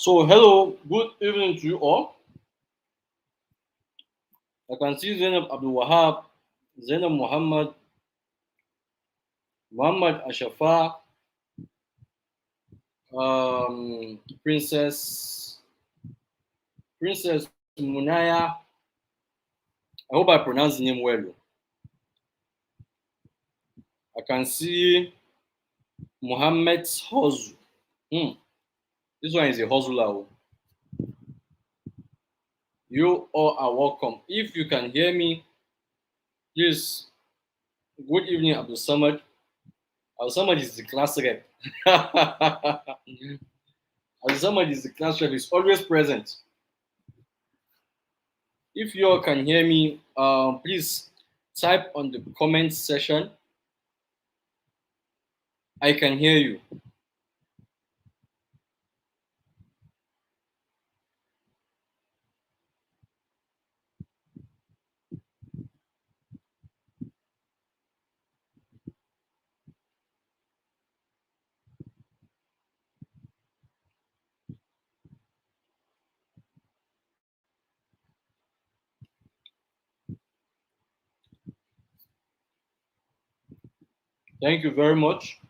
So, hello, good evening to you all. I can see Zainab Abdul Wahab, Zainab Muhammad, Muhammad Ashafa, Princess Munaya. I hope I pronounced the name well. I can see Muhammad Hozu. Hmm, this one is a hustler. You all are welcome. If you can hear me, please. Good evening, Abdul Samad. Abdul Samad is the class rep. Abdul Samad is the class rep. He's always present. If you all can hear me, please type on the comment section. I can hear you. Thank you very much.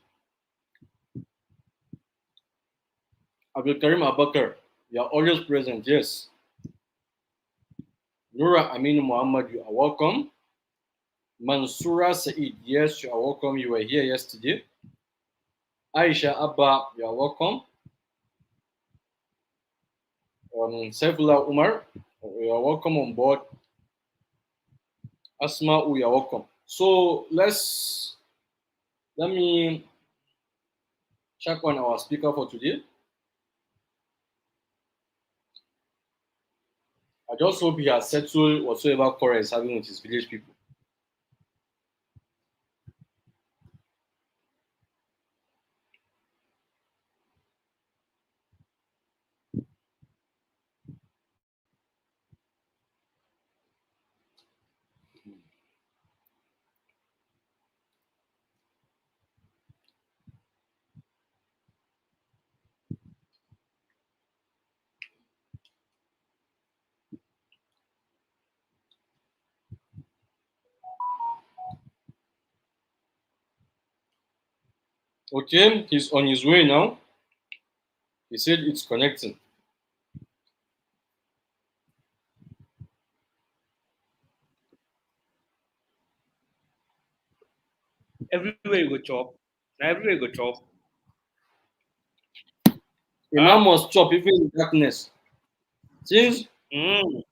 Abdul Karim Abakar, you are always present. Yes. Nura Aminu Muhammad, you are welcome. Mansura Said, yes, you are welcome. You were here yesterday. Aisha Abba, you are welcome. Saifullah Umar, you are welcome on board. Asma, you are welcome. So let me check on our speaker for today. I just hope he has settled whatsoever quarrel is having with his village people. Okay, he's on his way now. He said it's connecting. Everywhere you go chop. Now everywhere you go chop. A man must chop even in darkness. Since Mm.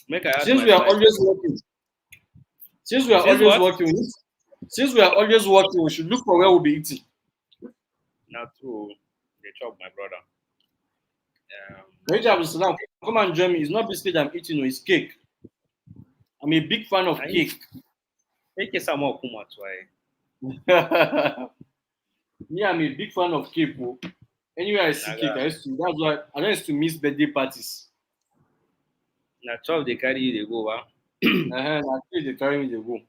Make I add since my we are slice. always working, since we are Since always what? working, since we are always working, we should look for where we'll be eating. Now true. They chop my brother. Rachel Abdulsalam, come and join me. It's not biscuit I'm eating, no, it's cake. I'm a big fan of I cake. take some more kuma try. Me, I'm a big fan of cake. Oh. Anywhere I see cake, Naga. that's why I don't used to miss birthday parties. Now chop they carry they go wa. I feel they carry me, they go.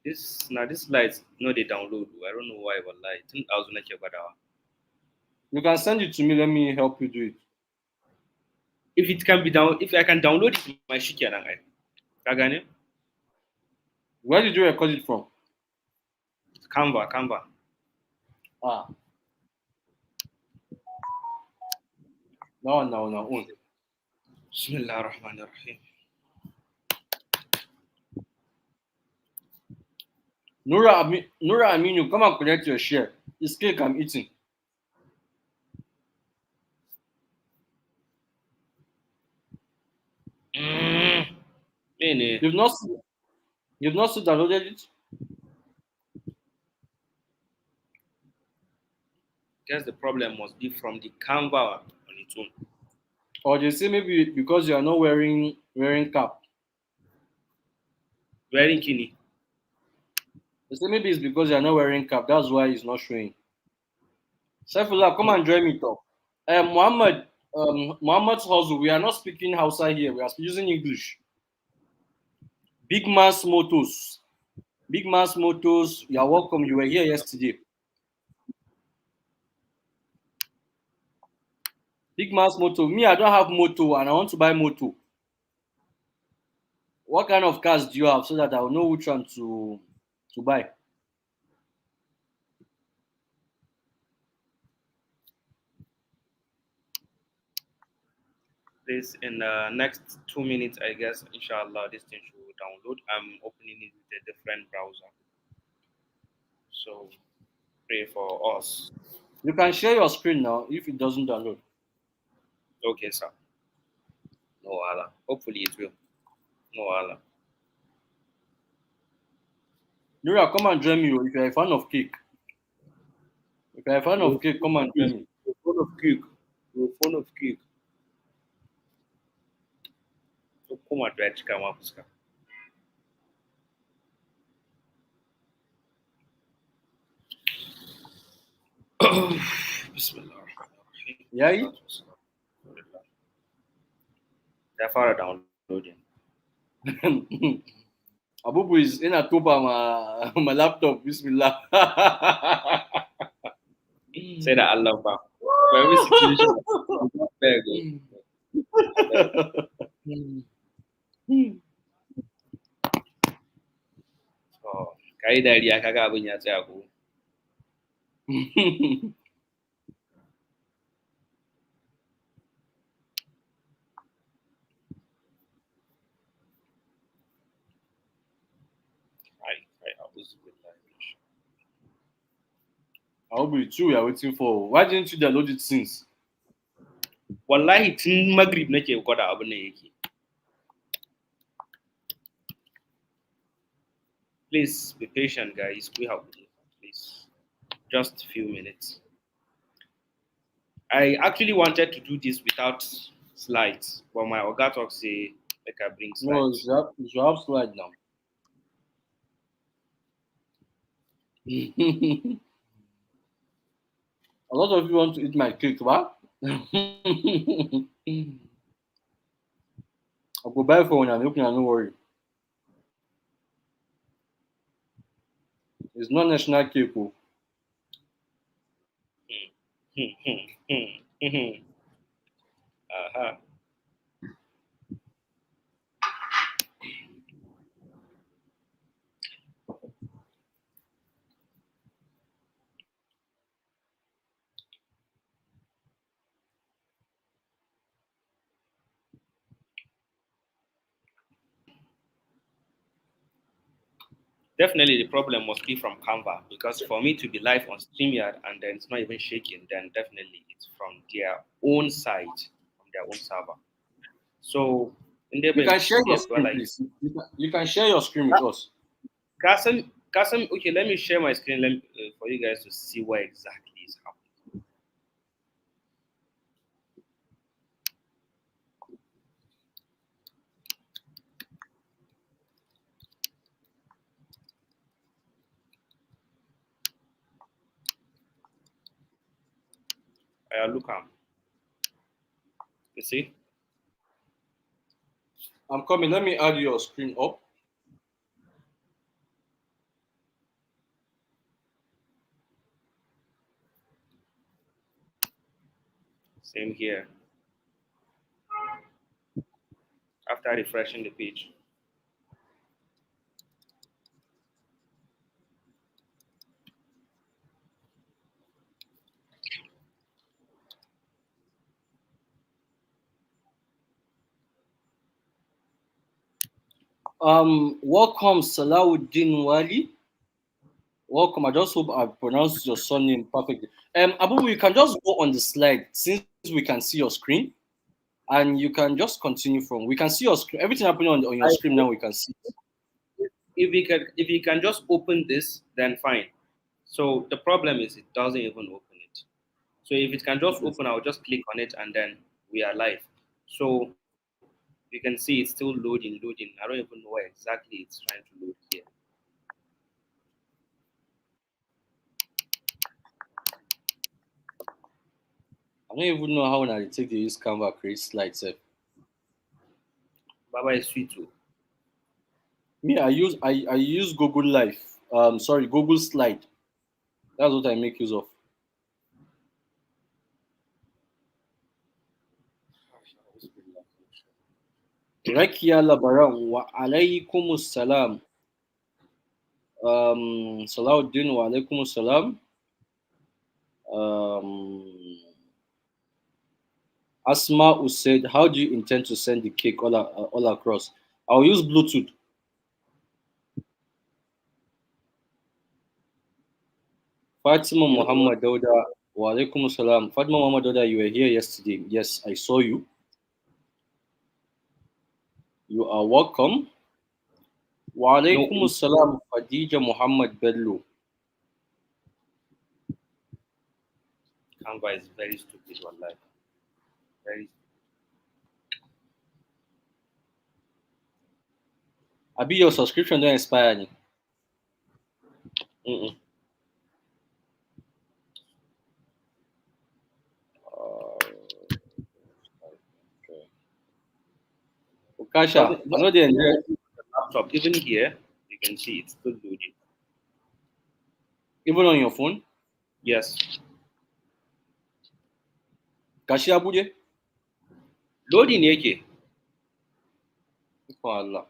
This light no they download. I don't know why but like 10,000 check that. You can send it to me, let me help you do it. If it can be down if I can download it my shiki and I. Kagane? Where did you record it from? Canva. Ah, no. Bismillah ar-Rahman ar-Rahim. Nura Aminu, come and collect your share. It's cake I'm eating. Mene. You've not you've not still downloaded it? Guess the problem must be from the Canva on its own. Or they say maybe because you are not wearing cap. Wearing kini. They say maybe it's because you are not wearing cap. That's why it's not showing. Saifullah, come and join me talk. Muhammad's hustle. We are not speaking Hausa here. We are using English. Big Mass Motors. Big Mass Motors. You are welcome. You were here yesterday. Big Mass Moto. Me, I don't have moto and I want to buy moto. What kind of cars do you have so that I will know which one to buy? This in the next 2 minutes, I guess. Inshallah, this thing should download. I'm opening it with a different browser. So pray for us. You can share your screen now if it doesn't download. Okay, sir. No Allah. Hopefully it will. No Allah. Nura, come and join me if you're a fan of cake. If you're a fan of cake, come and join me. You're full of cake. You're full of cake. So come at where chicken wapuska. Bismillah. Yeah? They're far downloading. Abubu is in a top of my laptop. Bismillah. Say that Allah ba. For every situation, there Oh, kai dariya kaga abin ya tsaya ko. Abubu, it's you we are waiting for. Why didn't you download it since? Wallahi tun magrib nake gwada abin nan yake. Please be patient, guys. We have please just a few minutes. I actually wanted to do this without slides, but my Oga talk say like I bring No, slides. you should have slide now. A lot of you want to eat my cake, what? I'll go buy for one and open and no worry. It's not national cake. Oh. Uh-huh. Definitely the problem must be from Canva because for me to be live on StreamYard and then it's not even shaking, then definitely it's from their own site, from their own server. So in the You can share your yes, screen, like please. You can share your screen with us. Kasim, okay, let me share my screen for you guys to see what exactly is happening. Look, you see? I'm coming. Let me add your screen up. Same here. After refreshing the page. Welcome, Salawuddin Wali. Welcome. I just hope I pronounced your surname perfectly. Abu, you can just go on the slide since we can see your screen, and you can just continue from. We can see your screen. Everything happening on your screen now. We can see. If you can just open this, then fine. So the problem is it doesn't even open it. So if it can just open, I'll just click on it and then we are live. So you can see it's still loading. I don't even know where exactly it's trying to load here. I don't even know how now they take the use Canva create slides. Baba is sweet too. Me, I use Google Live. Sorry, Google Slide. That's what I make use of. Rakia Labaran wa alaykum salam. Salahuddin wa alaykum salam. Um, Asma said, how do you intend to send the cake all across? I'll use Bluetooth. Fatima You Muhammad Dauda, wa alaikum salam. Fatima Muhammad Dauda, you were here yesterday. Yes, I saw you. You are welcome. Wa no, alaikum salam, Khadija Muhammad Bello. Canva is very stupid, wallahi. Very. Abi, your subscription don't expire. Ni. Mm-mm. Okay. Ukasha, Doesn't I know they when I enjoy. open the laptop, even here, you can see it's still loading. Even on your phone. Yes, Kashi Abuja. loading yake. For Allah.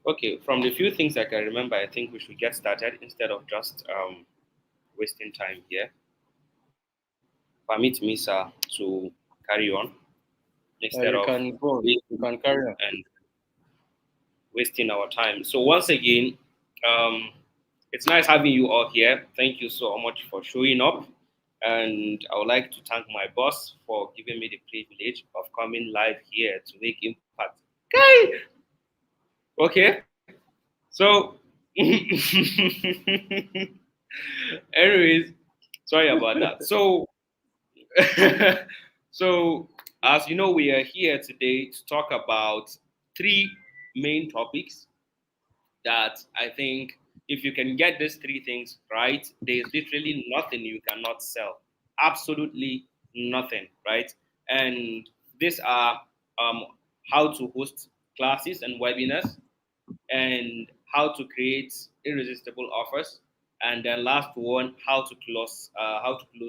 Okay, from the few things I can remember, I think we should get started instead of just wasting time here. Permit me, sir, to carry on instead You of can go. You wasting can carry on. and wasting our time. So once again, um, it's nice having you all here. Thank you so much for showing up. And I would like to thank my boss for giving me the privilege of coming live here to make impact. Okay. Okay. So, anyways, sorry about that. So, so as you know, we are here today to talk about three main topics that I think if you can get these three things right, there's literally nothing you cannot sell. Absolutely nothing, right? And these are um, how to host classes and webinars, and how to create irresistible offers, and then last one, how to close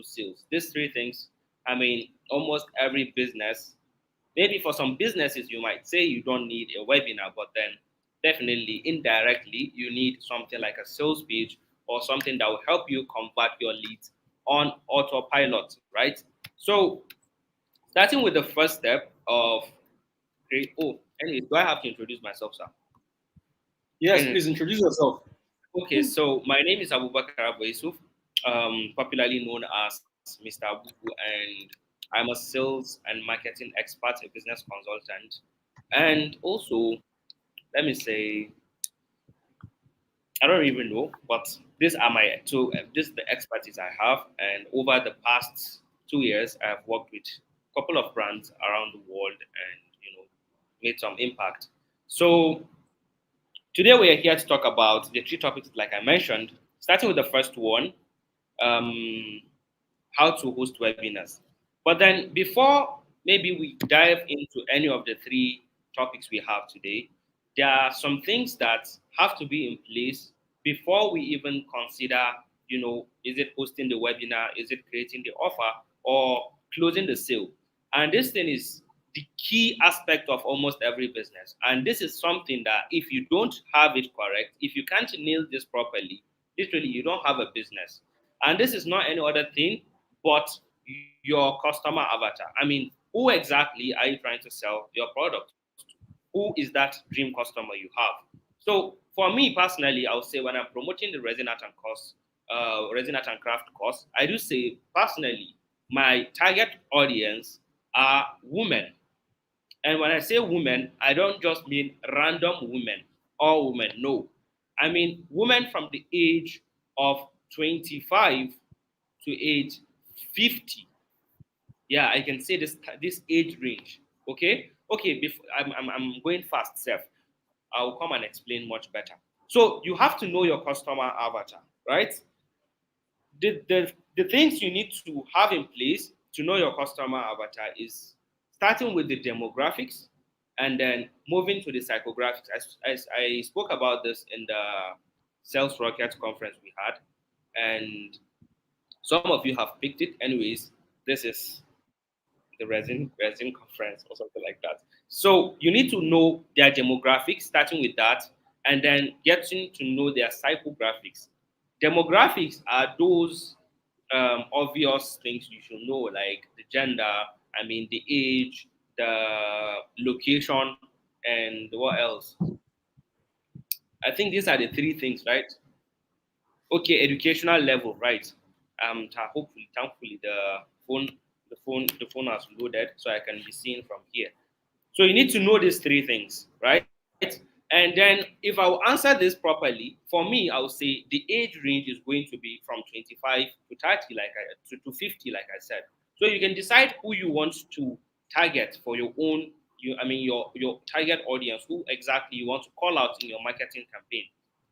sales. These three things, I mean, almost every business, maybe for some businesses you might say you don't need a webinar, but then definitely indirectly you need something like a sales page or something that will help you convert your leads on autopilot, right? So starting with the first step of create. Oh, anyway, do I have to introduce myself, sir? Yes, Anyway, please introduce yourself. okay, so my name is Abubakar Abu Yusuf, popularly known as Mr. Abubu, and I'm a sales and marketing expert, a business consultant, and also, let me say, I don't even know, but these are my two. This is the expertise I have, and over the past 2 years, I have worked with a couple of brands around the world, and made some impact. So today we are here to talk about the three topics, like I mentioned, starting with the first one, um, how to host webinars. But then before maybe we dive into any of the three topics we have today, there are some things that have to be in place before we even consider, is it hosting the webinar, is it creating the offer, or closing the sale. And this thing is the key aspect of almost every business. And this is something that if you don't have it correct, if you can't nail this properly, literally you don't have a business. And this is not any other thing but your customer avatar. I mean, who exactly are you trying to sell your product to? Who is that dream customer you have? So for me personally, I would say when I'm promoting the resin art and resin art and craft course, I do say personally, my target audience are women. And when I say women, I don't just mean random women, all women. No, I mean women from the age of 25 to age 50. Yeah, I can say this age range. Okay, okay. Before I'm going fast, Seth. I'll come and explain much better. So you have to know your customer avatar, right? The things you need to have in place to know your customer avatar is starting with the demographics and then moving to the psychographics. As I spoke about this in the Sales Rocket conference we had, and some of you have picked it. Anyways, this is the resin conference or something like that. So you need to know their demographics, starting with that, and then getting to know their psychographics. Demographics are those obvious things you should know, like the gender, I mean the age, the location, and what else? I think these are the three things, right? Okay, educational level, right? Hopefully, thankfully, the phone has loaded, so I can be seen from here. So you need to know these three things, right? And then if I will answer this properly, for me, I will say the age range is going to be from 25 to 30, to 50, like I said. So you can decide who you want to target for your own, your target audience, who exactly you want to call out in your marketing campaign.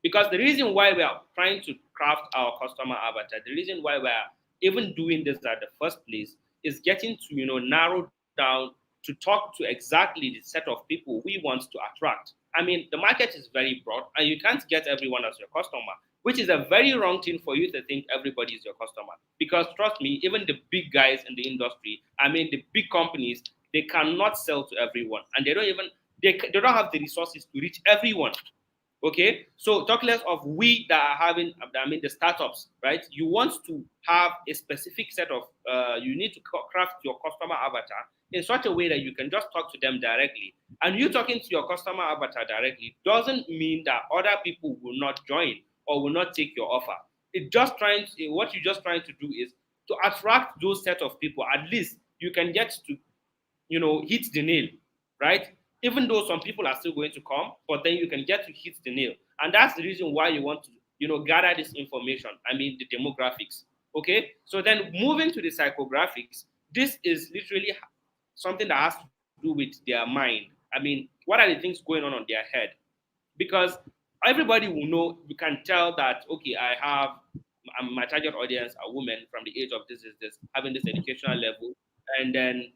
Because the reason why we are trying to craft our customer avatar, the reason why we are even doing this at the first place is getting to narrow down to talk to exactly the set of people we want to attract. I mean, the market is very broad, and you can't get everyone as your customer, which is a very wrong thing for you to think everybody is your customer. Because trust me, even the big guys in the industry, I mean, the big companies, they cannot sell to everyone, and they don't have the resources to reach everyone. Okay, so talk less of we that are having, I mean, the startups, right? You want to have a specific set of, you need to craft your customer avatar in such a way that you can just talk to them directly. And you talking to your customer avatar directly doesn't mean that other people will not join or will not take your offer. What you're just trying to do is to attract those set of people. At least you can get to hit the nail, right? Even though some people are still going to come, but then you can get to hit the nail. And that's the reason why you want to, gather this information. I mean, the demographics. Okay. So then moving to the psychographics, this is literally something that has to do with their mind. I mean, what are the things going on their head? Because everybody will know, you can tell that, okay, my target audience are women from the age of this is this, having this educational level, and then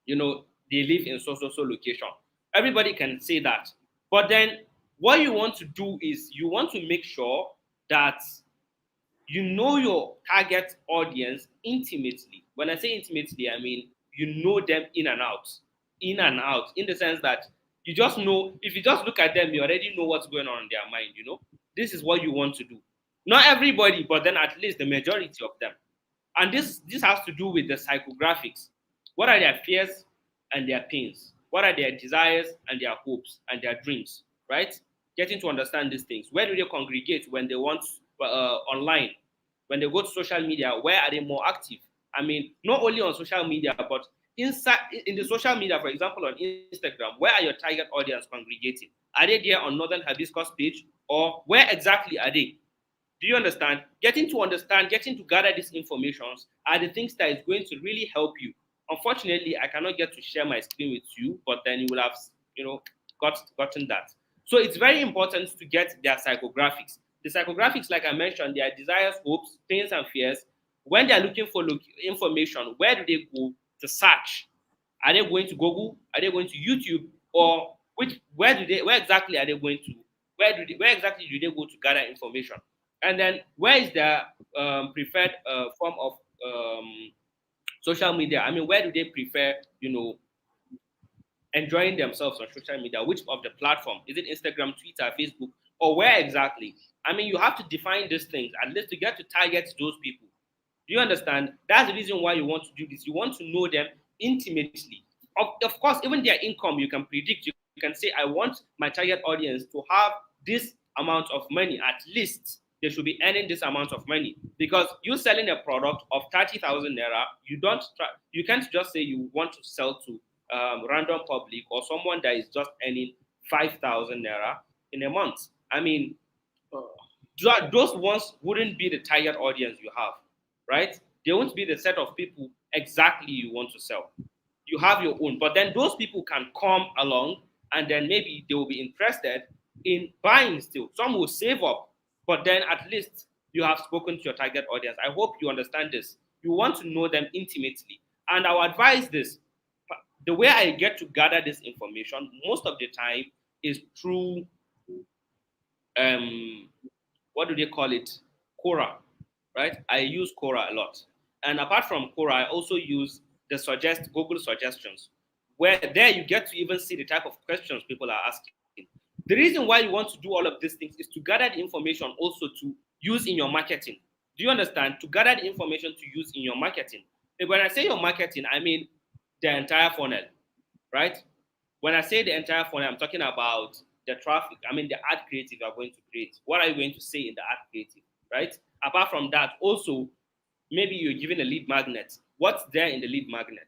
they live in so location. Everybody can say that. But then what you want to do is you want to make sure that you know your target audience intimately. When I say intimately, I mean you know them in the sense that you just know, if you just look at them, you already know what's going on in their mind. This is what you want to do. Not everybody, but then at least the majority of them. And this has to do with the psychographics. What are their fears and their pains? What are their desires and their hopes and their dreams? Right? Getting to understand these things. Where do they congregate when they want online? When they go to social media, where are they more active? I mean, not only on social media, but inside in the social media, for example, on Instagram, where are your target audience congregating? Are they there on Northern Hibiscus page, or where exactly are they? Do you understand? Getting to gather these informations are the things that is going to really help you. Unfortunately, I cannot get to share my screen with you, but then you will have, you know, gotten that. So it's very important to get their psychographics. The psychographics, like I mentioned, their desires, hopes, pains, and fears. When they are looking for information, where do they go to search? Are they going to Google? Are they going to YouTube? Or where exactly are they going to? Where exactly do they go to gather information? And then where is their preferred form of social media? I mean, where do they prefer, enjoying themselves on social media? Which of the platform? Is it Instagram, Twitter, Facebook, or where exactly? I mean, you have to define these things at least to get to target those people. Do you understand? That's the reason why you want to do this. You want to know them intimately. Of course, even their income you can predict. You can say, I want my target audience to have this amount of money. At least they should be earning this amount of money. Because you selling a product of 30,000 naira, you can't just say you want to sell to random public or someone that is just earning 5,000 naira in a month. I mean, those ones wouldn't be the target audience you have, right? They won't be the set of people exactly you want to sell. You have your own, but then those people can come along and then maybe they will be interested in buying still. Some will save up, but then at least you have spoken to your target audience. I hope you understand this. You want to know them intimately. And I'll advise this. The way I get to gather this information most of the time is through um, what do they call it? Quora, right? I use Quora a lot. And apart from Quora, I also use the Google suggestions, where there you get to even see the type of questions people are asking. The reason why you want to do all of these things is to gather the information also to use in your marketing. Do you understand? To gather the information to use in your marketing. When I say your marketing, I mean the entire funnel, right? When I say the entire funnel, I'm talking about the traffic. I mean the ad creative you are going to create. What are you going to say in the ad creative, right? Apart from that, also maybe you're given a lead magnet. What's there in the lead magnet?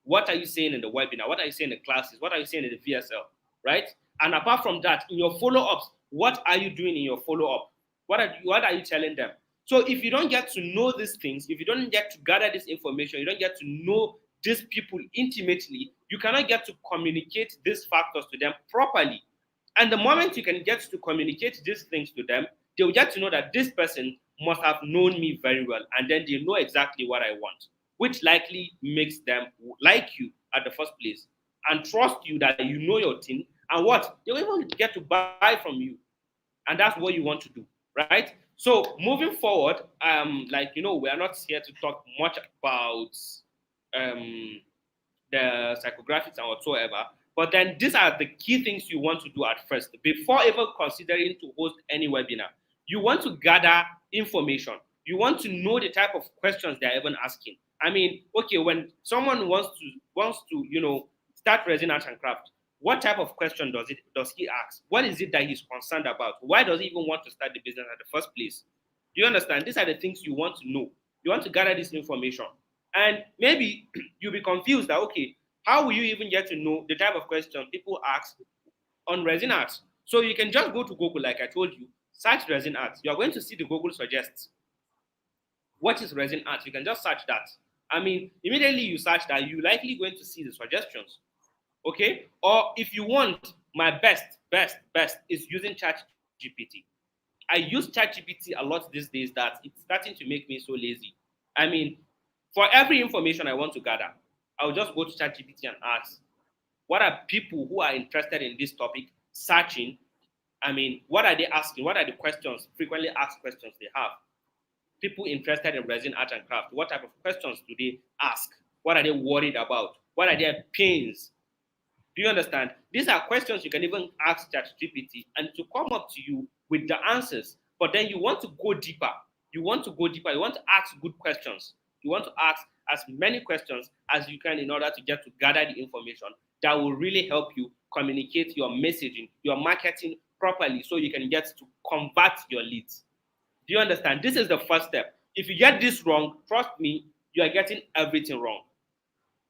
What are you saying in the webinar? What are you saying in the classes? What are you saying in the VSL, right? And apart from that, in your follow-ups, what are you doing in your follow-up? What are you telling them? So if you don't get to know these things, if you don't get to gather this information, you don't get to know these people intimately, you cannot get to communicate these factors to them properly. And the moment you can get to communicate these things to them, they'll get to know that this person must have known me very well, and then they know exactly what I want, which likely makes them like you at the first place and trust you that you know your thing, and what they'll even get to buy from you, and that's what you want to do, right? So moving forward, we are not here to talk much about um, the psychographics and whatsoever. But then these are the key things you want to do at first before ever considering to host any webinar. You want to gather information. You want to know the type of questions they're even asking. I mean, okay, when someone wants to start resin art and craft, what type of question does he ask? What is it that he's concerned about? Why does he even want to start the business at the first place? Do you understand? These are the things you want to know. You want to gather this information. And maybe you'll be confused that, okay, how will you even get to know the type of question people ask on resin art? So you can just go to Google, like I told you, search resin art. You're going to see the Google suggests. What is resin art? You can just search that. I mean, immediately you search that, you're likely going to see the suggestions. Okay? Or if you want, my best is using ChatGPT. I use ChatGPT a lot these days that it's starting to make me so lazy. I mean, for every information I want to gather, I'll just go to ChatGPT and ask, what are people who are interested in this topic searching? I mean, what are they asking? What are the questions, frequently asked questions they have? People interested in resin art and craft, what type of questions do they ask? What are they worried about? What are their pains? Do you understand? These are questions you can even ask ChatGPT and to come up to you with the answers. But then you want to go deeper. You want to go deeper. You want to ask good questions. You want to ask as many questions as you can in order to get to gather the information that will really help you communicate your messaging, your marketing properly so you can get to convert your leads. Do you understand? This is the first step. If you get this wrong, trust me, you are getting everything wrong.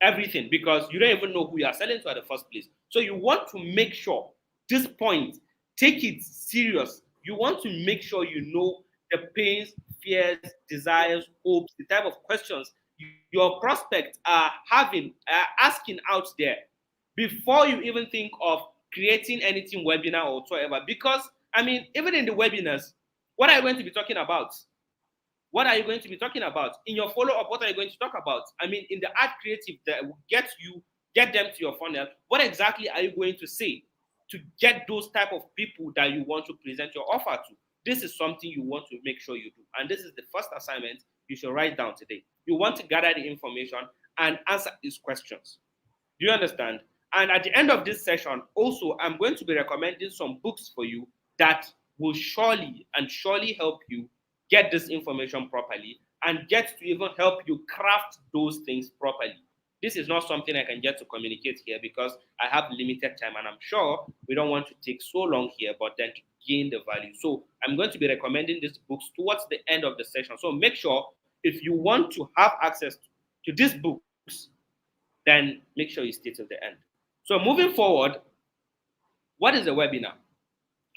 Everything, because you don't even know who you are selling to at the first place. So you want to make sure this point, take it serious. You want to make sure you know the pains, fears, desires, hopes, the type of questions your prospects are asking out there before you even think of creating anything webinar or whatever. Because I mean, even in the webinars, what are you going to be talking about? What are you going to be talking about in your follow-up? What are you going to talk about? I mean, in the ad creative that will get them to your funnel, what exactly are you going to say to get those type of people that you want to present your offer to? This is something you want to make sure you do, and this is the first assignment you should write down today. You want to gather the information and answer these questions. Do you understand? And at the end of this session, also, I'm going to be recommending some books for you that will surely help you get this information properly and get to even help you craft those things properly. This is not something I can get to communicate here because I have limited time, and I'm sure we don't want to take so long here, but then to gain the value. So I'm going to be recommending these books towards the end of the session. So make sure if you want to have access to these books, then make sure you stay till the end. So moving forward, what is a webinar?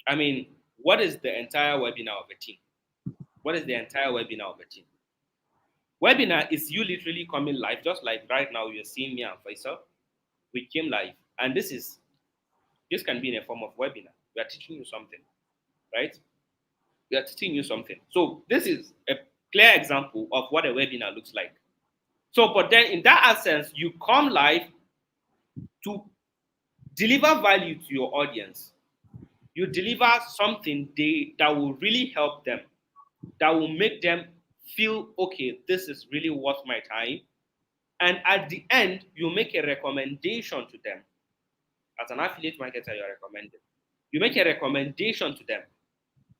I mean, what is the entire webinar of a team? What is the entire webinar of a team? Webinar is you literally coming live, just like right now you're seeing me and Faisal. We came live, and this can be in a form of webinar. We are teaching you something, right? We are teaching you something. So this is a clear example of what a webinar looks like. So, but then in that essence, you come live to deliver value to your audience. You deliver something that will really help them, that will make them feel, okay, this is really worth my time. And at the end, you make a recommendation to them. As an affiliate marketer, you're recommended. You make a recommendation to them.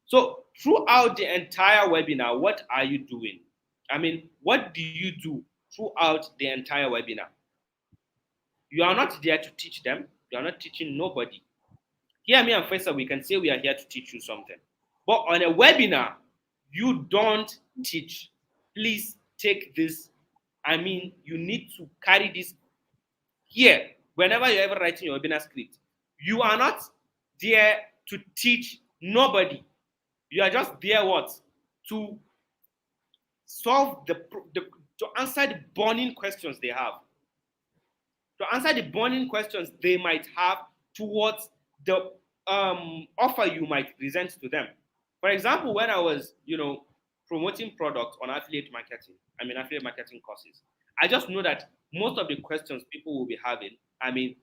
So throughout the entire webinar, what are you doing? I mean, what do you do throughout the entire webinar? You are not there to teach them. You are not teaching nobody. Here, me and Faisal, we can say we are here to teach you something. But on a webinar, you don't teach. Please take this. I mean, you need to carry this here. Whenever you're ever writing your webinar script, you are not there to teach nobody. You are just there what? To solve to answer the burning questions they have. To answer the burning questions they might have towards the offer you might present to them. For example, when I was, promoting products on affiliate marketing courses, I just know that most of the questions people will be having,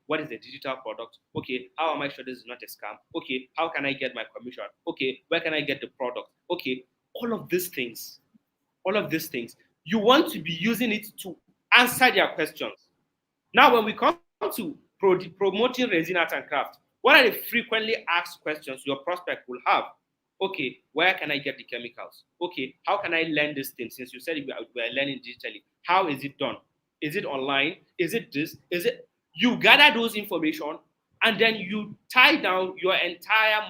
what is a digital product? Okay, how am I sure this is not a scam? Okay, how can I get my commission? Okay, where can I get the product? Okay, all of these things, you want to be using it to answer their questions. Now, when we come to promoting resin art and craft, what are the frequently asked questions your prospect will have? Okay, where can I get the chemicals? Okay, how can I learn this thing? Since you said we are learning digitally, how is it done? Is it online? Is it this? Is it? You gather those information and then you tie down your entire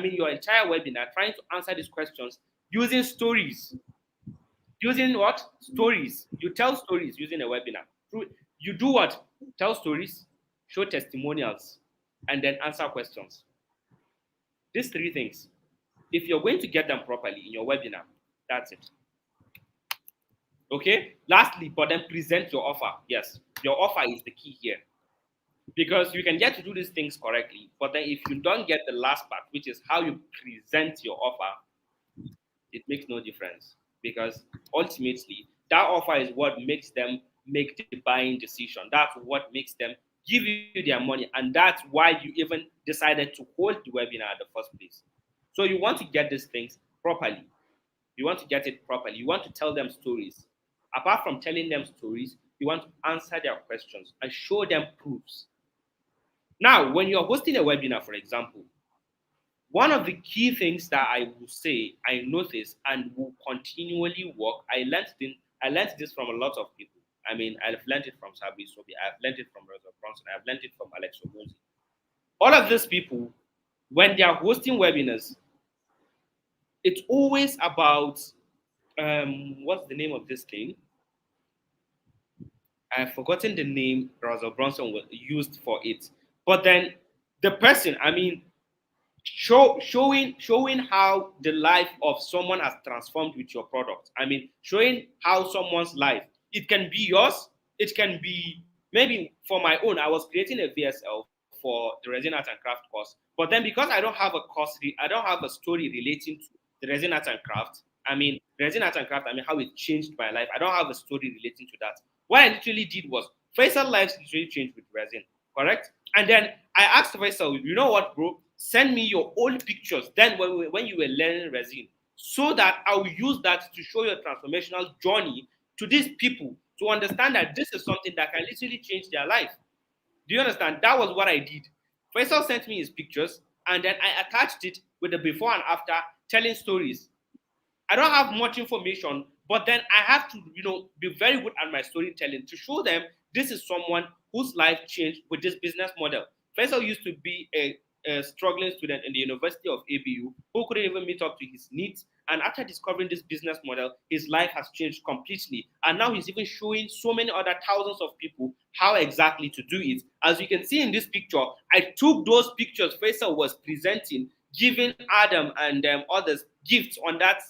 your entire webinar trying to answer these questions using stories. Using what? Stories. You tell stories using a webinar. You do what? Tell stories, show testimonials, and then answer questions. These three things. If you're going to get them properly in your webinar, that's it. Okay? Lastly, but then present your offer. Yes, your offer is the key here. Because you can get to do these things correctly, but then if you don't get the last part, which is how you present your offer, it makes no difference. Because ultimately, that offer is what makes them make the buying decision. That's what makes them give you their money. And that's why you even decided to hold the webinar at the first place. So you want to get these things properly. You want to get it properly. You want to tell them stories. Apart from telling them stories, you want to answer their questions and show them proofs. Now, when you're hosting a webinar, for example, one of the key things that I will say I notice and will continually work, I learned this from a lot of people. I've learned it from Sabri Sobi, I've learned it from Rosa Bronson, I've learned it from Alex Omozi. All of these people, when they are hosting webinars, it's always about what's the name of this thing? I've forgotten the name Rosa Bronson used for it. But then the person, showing how the life of someone has transformed with your product. Showing how someone's life, it can be yours, it can be maybe for my own. I was creating a VSL for the resin art and craft course, but then because I don't have I don't have a story relating to the resin art and craft. Resin art and craft, how it changed my life. I don't have a story relating to that. What I literally did was Faisal life literally changed with resin, correct? And then I asked Faisal, you know what, bro? Send me your old pictures then when you were learning resin, so that I'll use that to show your transformational journey to these people to understand that this is something that can literally change their life. Do you understand? That was what I did. Faisal sent me his pictures and then I attached it with the before and after telling stories. I don't have much information, but then I have to, be very good at my storytelling to show them this is someone whose life changed with this business model. Faisal used to be a struggling student in the University of ABU who couldn't even meet up to his needs. And after discovering this business model, his life has changed completely. And now he's even showing so many other thousands of people how exactly to do it. As you can see in this picture, I took those pictures Faisal was presenting, giving Adam and others gifts on that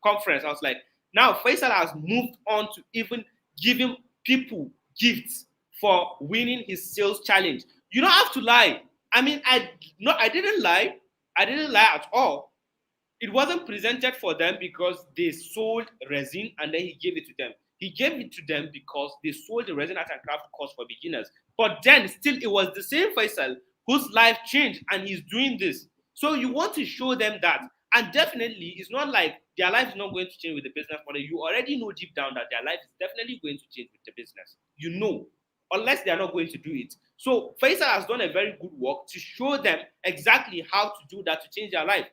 conference. I was like, now Faisal has moved on to even giving people gifts for winning his sales challenge. You don't have to lie. I didn't lie. I didn't lie at all. It wasn't presented for them because they sold resin and then he gave it to them. He gave it to them because they sold the resin art and craft course for beginners. But then still it was the same Faisal whose life changed and he's doing this. So you want to show them that. And definitely it's not like their life is not going to change with the business model. You already know deep down that their life is definitely going to change with the business. you know, unless they are not going to do it. So Faisal has done a very good work to show them exactly how to do that to change their life.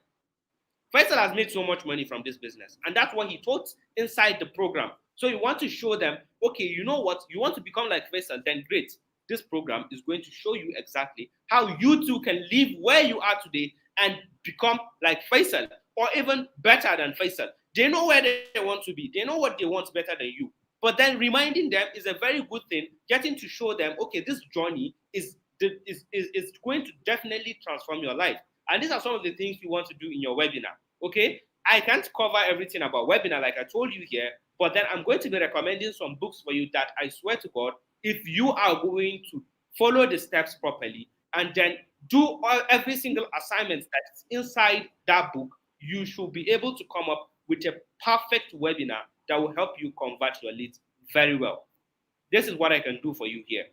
Faisal has made so much money from this business, and that's what he taught inside the program. So you want to show them, okay, you know what, you want to become like Faisal, then great. This program is going to show you exactly how you too can live where you are today and become like Faisal, or even better than Faisal. They know where they want to be, they know what they want better than you. But then reminding them is a very good thing, getting to show them, okay, this journey is going to definitely transform your life. And these are some of the things you want to do in your webinar. Okay, I can't cover everything about webinar like I told you here, but then I'm going to be recommending some books for you that I swear to God, if you are going to follow the steps properly and then do every single assignment that's inside that book, you should be able to come up with a perfect webinar that will help you convert your leads very well. This is what I can do for you here.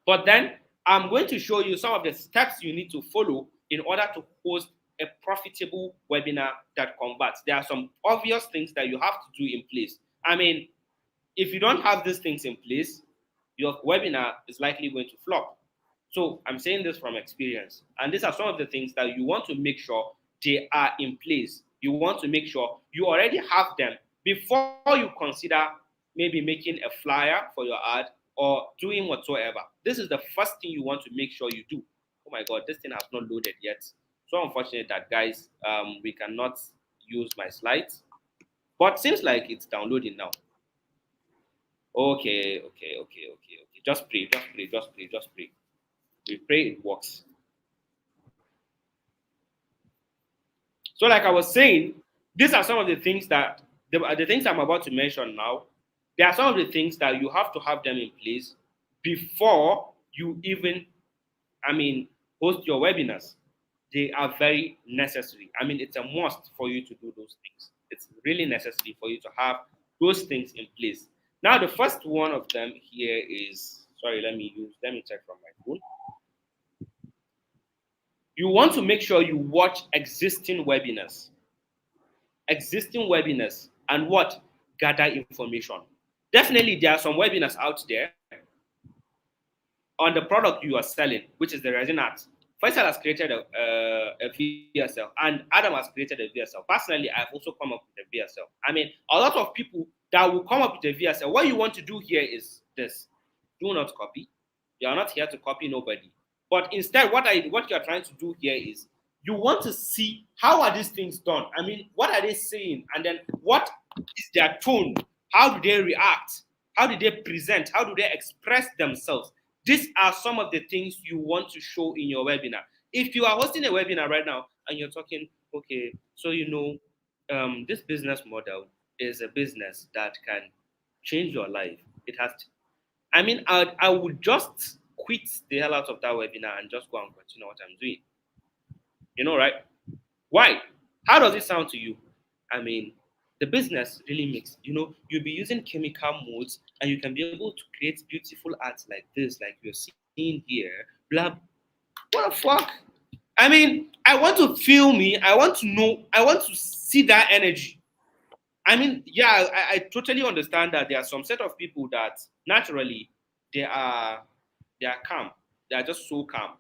But then I'm going to show you some of the steps you need to follow in order to host a profitable webinar that converts. There are some obvious things that you have to do in place. I mean, if you don't have these things in place, your webinar is likely going to flop. So I'm saying this from experience. And these are some of the things that you want to make sure they are in place. You want to make sure you already have them before you consider maybe making a flyer for your ad or doing whatsoever. This is the first thing you want to make sure you do. Oh my God, this thing has not loaded yet. So unfortunate that, guys, we cannot use my slides. But seems like it's downloading now. Okay. Just pray. We pray it works. So like I was saying, these are some of the things that, the things I'm about to mention now, there are some of the things that you have to have them in place before you even, host your webinars. They are very necessary. It's a must for you to do those things. It's really necessary for you to have those things in place. Now, the first one of them here is, sorry, let me check from my phone. You want to make sure you watch existing webinars. And what? Gather information. Definitely, there are some webinars out there on the product you are selling, which is the resin art. Faisal has created a VSL, and Adam has created a VSL. Personally, I've also come up with a VSL. A lot of people that will come up with a VSL, what you want to do here is this. Do not copy. You are not here to copy nobody. But instead, what you are trying to do here is you want to see how are these things done. What are they saying? And then what is their tone? How do they react? How do they present? How do they express themselves? These are some of the things you want to show in your webinar. If you are hosting a webinar right now and you're talking, okay, so this business model is a business that can change your life. It has to. I would just quit the hell out of that webinar and just go and continue what I'm doing. Right? Why? How does it sound to you? The business really makes, you'll be using chemical modes and you can be able to create beautiful arts like this, like you're seeing here. Blah. What the fuck? I want to feel me. I want to know. I want to see that energy. I totally understand that there are some set of people that naturally they are calm. They are just so calm.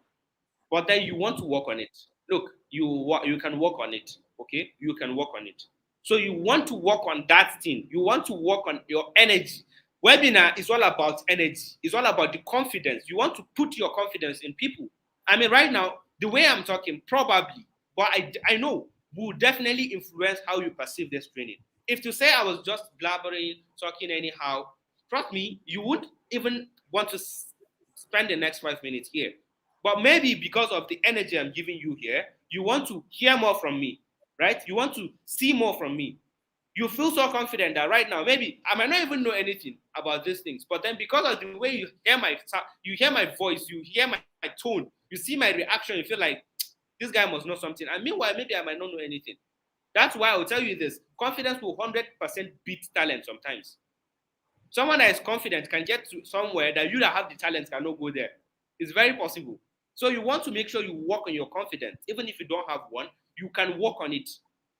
But then you want to work on it. Look, you can work on it. Okay, you can work on it. So you want to work on that thing. You want to work on your energy. Webinar is all about energy. It's all about the confidence. You want to put your confidence in people. Right now, the way I'm talking, probably, but I know will definitely influence how you perceive this training. If to say I was just blabbering, talking anyhow, trust me, you would even want to spend the next 5 minutes here. But maybe because of the energy I'm giving you here, you want to hear more from me, right? You want to see more from me. You feel so confident that right now, maybe I might not even know anything about these things, but then because of the way you hear my voice, you hear my tone, you see my reaction, you feel like this guy must know something. And meanwhile, maybe I might not know anything. That's why I will tell you this. Confidence will 100% beat talent sometimes. Someone that is confident can get to somewhere that you that have the talent cannot go there. It's very possible. So you want to make sure you work on your confidence. Even if you don't have one, you can work on it.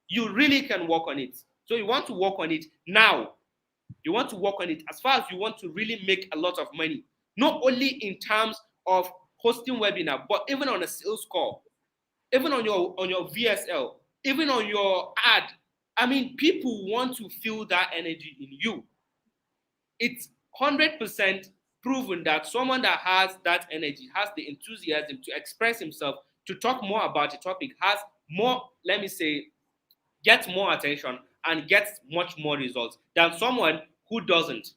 You really can work on it. So you want to work on it now. You want to work on it as far as you want to really make a lot of money, not only in terms of hosting webinar, but even on a sales call, even on your VSL, even on your ad. I mean, people want to feel that energy in you. It's 100% proven that someone that has that energy, has the enthusiasm to express himself, to talk more about the topic, has more, let me say, gets more attention and gets much more results than someone who doesn't.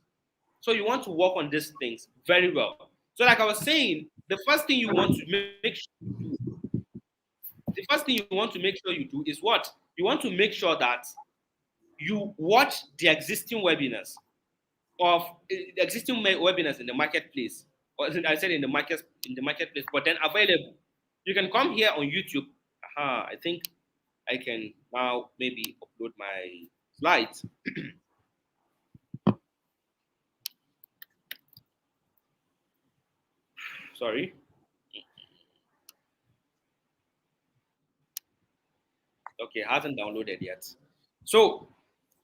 So you want to work on these things very well. So, like I was saying, the first thing you want to make sure you do, the first thing you want to make sure you do is what? You want to make sure that you watch the existing webinars of the existing webinars in the marketplace, or I said in the marketplace, but then available. You can come here on YouTube. I think I can now maybe upload my slides. Sorry. Okay, it hasn't downloaded yet. So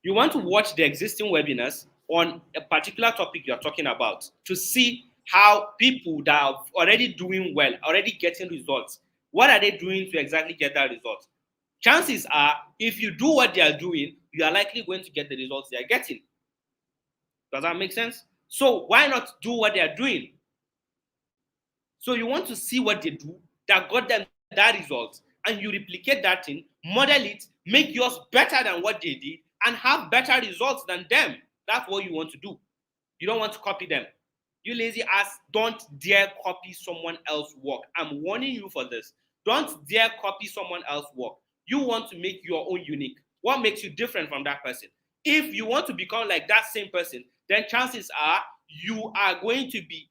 you want to watch the existing webinars on a particular topic you're talking about to see how people that are already doing well, already getting results, what are they doing to exactly get that result? Chances are, if you do what they are doing, you are likely going to get the results they are getting. Does that make sense? So why not do what they are doing? So you want to see what they do that got them that result, and you replicate that thing, model it, make yours better than what they did, and have better results than them. That's what you want to do. You don't want to copy them. You lazy ass, don't dare copy someone else's work. I'm warning you for this. Don't dare copy someone else's work. You want to make your own unique. What makes you different from that person? If you want to become like that same person, then chances are you are going to be,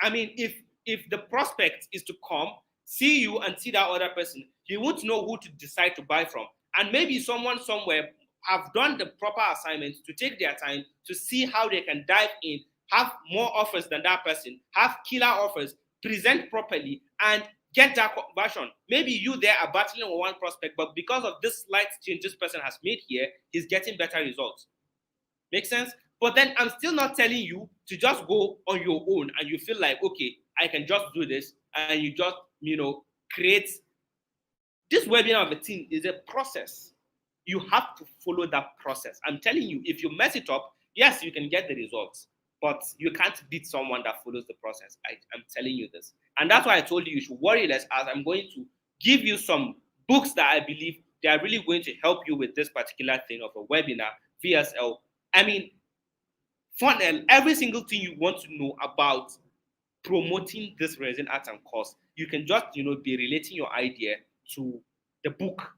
I mean, if the prospect is to come, see you and see that other person, you won't know who to decide to buy from. And maybe someone somewhere have done the proper assignments to take their time to see how they can dive in, have more offers than that person, have killer offers, present properly, and get that conversion. Maybe you there are battling with one prospect, but because of this slight change this person has made here, he's getting better results. Make sense? But then I'm still not telling you to just go on your own and you feel like, okay, I can just do this, and you just, create. This webinar of a team is a process. You have to follow that process. I'm telling you, if you mess it up, yes, you can get the results, but you can't beat someone that follows the process. I'm telling you this. And that's why I told you should worry less, as I'm going to give you some books that I believe they are really going to help you with this particular thing of a webinar, VSL. I mean, funnel, every single thing you want to know about promoting this resin art and course, you can just, be relating your idea to the book.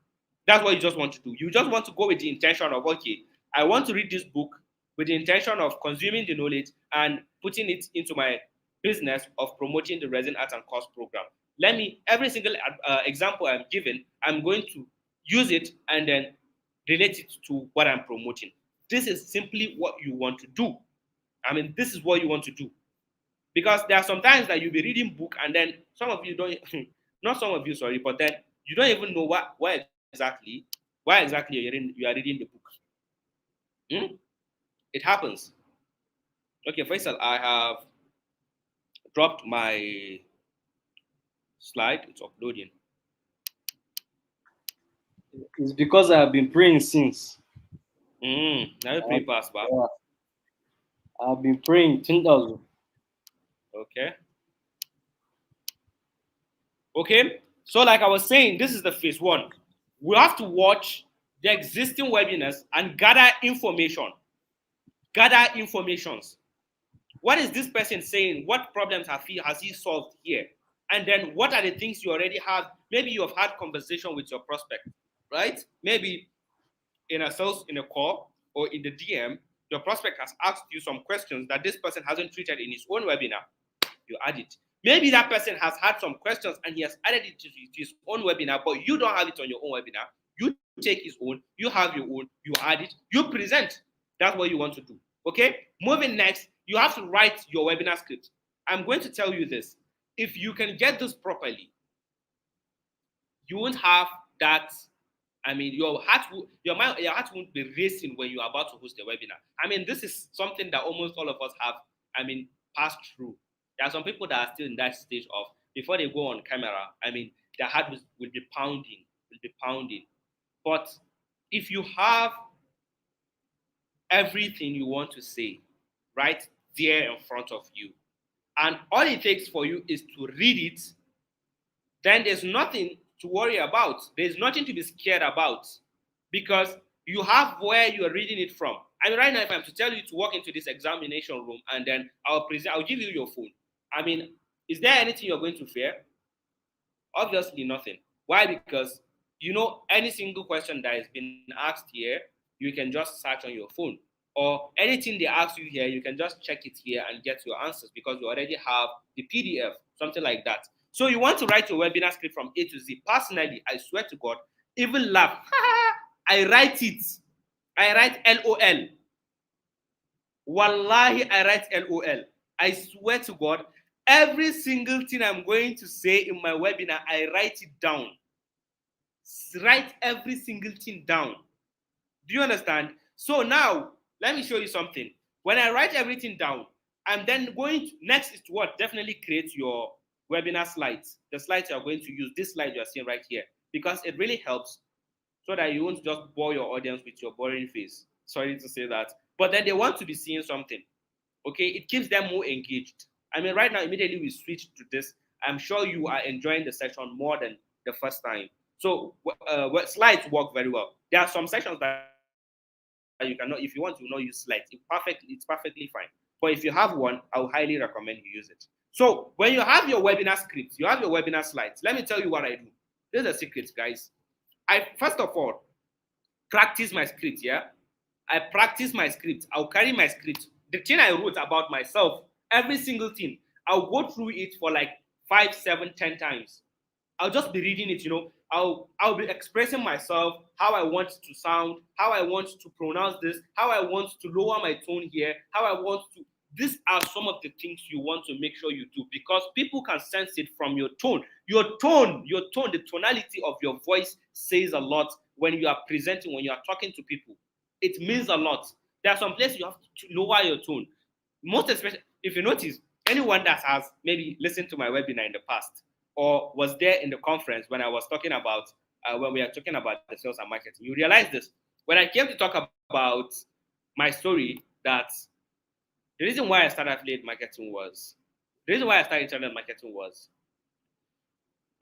That's what you just want to do. You just want to go with the intention of, okay, I want to read this book with the intention of consuming the knowledge and putting it into my business of promoting the resin art and course program. Every single example I'm given, I'm going to use it and then relate it to what I'm promoting. This is simply what you want to do. I mean, this is what you want to do. Because there are some times that you'll be reading book and then some of you don't, not some of you, sorry, but then you don't even know why exactly you are reading the book. It happens. Okay, Faisal, I have dropped my slide. It's uploading. It's because I have been praying since. Now you pray fast, but Yeah. I've been praying 10,000. Okay. Okay. So, like I was saying, this is the phase one. We have to watch the existing webinars and gather information. Gather informations. What is this person saying? What problems has he solved here? And then what are the things you already have? Maybe you have had conversation with your prospect, right? Maybe in a call or in the DM, your prospect has asked you some questions that this person hasn't treated in his own webinar. You add it. Maybe that person has had some questions and he has added it to his own webinar, but you don't have it on your own webinar. You take his own, you have your own, you add it, you present. That's what you want to do. Okay? Moving next, you have to write your webinar script. I'm going to tell you this. If you can get this properly, you won't have that I mean, your heart won't be racing when you're about to host a webinar. I mean, this is something that almost all of us have, I mean, passed through. There are some people that are still in that stage of before they go on camera. I mean, their heart will be pounding, will be pounding. But if you have everything you want to say right there in front of you, and all it takes for you is to read it, then there's nothing to worry about. There's nothing to be scared about because you have where you are reading it from. I mean, right now, if I'm to tell you to walk into this examination room and then I'll give you your phone. I mean, is there anything you're going to fear? Obviously, nothing. Why? Because you know any single question that is being asked here, you can just search on your phone. Or anything they ask you here, you can just check it here and get your answers because you already have the PDF, something like that. So you want to write your webinar script from A to Z. Personally, I swear to God, even laugh. I write it. I write LOL. Wallahi, I write LOL. I swear to God, every single thing I'm going to say in my webinar, I write it down. Write every single thing down. Do you understand? So now, let me show you something. When I write everything down, I'm then going to, next is to what? Definitely create your webinar slides. The slides you're going to use, this slide you're seeing right here, because it really helps so that you won't just bore your audience with your boring face. Sorry to say that. But then they want to be seeing something. Okay, it keeps them more engaged. I mean, right now, immediately we switch to this. I'm sure you are enjoying the session more than the first time. So slides work very well. There are some sections that you cannot, if you want to not use slides. It's perfectly fine. But if you have one, I would highly recommend you use it. So when you have your webinar script, you have your webinar slides. Let me tell you what I do. This is a secret, guys. I first of all practice my script. Yeah, I practice my script. I'll carry my script. The thing I wrote about myself, every single thing, I'll go through it for like 5, 7, 10 times. I'll just be reading it, I'll be expressing myself, how I want to sound, how I want to pronounce this, how I want to lower my tone here, how I want to. These are some of the things you want to make sure you do because people can sense it from your tone. Your tone, the tonality of your voice says a lot when you are presenting, when you are talking to people. It means a lot. There are some places you have to lower your tone. Most especially, if you notice, anyone that has maybe listened to my webinar in the past or was there in the conference when I was talking about when we are talking about the sales and marketing, you realize this. When I came to talk about my story, that the reason why I started affiliate marketing was the reason why I started internet marketing was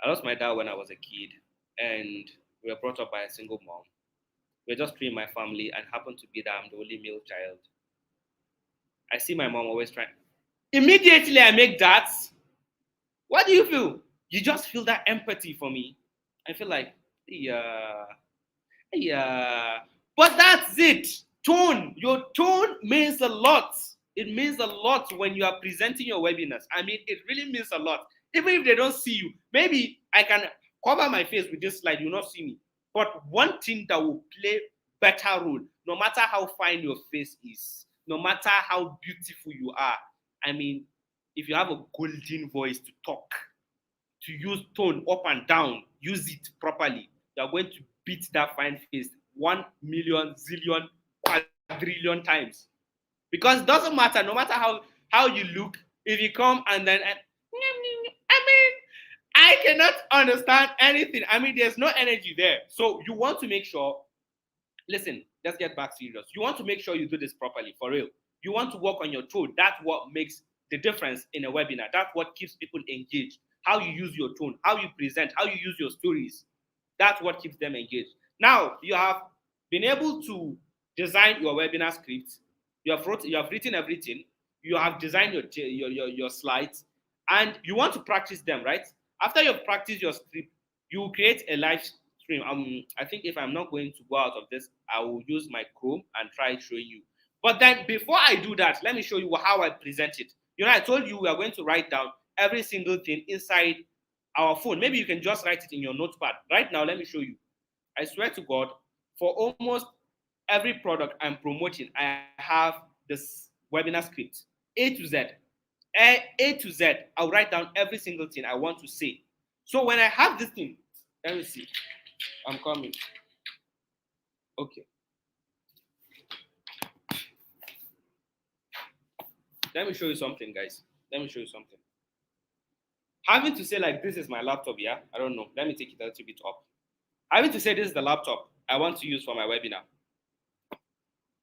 I lost my dad when I was a kid, and we were brought up by a single mom. We were just three in my family, and happened to be that I'm the only male child. I see my mom always trying. Immediately, I make that. What do you feel? You just feel that empathy for me. I feel like, yeah, yeah. But that's it. Tone. Your tone means a lot. It means a lot when you are presenting your webinars. I mean, it really means a lot. Even if they don't see you, maybe I can cover my face with this slide. You'll not see me. But one thing that will play better role, no matter how fine your face is, no matter how beautiful you are, I mean, if you have a golden voice to talk, to use tone up and down, use it properly, you are going to beat that fine face 1,000,000, zillion, quadrillion times. Because it doesn't matter, no matter how you look, if you come and then, I mean, I cannot understand anything. I mean, there's no energy there. So you want to make sure, listen, let's get back serious. You want to make sure you do this properly, for real. You want to work on your tone. That's what makes the difference in a webinar. That's what keeps people engaged. How you use your tone, how you present, how you use your stories. That's what keeps them engaged. Now, you have been able to design your webinar script. You have written everything. You have designed your slides, and you want to practice them, right? After you've practiced your script, you will create a live stream. I think if I'm not going to go out of this, I will use my Chrome and try showing you. But then before I do that, let me show you how I present it. I told you we are going to write down every single thing inside our phone. Maybe you can just write it in your notepad. Right now, let me show you. I swear to God, for almost every product I'm promoting, I have this webinar script, A to Z. A to Z, I'll write down every single thing I want to say. So when I have this thing, let me see. I'm coming. Okay. Let me show you something, guys. Let me show you something. Having to say like this is my laptop, yeah? I don't know. Let me take it a little bit up. Having to say this is the laptop I want to use for my webinar.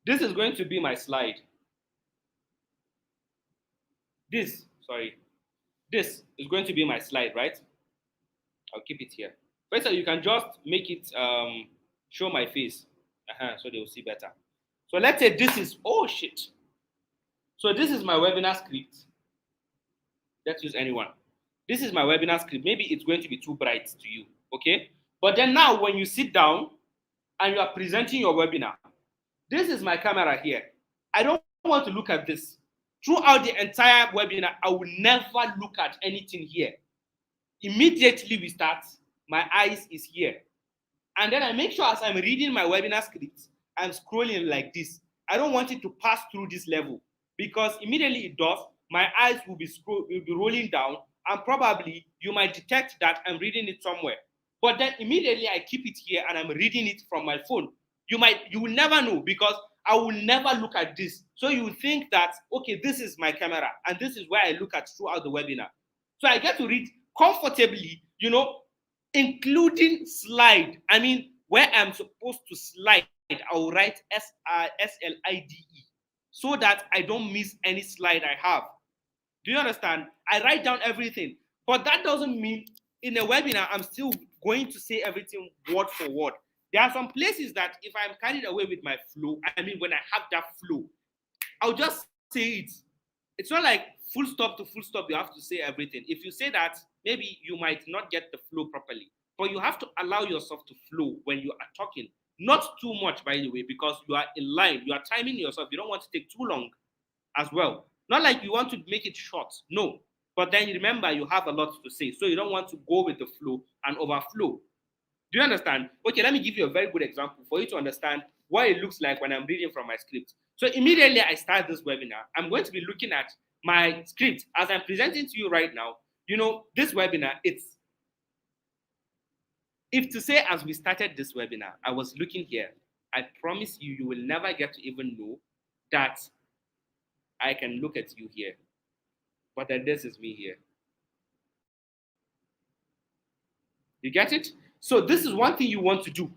This is going to be my slide. This is going to be my slide, right? I'll keep it here. First, you can just make it show my face, so they will see better. So let's say this is, oh shit. So this is my webinar script. Let's use anyone. This is my webinar script. Maybe it's going to be too bright to you, okay? But then now when you sit down and you are presenting your webinar, this is my camera here. I don't want to look at this. Throughout the entire webinar, I will never look at anything here. Immediately we start, my eyes is here. And then I make sure as I'm reading my webinar script, I'm scrolling like this. I don't want it to pass through this level because immediately it does, my eyes will be rolling down and probably you might detect that I'm reading it somewhere. But then immediately I keep it here and I'm reading it from my phone. You will never know because I will never look at this. So you think that, okay, this is my camera and this is where I look at throughout the webinar. So I get to read comfortably, including slide. I mean, where I'm supposed to slide, I'll write SLIDE so that I don't miss any slide I have. Do you understand? I write down everything. But that doesn't mean in a webinar, I'm still going to say everything word for word. There are some places that if I'm carried away with my flow, I mean, when I have that flow, I'll just say it. It's not like full stop to full stop, you have to say everything. If you say that, maybe you might not get the flow properly. But you have to allow yourself to flow when you are talking. Not too much, by the way, because you are in line. You are timing yourself. You don't want to take too long as well. Not like you want to make it short. No. But then remember, you have a lot to say. So you don't want to go with the flow and overflow. Do you understand? Okay, let me give you a very good example for you to understand what it looks like when I'm reading from my script. So immediately I start this webinar, I'm going to be looking at my script as I'm presenting to you right now. This webinar, if to say as we started this webinar, I was looking here, I promise you, you will never get to even know that I can look at you here. But then this is me here. You get it? So this is one thing you want to do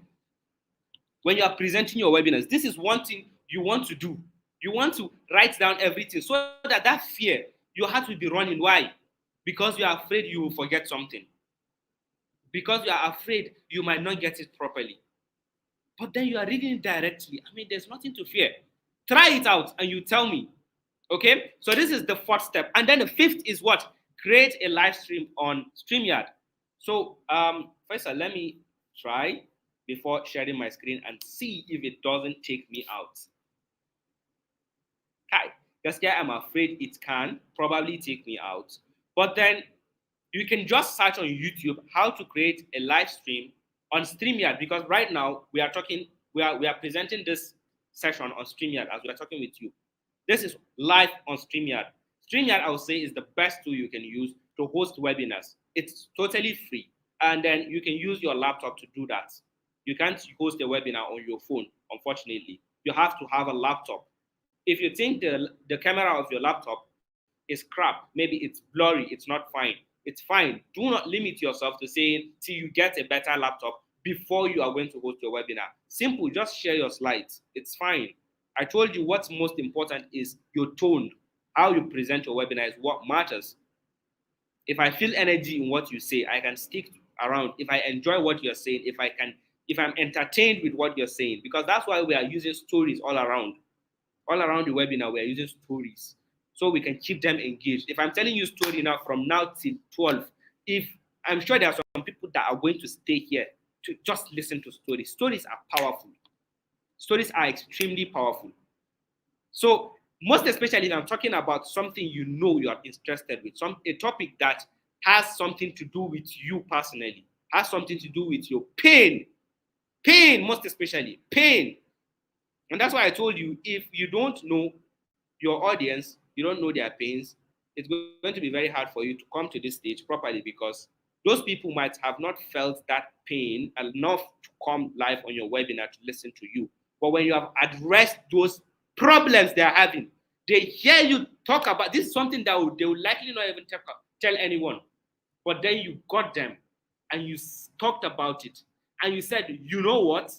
when you are presenting your webinars. This is one thing you want to do. You want to write down everything so that fear, your heart will be running. Why? Because you are afraid you will forget something. Because you are afraid you might not get it properly. But then you are reading it directly. I mean, there's nothing to fear. Try it out and you tell me. Okay? So this is the fourth step. And then the fifth is what? Create a live stream on StreamYard. So first let me try before sharing my screen and see if it doesn't take me out. Hi, because I'm afraid it can probably take me out. But then you can just search on YouTube how to create a live stream on StreamYard, because right now we are presenting this session on StreamYard as we are talking with you. This is live on StreamYard. StreamYard, I would say, is the best tool you can use to host webinars. It's totally free. And then you can use your laptop to do that. You can't host a webinar on your phone, unfortunately. You have to have a laptop. If you think the camera of your laptop is crap, maybe it's blurry, it's not fine, it's fine. Do not limit yourself to saying till you get a better laptop before you are going to host your webinar. Simple, just share your slides. It's fine. I told you what's most important is your tone. How you present your webinar is what matters. If I feel energy in what you say, I can stick around. If I enjoy what you're saying, if I'm entertained with what you're saying, because that's why we are using stories all around. All around the webinar, we are using stories so we can keep them engaged. If I'm telling you story now from now till 12, I'm sure there are some people that are going to stay here to just listen to stories. Stories are powerful. Stories are extremely powerful. So most especially if I'm talking about something you are interested with, a topic that has something to do with you personally, has something to do with your pain, most especially pain. And that's why I told you, if you don't know your audience, you don't know their pains, it's going to be very hard for you to come to this stage properly, because those people might have not felt that pain enough to come live on your webinar to listen to you. But when you have addressed those problems they're having, they hear you talk about this is something that they will likely not even tell anyone. But then you got them and you talked about it and you said, you know what?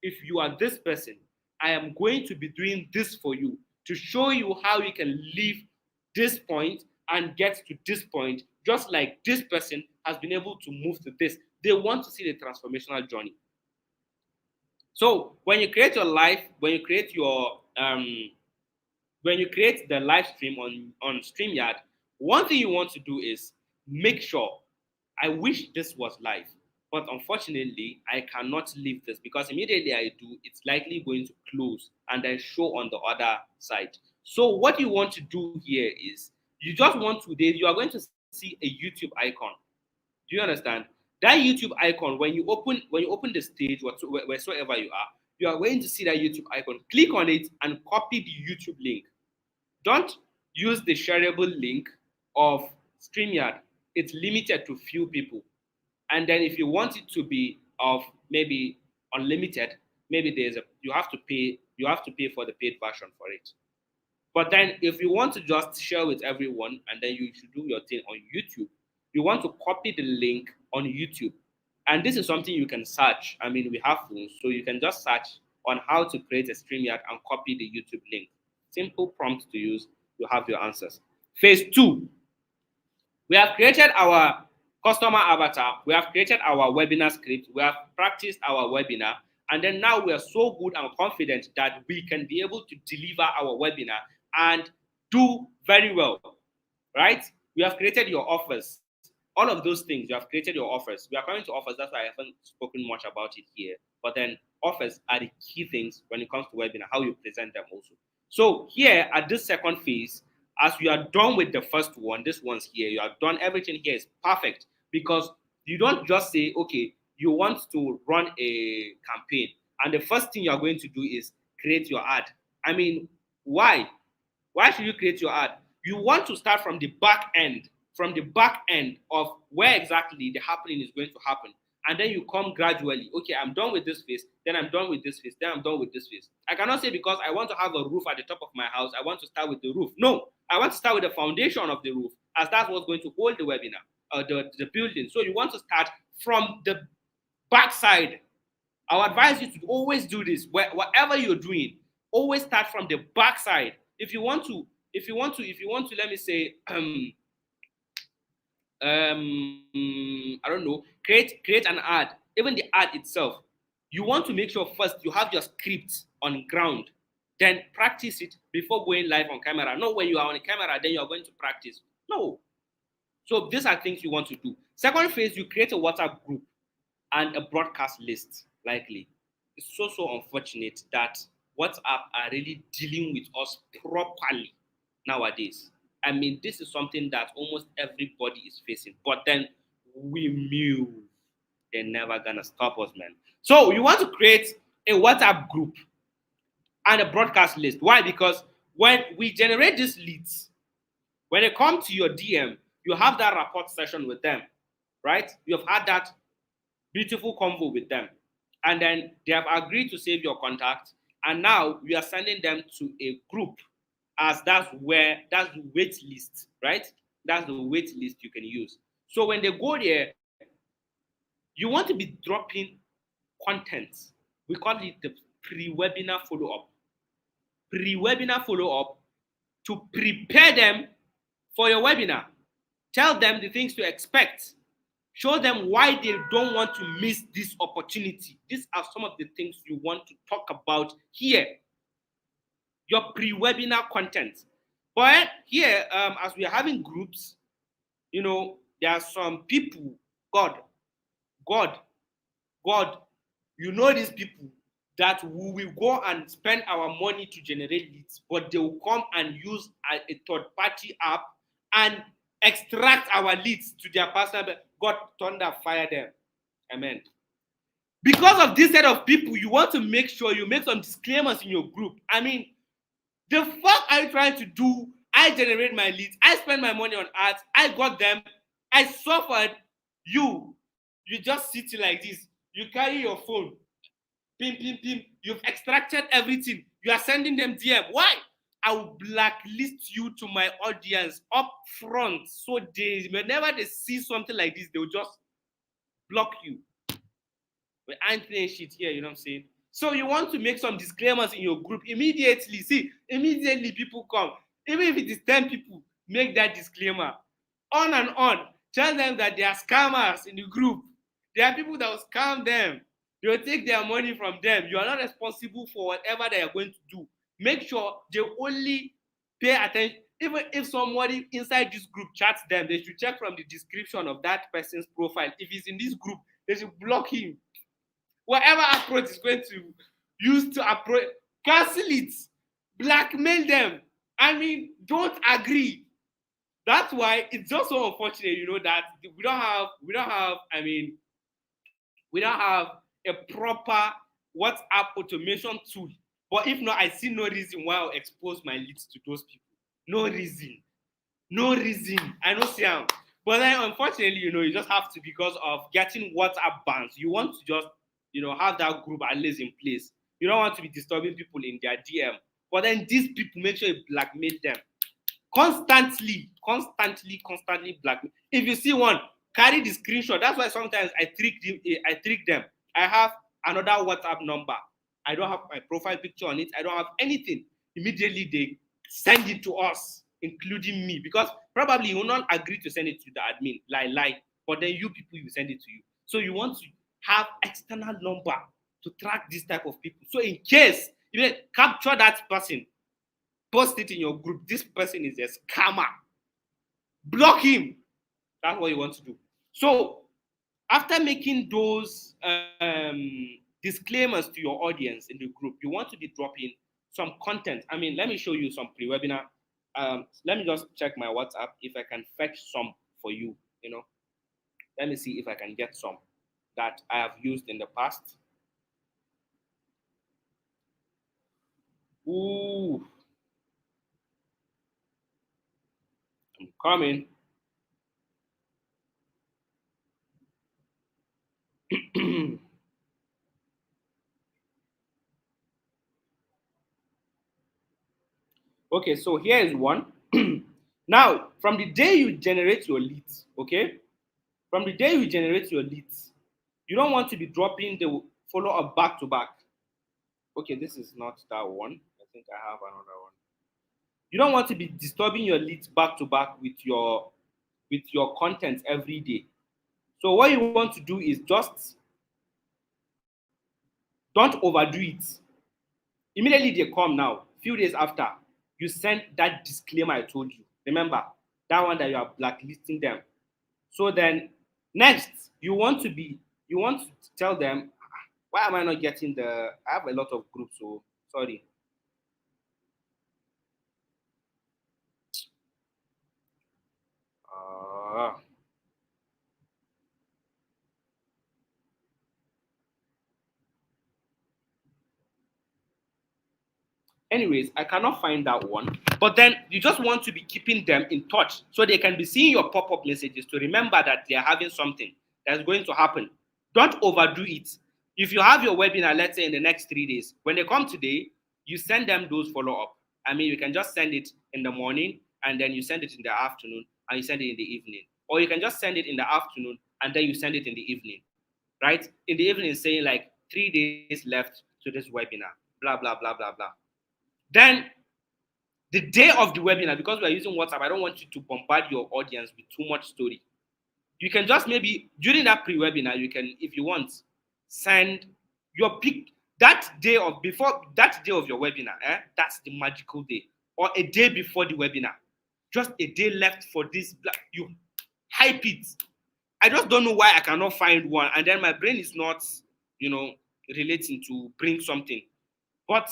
If you are this person, I am going to be doing this for you to show you how you can leave this point and get to this point, just like this person has been able to move to this. They want to see the transformational journey. So when you create your life, when you create the live stream on StreamYard, one thing you want to do is make sure, I wish this was live, but unfortunately, I cannot leave this because immediately I do, it's likely going to close and then show on the other side. So what you want to do here is you just want to, you are going to see a YouTube icon. Do you understand? That YouTube icon, when you open the stage, wheresoever you are going to see that YouTube icon. Click on it and copy the YouTube link. Don't use the shareable link of StreamYard. It's limited to few people. And then if you want it to be of maybe unlimited, maybe you have to pay for the paid version for it. But then if you want to just share with everyone and then you should do your thing on YouTube, you want to copy the link on YouTube. And this is something you can search. I mean, we have phones, so you can just search on how to create a StreamYard and copy the YouTube link. Simple prompt to use, you have your answers. Phase 2. We have created our customer avatar. We have created our webinar script. We have practiced our webinar. And then now we are so good and confident that we can be able to deliver our webinar and do very well, right? We have created your offers. All of those things, you have created your offers. We are coming to offers. That's why I haven't spoken much about it here. But then offers are the key things when it comes to webinar, how you present them also. So here at this second phase, as you are done with the first one, this one's here, you have done everything here is perfect because you don't just say, okay, you want to run a campaign and the first thing you're going to do is create your ad. I mean, why? Why should you create your ad? You want to start from the back end of where exactly the happening is going to happen. And then you come gradually. Okay, I'm done with this phase, then I'm done with this phase, then I'm done with this phase. I cannot say because I want to have a roof at the top of my house, I want to start with the roof. No, I want to start with the foundation of the roof, as that's what's going to hold the webinar, the building. So you want to start from the backside. I would advise you to always do this. Whatever you're doing, always start from the backside. If you want to, let me say, I don't know, create an ad. Even the ad itself, you want to make sure first you have your script on ground, then practice it before going live on camera. Not when you are on a camera, then you are going to practice. No. So these are things you want to do. Second phase, you create a WhatsApp group and a broadcast list, likely. It's so unfortunate that WhatsApp are really dealing with us properly nowadays. I mean, this is something that almost everybody is facing. But then we move. They're never gonna stop us, man. So you want to create a WhatsApp group and a broadcast list. Why? Because when we generate these leads, when they come to your DM, you have that rapport session with them, right? You have had that beautiful convo with them. And then they have agreed to save your contact. And now we are sending them to a group, as that's the wait list, right? That's the wait list you can use. So when they go there, you want to be dropping content. We call it the pre-webinar follow-up. Pre-webinar follow-up to prepare them for your webinar. Tell them the things to expect. Show them why they don't want to miss this opportunity. These are some of the things you want to talk about here. Your pre-webinar content. But here, as we are having groups, you know, there are some people, God, you know these people that we will go and spend our money to generate leads, but they will come and use a third-party app and extract our leads to their personal. God, thunder, fire them. Amen. Because of this set of people, you want to make sure you make some disclaimers in your group. I mean, the fuck are you trying to do? I generate my leads. I spend my money on ads. I got them. I suffered. You just sitting like this. You carry your phone. Pim, pim, pim. You've extracted everything. You are sending them DM. Why? I will blacklist you to my audience up front. So whenever they see something like this, they will just block you. We ain't playing shit here, you know what I'm saying? So you want to make some disclaimers in your group immediately. See, immediately people come. Even if it is 10 people, make that disclaimer. On and on. Tell them that they are scammers in the group. There are people that will scam them. They will take their money from them. You are not responsible for whatever they are going to do. Make sure they only pay attention. Even if somebody inside this group chats them, they should check from the description of that person's profile. If he's in this group, they should block him. Whatever approach is going to use to approach, cancel it, blackmail them. I mean, don't agree. That's why it's just so unfortunate, you know, that we don't have a proper WhatsApp automation tool. But if not, I see no reason why I'll expose my leads to those people. No reason. I don't see them. But then, unfortunately, you know, you just have to, because of getting WhatsApp bans. You want to just, you know, have that group at least in place. You don't want to be disturbing people in their DM. But then these people, make sure you blackmail them. Constantly blackmail. If you see one, carry the screenshot. That's why sometimes I trick them. I have another WhatsApp number. I don't have my profile picture on it. I don't have anything. Immediately they send it to us, including me, because probably you will not agree to send it to the admin, lie. But then you people, you send it to you. So you want to have external number to track this type of people. So in case you capture that person, post it in your group, this person is a scammer, block him. That's what you want to do. So after making those disclaimers to your audience in the group, you want to be dropping some content. I mean, let me show you some pre-webinar. Let me just check my WhatsApp if I can fetch some for you. You know, let me see if I can get some that I have used in the past. Ooh, I'm coming. Okay, so here is one. Now, from the day you generate your leads, okay? From the day you generate your leads, you don't want to be dropping the follow-up back to back. Okay, this is not that one. I think I have another one. You don't want to be disturbing your leads back to back with your content every day. So what you want to do is just don't overdo it. Immediately they come now, few days after, you send that disclaimer I told you. Remember, that one that you are blacklisting them. So then next, you want to tell them, why am I not getting I have a lot of groups, so sorry. Anyways, I cannot find that one. But then you just want to be keeping them in touch so they can be seeing your pop-up messages to remember that they are having something that's going to happen. Don't overdo it. If you have your webinar, let's say in the next 3 days, when they come today, you send them those follow-up. I mean, you can just send it in the morning and then you send it in the afternoon and you send it in the evening. Or you can just send it in the afternoon and then you send it in the evening, right? In the evening, saying like 3 days left to this webinar, blah, blah, blah, blah, blah. Then the day of the webinar, because we are using WhatsApp, I don't want you to bombard your audience with too much story. You can just maybe during that pre-webinar, you can, if you want, send your pick that day of your webinar. That's the magical day, or a day before the webinar. Just a day left for this. You hype it. I just don't know why I cannot find one, and then my brain is not, relating to bring something, but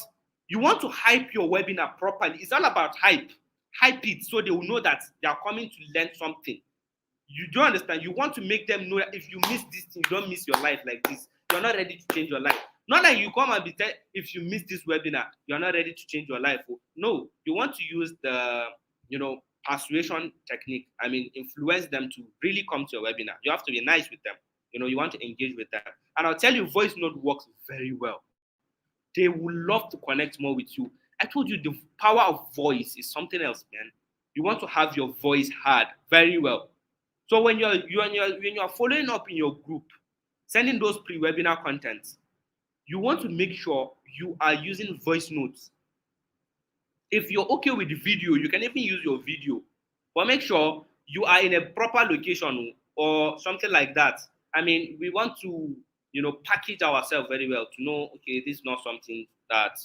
you want to hype your webinar properly. It's all about hype. Hype it so they will know that they are coming to learn something. You don't understand. You want to make them know that if you miss this thing, you don't miss your life like this. You're not ready to change your life. Not that you come and be tell if you miss this webinar, you're not ready to change your life. No, you want to use the, persuasion technique. I mean, influence them to really come to your webinar. You have to be nice with them. You want to engage with them. And I'll tell you, voice note works very well. They will love to connect more with you. I told you the power of voice is something else, man. You want to have your voice heard very well. So when you're following up in your group, sending those pre-webinar contents, you want to make sure you are using voice notes. If you're okay with the video, you can even use your video, but make sure you are in a proper location or something like that. I mean, we want to, package ourselves very well to know, okay, this is not something that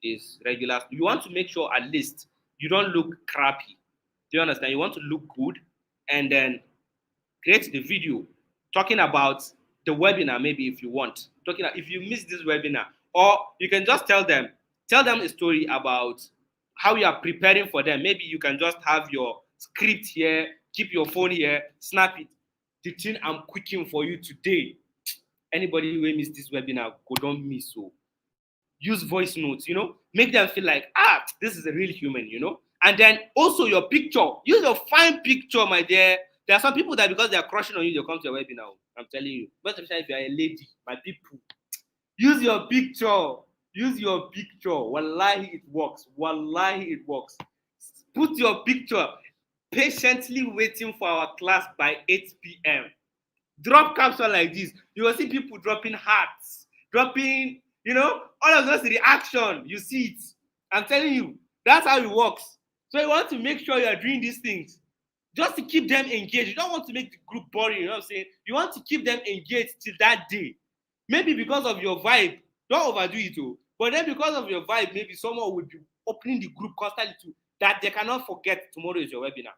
is regular. You want to make sure at least you don't look crappy. Do you understand? You want to look good, and then create the video talking about the webinar. Maybe if you want, if you miss this webinar, or you can just tell them a story about how you are preparing for them. Maybe you can just have your script here, keep your phone here, snap it. The thing I'm cooking for you today. Anybody who miss this webinar, go don't miss. So use voice notes, make them feel like, this is a real human, And then also your picture, use your fine picture, my dear. There are some people that because they are crushing on you, they come to your webinar. I'm telling you. But if you are a lady, my people, use your picture. Use your picture. Wallahi, it works. Wallahi, it works. Put your picture. Patiently waiting for our class by 8 p.m. Drop caption like this. You will see people dropping hearts, dropping, all of those reaction. You see it. I'm telling you, that's how it works. So you want to make sure you are doing these things just to keep them engaged. You don't want to make the group boring. You know what I'm saying? You want to keep them engaged till that day. Maybe because of your vibe, don't overdo it too. But then because of your vibe, maybe someone will be opening the group constantly too, that they cannot forget tomorrow is your webinar.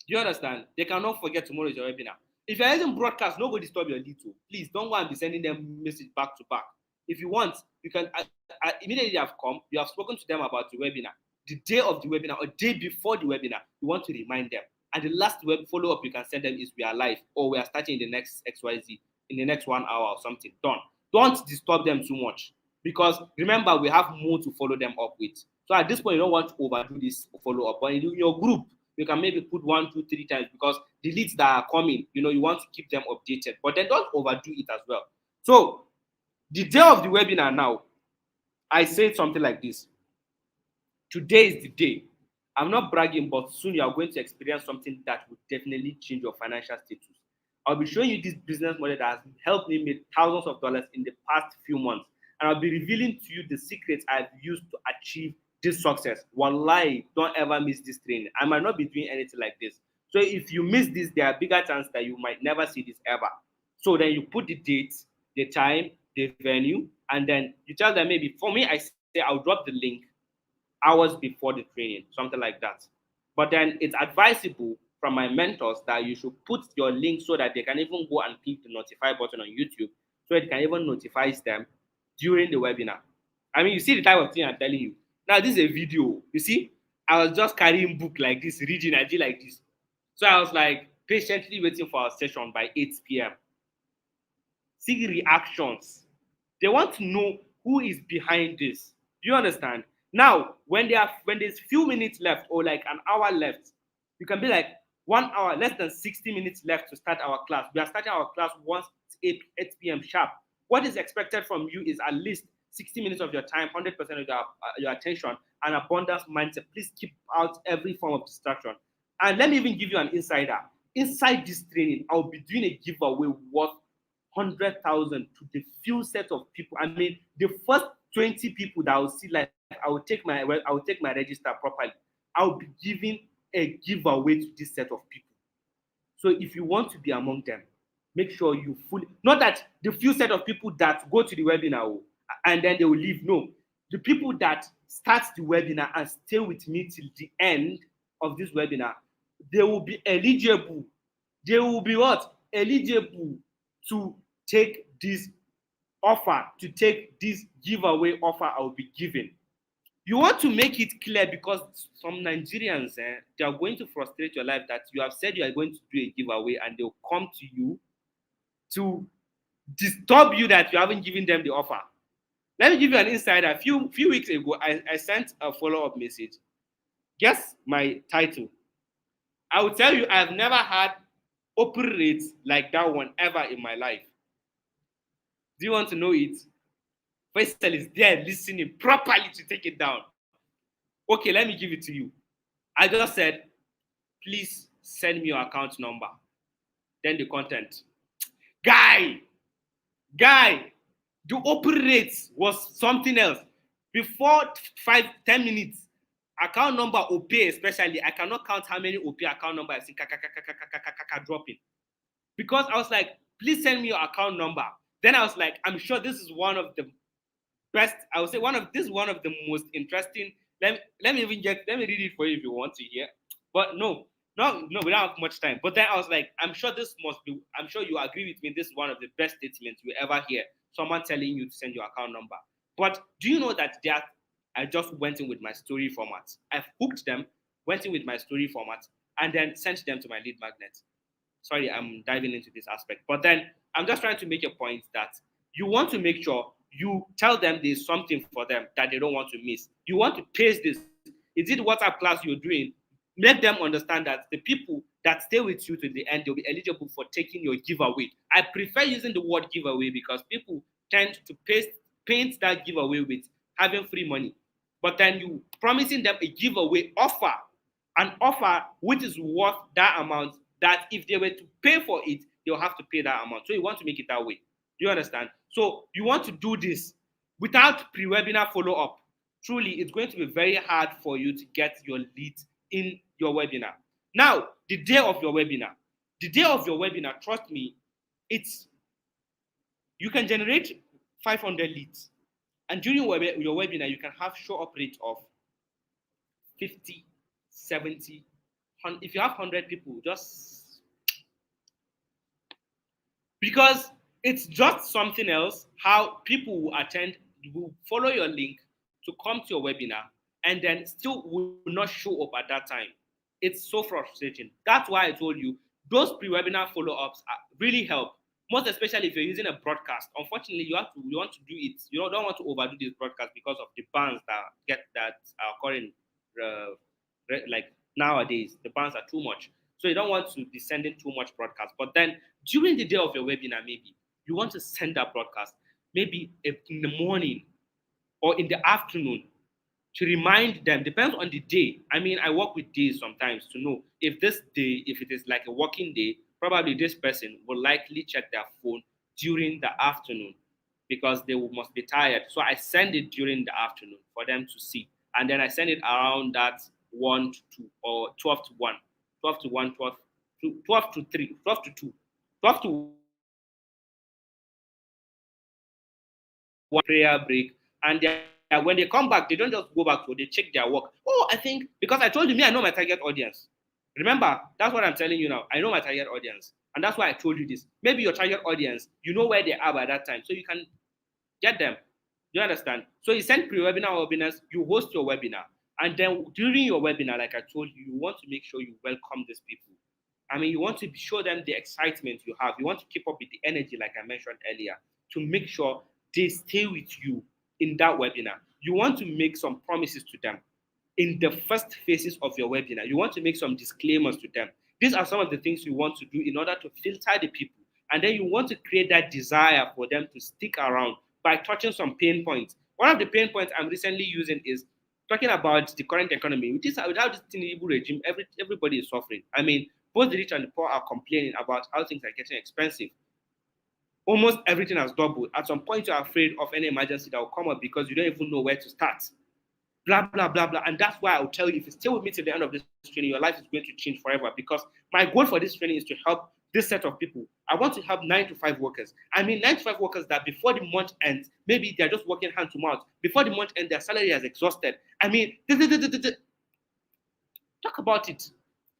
Do you understand? They cannot forget tomorrow is your webinar. If you're using broadcast, nobody disturb your lead too. Please don't go and be sending them message back to back. If you want, you can immediately have come, you have spoken to them about the webinar. The day of the webinar or day before the webinar, you want to remind them. And the last follow-up you can send them is we are live or we are starting in the next XYZ in the next 1 hour or something. Done. Don't disturb them too much because remember, we have more to follow them up with. So at this point, you don't want to overdo this follow-up. But in your group, you can maybe put 1, 2, 3 times because the leads that are coming, you want to keep them updated. But then don't overdo it as well. So the day of the webinar now, I said something like this. Today is the day. I'm not bragging, but soon you are going to experience something that will definitely change your financial status. I'll be showing you this business model that has helped me make thousands of dollars in the past few months. And I'll be revealing to you the secrets I've used to achieve this success. Wallahi, don't ever miss this training. I might not be doing anything like this. So if you miss this, there are bigger chances that you might never see this ever. So then you put the date, the time, the venue, and then you tell them maybe, for me, I say I'll drop the link hours before the training, something like that. But then it's advisable from my mentors that you should put your link so that they can even go and click the notify button on YouTube so it can even notify them during the webinar. I mean, you see the type of thing I'm telling you. Now, this is a video. You see, I was just carrying book like this, reading, I did like this. So I was like patiently waiting for our session by 8 p.m. See reactions. They want to know who is behind this. Do you understand? Now, when there's few minutes left or like an hour left, you can be like 1 hour, less than 60 minutes left to start our class. We are starting our class once 8 p.m. sharp. What is expected from you is at least 60 minutes of your time, 100% of your attention, and abundance mindset. Please keep out every form of distraction. And let me even give you an insider. Inside this training, I'll be doing a giveaway worth 100,000 to the few set of people. I mean, the first 20 people that I will see, like, I will take my register properly. I'll be giving a giveaway to this set of people. So if you want to be among them, make sure you fully, not that the few set of people that go to the webinar and then they will leave. No, the people that start the webinar and stay with me till the end of this webinar, they will be eligible. They will be what? Eligible to take this offer, to take this giveaway offer I will be giving. You want to make it clear because some Nigerians, they are going to frustrate your life that you have said you are going to do a giveaway and they'll come to you to disturb you that you haven't given them the offer. Let me give you an insider. A few weeks ago, I sent a follow-up message Guess my title. I will tell you, I've never had open rates like that one ever in my life. Do you want to know it? Faisal is there listening properly to take it down. Okay, let me give it to you. I just said, please send me your account number. Then the content. Guy, the open rates was something else. Before 5-10 minutes, account number OP especially, I cannot count how many OP account number I've seen dropping. Because I was like, please send me your account number. Then I was like, I'm sure this is one of the best. I would say this is one of the most interesting. Let me read it for you if you want to hear. But no, we don't have much time. But then I was like, I'm sure you agree with me. This is one of the best statements you ever hear. Someone telling you to send your account number. But do you know that I just went in with my story format. I've hooked them, went in with my story format, and then sent them to my lead magnet. Sorry, I'm diving into this aspect. But then I'm just trying to make a point that you want to make sure you tell them there's something for them that they don't want to miss. You want to paste this. Is it WhatsApp class you're doing? Make them understand that the people that stay with you to the end, they'll be eligible for taking your giveaway. I prefer using the word giveaway because people tend to paint that giveaway with having free money. But then you promising them a giveaway offer, an offer which is worth that amount, that if they were to pay for it, they'll have to pay that amount. So you want to make it that way. Do you understand? So you want to do this without pre-webinar follow-up. Truly, it's going to be very hard for you to get your leads in your webinar. Now, the day of your webinar, trust me, you can generate 500 leads. And during your webinar, you can have show-up rate of 50, 70, 100. If you have 100 people, because it's just something else how people will attend, will follow your link to come to your webinar, and then still will not show up at that time. It's so frustrating. That's why I told you those pre-webinar follow-ups really help. Most especially if you're using a broadcast. Unfortunately, you want to do it. You don't want to overdo this broadcast because of the bans that are occurring like nowadays. The bans are too much. So you don't want to be sending too much broadcast. But then during the day of your webinar, maybe you want to send that broadcast maybe in the morning or in the afternoon to remind them. Depends on the day. I mean, I work with days sometimes to know if this day, if it is like a working day, probably this person will likely check their phone during the afternoon because they must be tired. So I send it during the afternoon for them to see. And then I send it around that 1 to 2 or 12 to 1, 12 to 1, 12 to 3, 12 to 2, 12 to 1 prayer break. And when they come back, they don't just go back to, they check their work. Oh, I think, because I told you, I know my target audience. Remember, that's what I'm telling you now. I know my target audience. And that's why I told you this. Maybe your target audience, you know where they are by that time. So you can get them. Do you understand? So you send pre-webinar webinars, you host your webinar. And then during your webinar, like I told you, you want to make sure you welcome these people. I mean, you want to show them the excitement you have. You want to keep up with the energy, like I mentioned earlier, to make sure they stay with you in that webinar. You want to make some promises to them in the first phases of your webinar. You want to make some disclaimers to them. These are some of the things you want to do in order to filter the people. And then you want to create that desire for them to stick around by touching some pain points. One of the pain points I'm recently using is talking about the current economy. Without this Tinubu regime, everybody is suffering. I mean, both the rich and the poor are complaining about how things are getting expensive. Almost everything has doubled. At some point, you're afraid of any emergency that will come up because you don't even know where to start. Blah, blah, blah, blah. And that's why I'll tell you, if you stay with me till the end of this training, your life is going to change forever, because my goal for this training is to help this set of people. I want to help 9 to 5 workers. I mean, 9 to 5 workers that before the month ends, maybe they're just working hand to mouth. Before the month ends, their salary has exhausted. I mean, talk about it.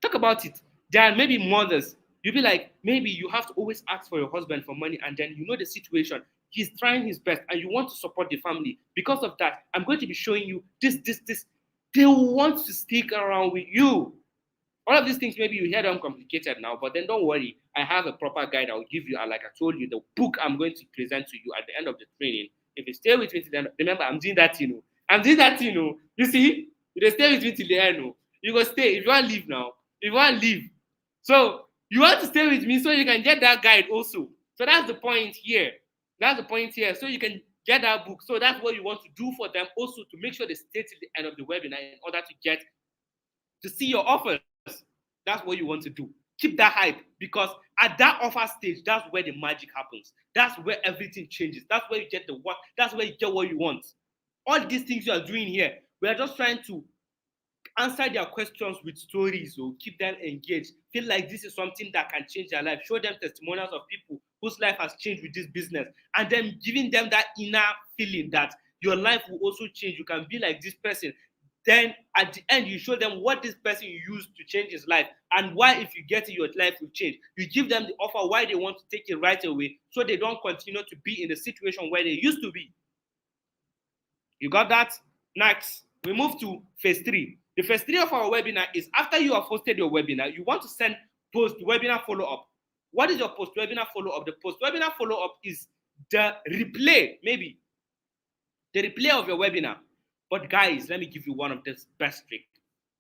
Talk about it. There are maybe mothers. You'll be like, maybe you have to always ask for your husband for money, and then you know the situation. He's trying his best, and you want to support the family. Because of that, I'm going to be showing you this. They want to stick around with you. All of these things, maybe you hear them complicated now, but then don't worry. I have a proper guide I will give you. And like I told you, the book I'm going to present to you at the end of the training. If you stay with me till the end, remember, I'm doing that, I'm doing that, You see? If they stay with me till the end, You go stay. If you want to leave now, if you want to leave. So you want to stay with me so you can get that guide also. So that's the point here. That's the point here. So you can get that book. So that's what you want to do for them also, to make sure they stay till the end of the webinar in order to see your offers. That's what you want to do. Keep that hype, because at that offer stage, that's where the magic happens. That's where everything changes. That's where you get the what. That's where you get what you want. All these things you are doing here, we are just trying to answer their questions with stories, or keep them engaged. Feel like this is something that can change their life. Show them testimonials of people whose life has changed with this business, and then giving them that inner feeling that your life will also change. You can be like this person. Then at the end, you show them what this person used to change his life, and why, if you get it, your life will change. You give them the offer why they want to take it right away, so they don't continue to be in the situation where they used to be. You got that? Next, we move to phase 3. The phase 3 of our webinar is after you have hosted your webinar, you want to send post-webinar follow-up. What is your post-webinar follow-up? The post-webinar follow-up is the replay, maybe the replay of your webinar. But guys, let me give you one of the best tricks.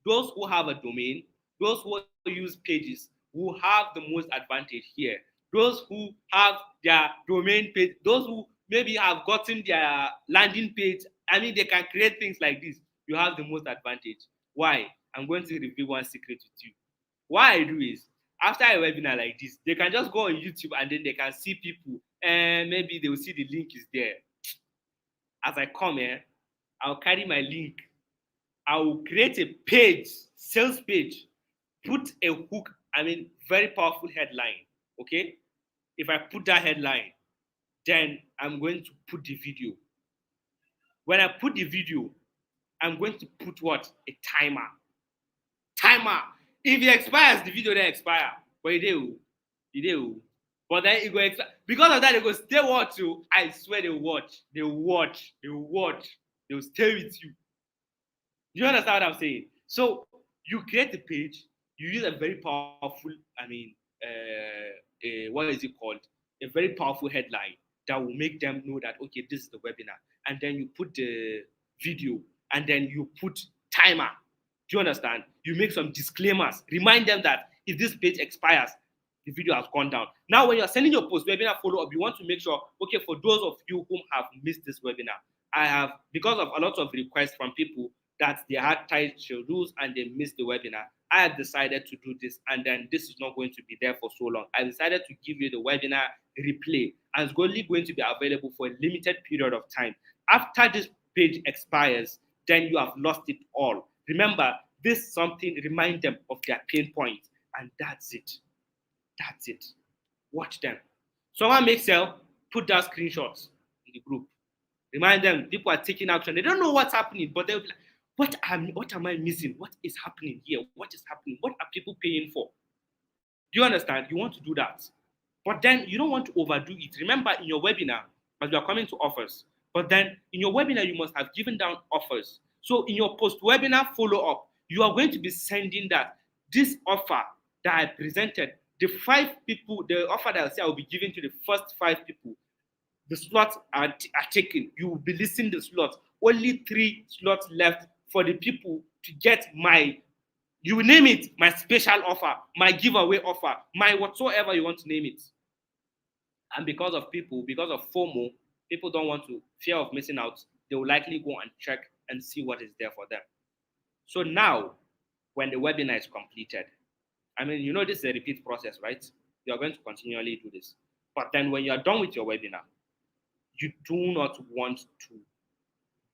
Those who have a domain, those who use pages, who have the most advantage here. Those who have their domain page, those who maybe have gotten their landing page, I mean, they can create things like this. You have the most advantage. Why? I'm going to reveal one secret with you. What I do is, after a webinar like this, they can just go on YouTube and then they can see people, and maybe they will see the link is there. As I come here, I'll carry my link. I will create a page, sales page, put a hook, I mean, very powerful headline, okay? If I put that headline, then I'm going to put the video. When I put the video, I'm going to put what? A timer. Timer. If it expires, the video then expire. But it do. But then it go expire. Because of that, they go stay watch you. I swear they watch. They watch. They watch. They will stay with you. You understand what I'm saying? So you create the page. You use a very powerful, I mean, what is it called? A very powerful headline that will make them know that, okay, this is the webinar. And then you put the video, and then you put timer. Do you understand? You make some disclaimers. Remind them that if this page expires, the video has gone down. Now, when you're sending your post-webinar follow-up, you want to make sure, okay, for those of you whom have missed this webinar, I have, because of a lot of requests from people that they had tight schedules and they missed the webinar, I have decided to do this, and then this is not going to be there for so long. I decided to give you the webinar replay, and it's only going to be available for a limited period of time. After this page expires, then you have lost it all. Remember, this something, remind them of their pain point, and that's it. That's it. Watch them. Someone makes sale, put that screenshots in the group. Remind them, people are taking action. They don't know what's happening, but they'll be like, what am I missing? What is happening here? What is happening? What are people paying for? Do you understand? You want to do that. But then you don't want to overdo it. Remember, in your webinar, as we are coming to offers, but then in your webinar, you must have given down offers. So in your post-webinar follow-up, you are going to be sending that this offer that I presented, the 5 people, the offer that I say I will be giving to the first 5 people, the slots are taken. You will be listing the slots. Only 3 slots left for the people to get my, you will name it, my special offer, my giveaway offer, my whatsoever you want to name it. And because of people, because of FOMO, people don't want to, fear of missing out, they will likely go and check and see what is there for them. So now, when the webinar is completed, I mean, you know this is a repeat process, right? You are going to continually do this. But then when you are done with your webinar, you do not want to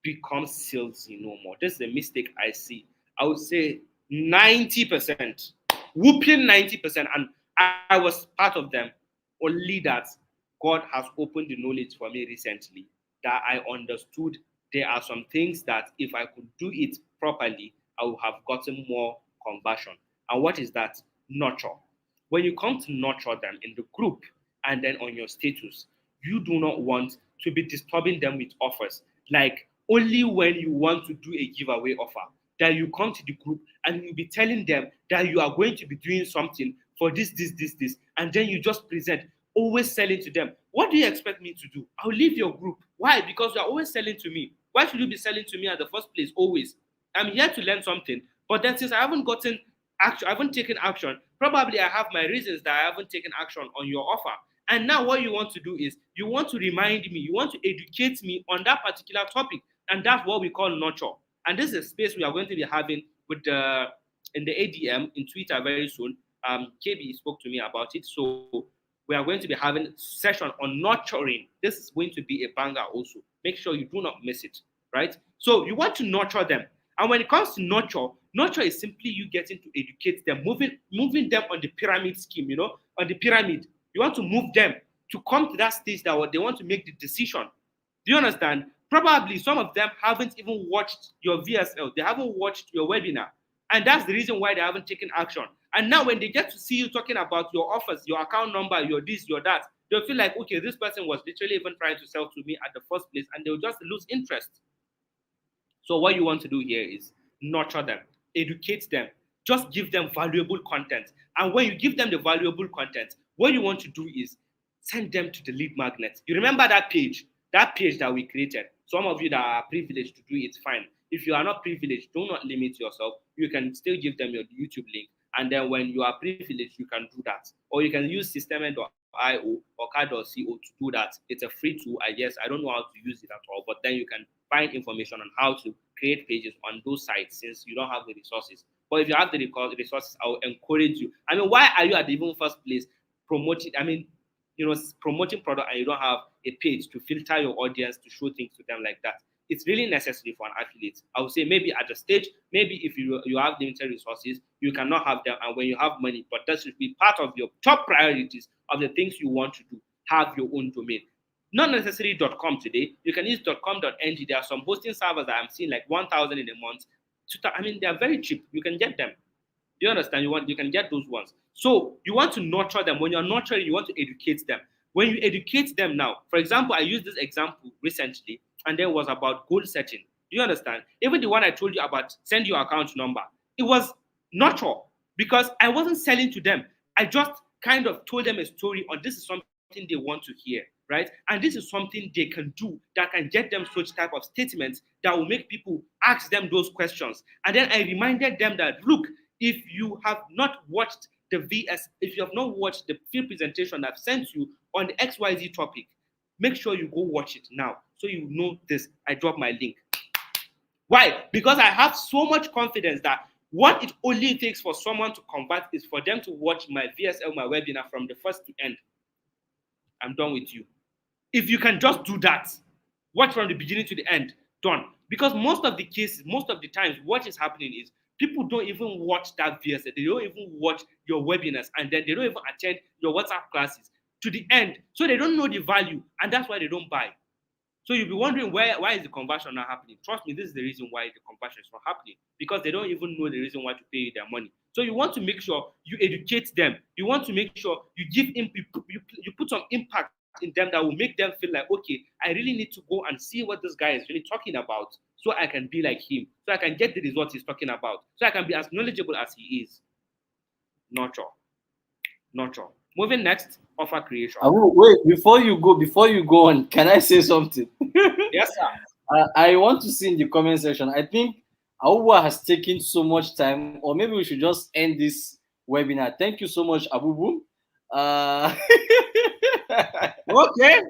become salesy no more. This is a mistake I see. I would say 90%, whooping 90%, and I was part of them, only that God has opened the knowledge for me recently that I understood there are some things that if I could do it properly, I would have gotten more conversion. And what is that? Nurture. When you come to nurture them in the group and then on your status, you do not want to be disturbing them with offers. Like only when you want to do a giveaway offer, that you come to the group and you'll be telling them that you are going to be doing something for this, and then you just present, always selling to them. What do you expect me to do? I'll leave your group. Why? Because you are always selling to me. Why should you be selling to me at the first place? Always. I'm here to learn something. But then since I haven't gotten action, I haven't taken action, probably I have my reasons that I haven't taken action on your offer. And now what you want to do is you want to remind me, you want to educate me on that particular topic. And that's what we call nurture. And this is a space we are going to be having with the in the ADM in Twitter very soon. KB spoke to me about it. So we are going to be having a session on nurturing. This is going to be a banger also. Make sure you do not miss it, right? So you want to nurture them. And when it comes to nurture, nurture is simply you getting to educate them, moving them on the pyramid scheme, on the pyramid. You want to move them to come to that stage that they want to make the decision. Do you understand? Probably some of them haven't even watched your VSL. They haven't watched your webinar. And that's the reason why they haven't taken action. And now when they get to see you talking about your offers, your account number, your this, your that, they'll feel like, okay, this person was literally even trying to sell to me at the first place, and they'll just lose interest. So what you want to do here is nurture them, educate them, just give them valuable content. And when you give them the valuable content, what you want to do is send them to the lead magnet. You remember that page that we created? Some of you that are privileged to do it, fine. If you are not privileged, do not limit yourself. You can still give them your YouTube link. And then when you are privileged, you can do that. Or you can use system.io or card.co to do that. It's a free tool. I guess I don't know how to use it at all, but then you can find information on how to create pages on those sites since you don't have the resources. But if you have the resources, I will encourage you. I mean, why are you at the even first place promoting? Promoting product and you don't have a page to filter your audience to show things to them like that. It's really necessary for an affiliate. I would say maybe at the stage, maybe if you have limited resources, you cannot have them. And when you have money, but that should be part of your top priorities of the things you want to do. Have your own domain. Not necessarily .com today. You can use .com.ng. There are some hosting servers that I'm seeing like 1,000 in a month. They are very cheap. You can get them. Do you understand? You can get those ones. So you want to nurture them. When you're nurturing, you want to educate them. When you educate them now, for example, I used this example recently, and there was about goal setting. Do you understand? Even the one I told you about, send your account number, it was nurture because I wasn't selling to them. I just kind of told them a story on this is something they want to hear, right? And this is something they can do that can get them such type of statements that will make people ask them those questions. And then I reminded them that, look, if you have not watched if you have not watched the field presentation I've sent you on the XYZ topic, make sure you go watch it now so you know this. I drop my link. Why? Because I have so much confidence that what it only takes for someone to convert is for them to watch my VSL, my webinar from the first to end. I'm done with you. If you can just do that, watch from the beginning to the end, done. Because most of the cases, most of the times, what is happening is people don't even watch that VSL. They don't even watch your webinars, and then they don't even attend your WhatsApp classes to the end. So they don't know the value, and that's why they don't buy. So you'll be wondering why is the conversion not happening? Trust me, this is the reason why the conversion is not happening, because they don't even know the reason why to pay you their money. So you want to make sure you educate them. You want to make sure you give you put some impact in them that will make them feel like, okay, I really need to go and see what this guy is really talking about so I can be like him, so I can get the results he's talking about, so I can be as knowledgeable as he is. Nurture. Moving next, offer creation. Wait, before you go on, can I say something? Yes, sir. I want to see in the comment section. I think Abubu has taken so much time, or maybe we should just end this webinar. Thank you so much, Abubu. Okay.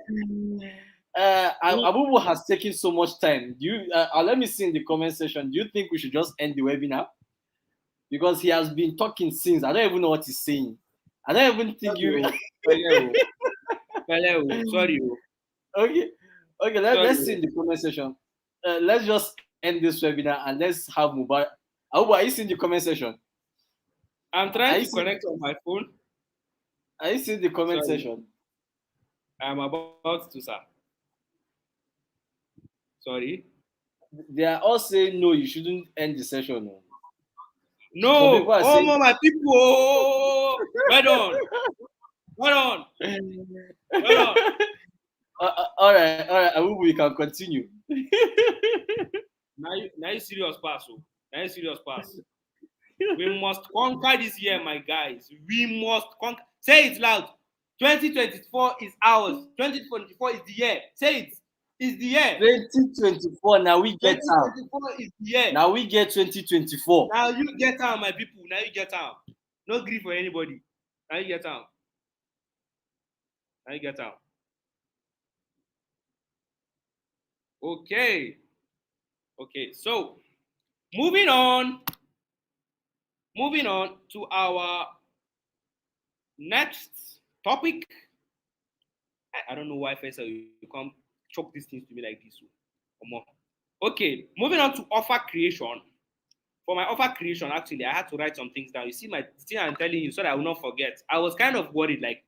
Abubu has taken so much time. Let me see in the comment section. Do you think we should just end the webinar? Because he has been talking since. I don't even know what he's saying. I don't even think you. Sorry. Okay. Let's see in the comment section. Let's just end this webinar and let's have Mubarak. Abubu, are you seeing the comment section? I'm trying to connect on my phone. Are you seeing the comment section? I'm about to, sir. Sorry. They are all saying no, you shouldn't end the session. No, my people. Well on. All right, Abubu, we can continue. Now you serious pass. We must conquer this year, my guys. We must conquer. Say it loud. 2024 is ours. 2024 is the year. Say it. It's the year. 2024. Now we get out. 2024 is the year. Now we get 2024. Now you get out, my people. Now you get out. No grief for anybody. Now you get out. Now you get out. Okay. Okay. So moving on to our next topic. I don't know why first you come choke these things to me like this. Okay, moving on to offer creation. For my offer creation, actually, I had to write some things down. You see my thing I'm telling you so that I will not forget. I was kind of worried, like,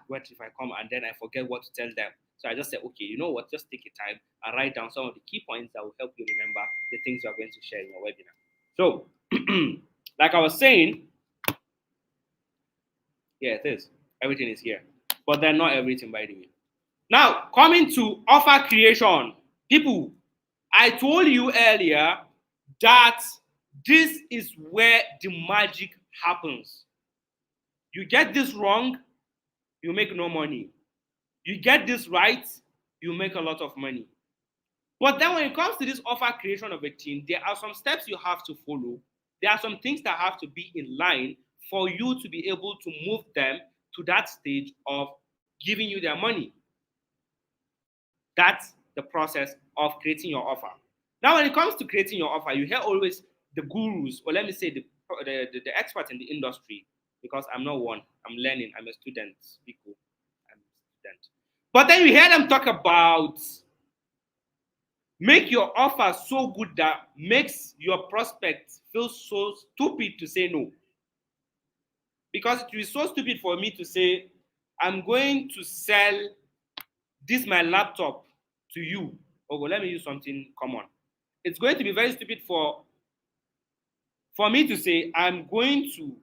what if I come and then I forget what to tell them? So I just said, okay, you know what? Just take a time and write down some of the key points that will help you remember the things you are going to share in your webinar. So, like I was saying, yeah, it is. Everything is here. But then not everything, by the way. Now, coming to offer creation. People, I told you earlier that this is where the magic happens. You get this wrong, you make no money. You get this right, you make a lot of money. But then when it comes to this offer creation of a team, there are some steps you have to follow. There are some things that have to be in line for you to be able to move them to that stage of giving you their money. That's the process of creating your offer. Now, when it comes to creating your offer, you hear always the gurus, or let me say the experts in the industry, because I'm not one. I'm learning. I'm a student. People, I'm a student. But then you hear them talk about make your offer so good that makes your prospects feel so stupid to say no. Because it is so stupid for me to say, I'm going to sell this my laptop to you. Oh, let me use something common. It's going to be very stupid for me to say, I'm going to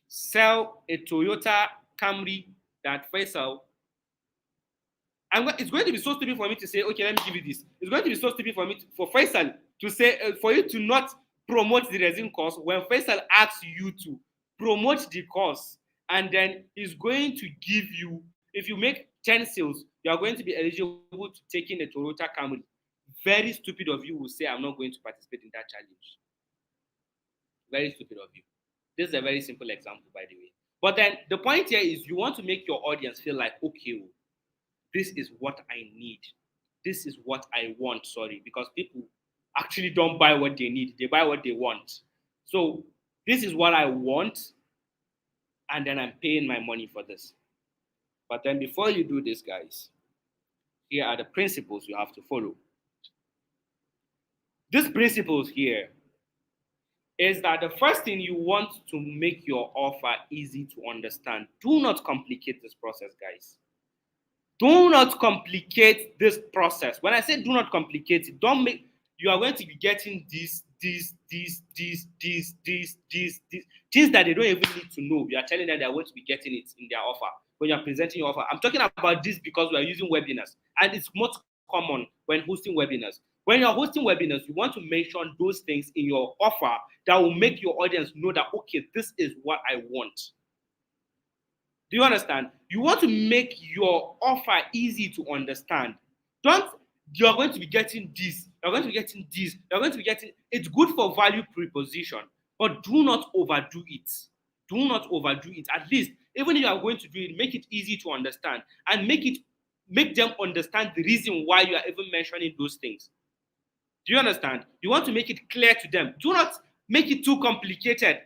sell a Toyota Camry that Faisal. It's going to be so stupid for me to say, okay, let me give you this. It's going to be so stupid for me for Faisal to say, for you to not promote the resin course when Faisal asks you to promote the course, and then he's going to give you, if you make 10 sales, you are going to be eligible to take in a Toyota Camry. Very stupid of you will say, I'm not going to participate in that challenge. Very stupid of you. This is a very simple example, by the way. But then the point here is you want to make your audience feel like, okay, this is what I need. This is what I want, because people actually don't buy what they need. They buy what they want. So this is what I want, and then I'm paying my money for this. But then before you do this, guys, here are the principles you have to follow. These principles here is that the first thing you want to make your offer easy to understand. Do not complicate this process, guys. Do not complicate this process. When I say do not complicate it, don't make, you are going to be getting these things that they don't even need to know. You are telling them they are going to be getting it in their offer. When you're presenting your offer, I'm talking about this because we are using webinars, and it's most common when hosting webinars. When you're hosting webinars, you want to mention those things in your offer that will make your audience know that, okay, this is what I want. Do you understand? You want to make your offer easy to understand. You're going to be getting this, you're going to be getting this, you're going to be getting, it's good for value proposition, but do not overdo it. Do not overdo it. At least, even if you are going to do it, make it easy to understand and make them understand the reason why you are even mentioning those things. Do you understand? You want to make it clear to them. Do not make it too complicated.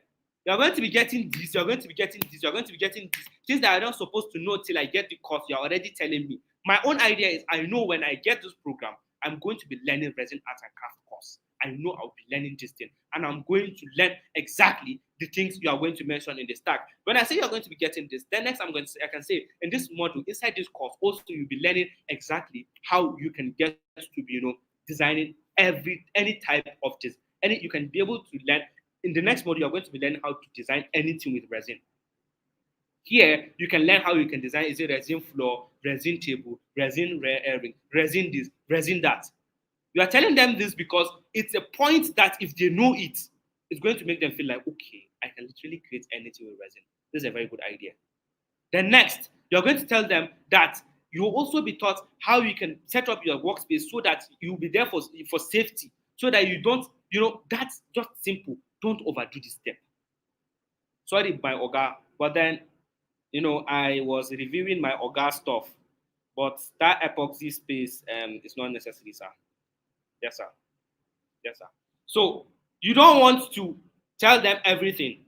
You're going to be getting this, you're going to be getting this, you're going to be getting this. Things that I'm not supposed to know till I get the course, you're already telling me. My own idea is I know when I get this program, I'm going to be learning resin art and craft course. I know I'll be learning this thing, and I'm going to learn exactly the things you are going to mention in the stack. When I say you're going to be getting this, then next I can say in this module, inside this course, also you'll be learning exactly how you can get to be, designing any type of this. You can be able to learn. In the next module, you're going to be learning how to design anything with resin. Here, you can learn how you can design, is it resin floor, resin table, resin ring, resin this, resin that. You are telling them this because it's a point that if they know it, it's going to make them feel like, okay, I can literally create anything with resin. This is a very good idea. Then next, you're going to tell them that You will also be taught how you can set up your workspace so that you'll be there for safety, so that you don't, that's just simple. Don't overdo this step. Sorry, my Oga, but then, I was reviewing my Oga stuff, but that epoxy space is not necessary, sir. Yes, sir. Yes, sir. So you don't want to tell them everything.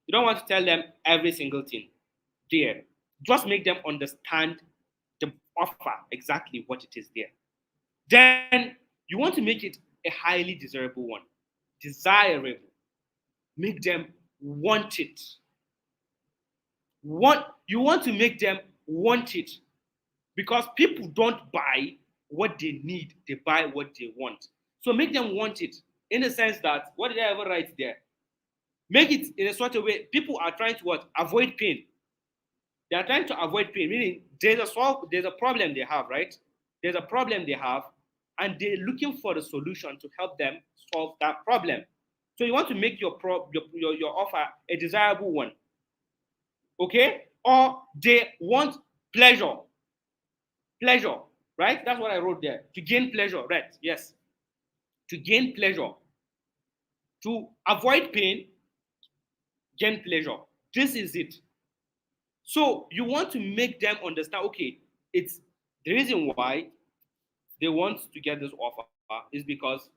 You don't want to tell them every single thing there. Just make them understand the offer, exactly what it is there. Then you want to make it a highly desirable one. Desirable. Make them want it. You want to make them want it, because people don't buy what they need, they buy what they want. So make them want it, in the sense that, what did I ever write there? Make it in a sort of way people are trying to what? Avoid pain. They are trying to avoid pain, meaning there's a problem they have, right? There's a problem they have, and they're looking for the solution to help them solve that problem. So you want to make your offer a desirable one, okay? Or they want pleasure, pleasure, right? That's what I wrote there. To gain pleasure, right? Yes. To gain pleasure, to avoid pain, gain pleasure. This is it. So you want to make them understand, okay, it's the reason why they want to get this offer is because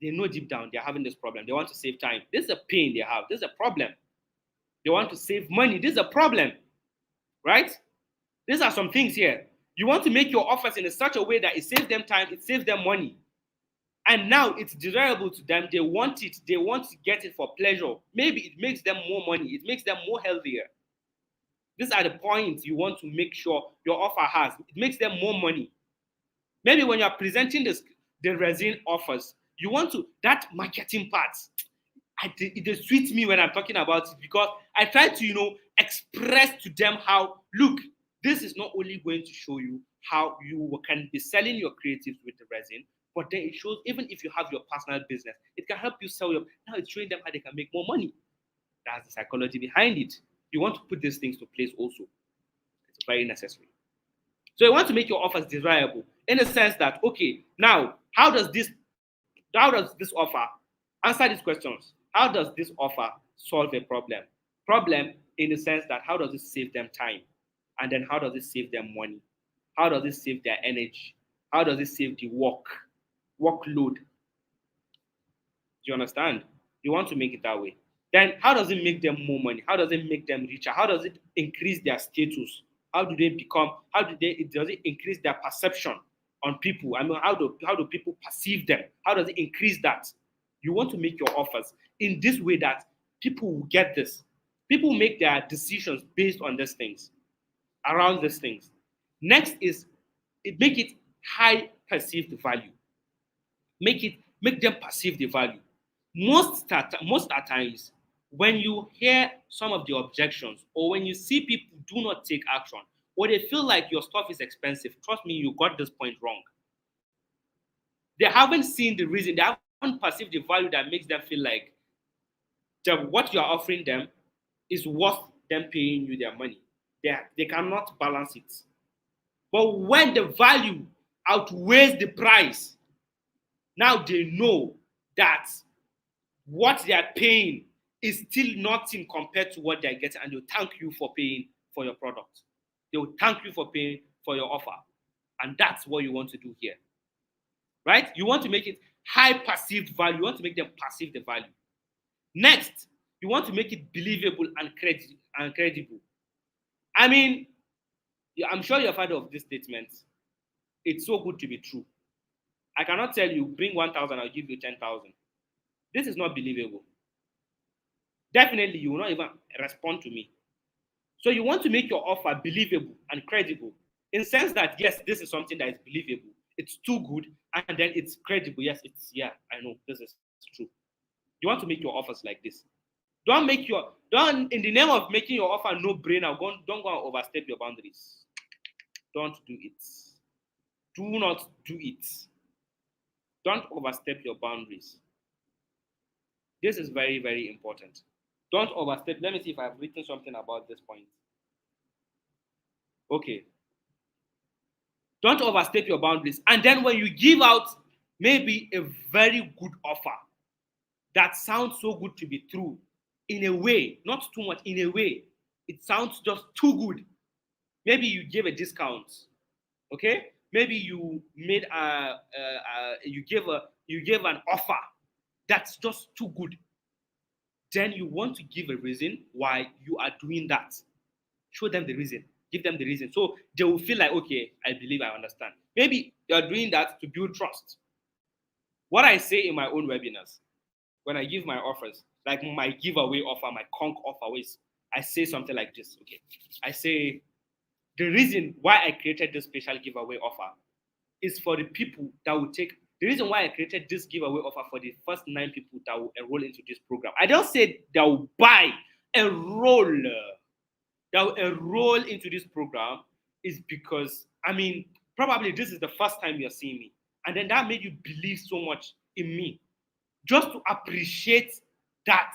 they know deep down they're having this problem. They want to save time. This is a pain they have. This is a problem. They want to save money. This is a problem, right? These are some things here. You want to make your offers in such a way that it saves them time, it saves them money. And now it's desirable to them. They want it. They want to get it for pleasure. Maybe it makes them more money. It makes them more healthier. These are the points you want to make sure your offer has. It makes them more money. Maybe when you're presenting the resin offers, you want to, that marketing part, it sweets me when I'm talking about it, because I try to, express to them how, look, this is not only going to show you how you can be selling your creatives with the resin, but then it shows, even if you have your personal business, it can help you sell now it's showing them how they can make more money. That's the psychology behind it. You want to put these things to place also. It's very necessary. So you want to make your offers desirable in the sense that, okay, now how does this offer answer these questions? How does this offer solve a problem? Problem in the sense that, how does it save them time? And then how does it save them money? How does it save their energy? How does it save the workload? Do you understand? You want to make it that way. Then how does it make them more money? How does it make them richer? How does it increase their status? How do they become? Does it increase their perception on people? I mean, how do people perceive them? How does it increase that? You want to make your offers in this way that people will get this. People make their decisions based on these things, around these things. Next is make it high perceived value. Make them perceive the value. Most at times, when you hear some of the objections, or when you see people do not take action, or they feel like your stuff is expensive, trust me, you got this point wrong. They haven't seen the reason, they haven't perceived the value that makes them feel like what you're offering them is worth them paying you their money. They cannot balance it. But when the value outweighs the price, now they know that what they are paying is still nothing compared to what they're getting, and they'll thank you for paying for your product. They will thank you for paying for your offer. And that's what you want to do here. Right? You want to make it high perceived value. You want to make them perceive the value. Next, you want to make it believable and credible. I mean, I'm sure you've heard of this statement. It's so good to be true. I cannot tell you, bring 1,000, I'll give you 10,000. This is not believable. Definitely, you will not even respond to me. So you want to make your offer believable and credible, in the sense that, yes, this is something that is believable. It's too good, and then it's credible. Yes, I know, this is true. You want to make your offers like this. Don't in the name of making your offer no-brainer, don't go and overstep your boundaries. Don't do it. Do not do it. Don't overstep your boundaries. This is very, very important. Don't overstep. Let me see if I've written something about this point. Okay. Don't overstep your boundaries. And then when you give out maybe a very good offer that sounds so good to be true, in a way, not too much, in a way, it sounds just too good. Maybe you give a discount, okay? Maybe you made you gave an offer that's just too good. Then you want to give a reason why you are doing that. Show them the reason. Give them the reason. So they will feel like, okay, I believe I understand. Maybe you are doing that to build trust. What I say in my own webinars, when I give my offers, like my giveaway offer, my conk offer, I say something like this. Okay. I say, the reason why I created this special giveaway offer is for the people that will take. The reason why I created this giveaway offer for the first 9 people that will enroll into this program. I don't say they will buy, enroll. That will enroll into this program is because, I mean, probably this is the first time you're seeing me. And then that made you believe so much in me. Just to appreciate that.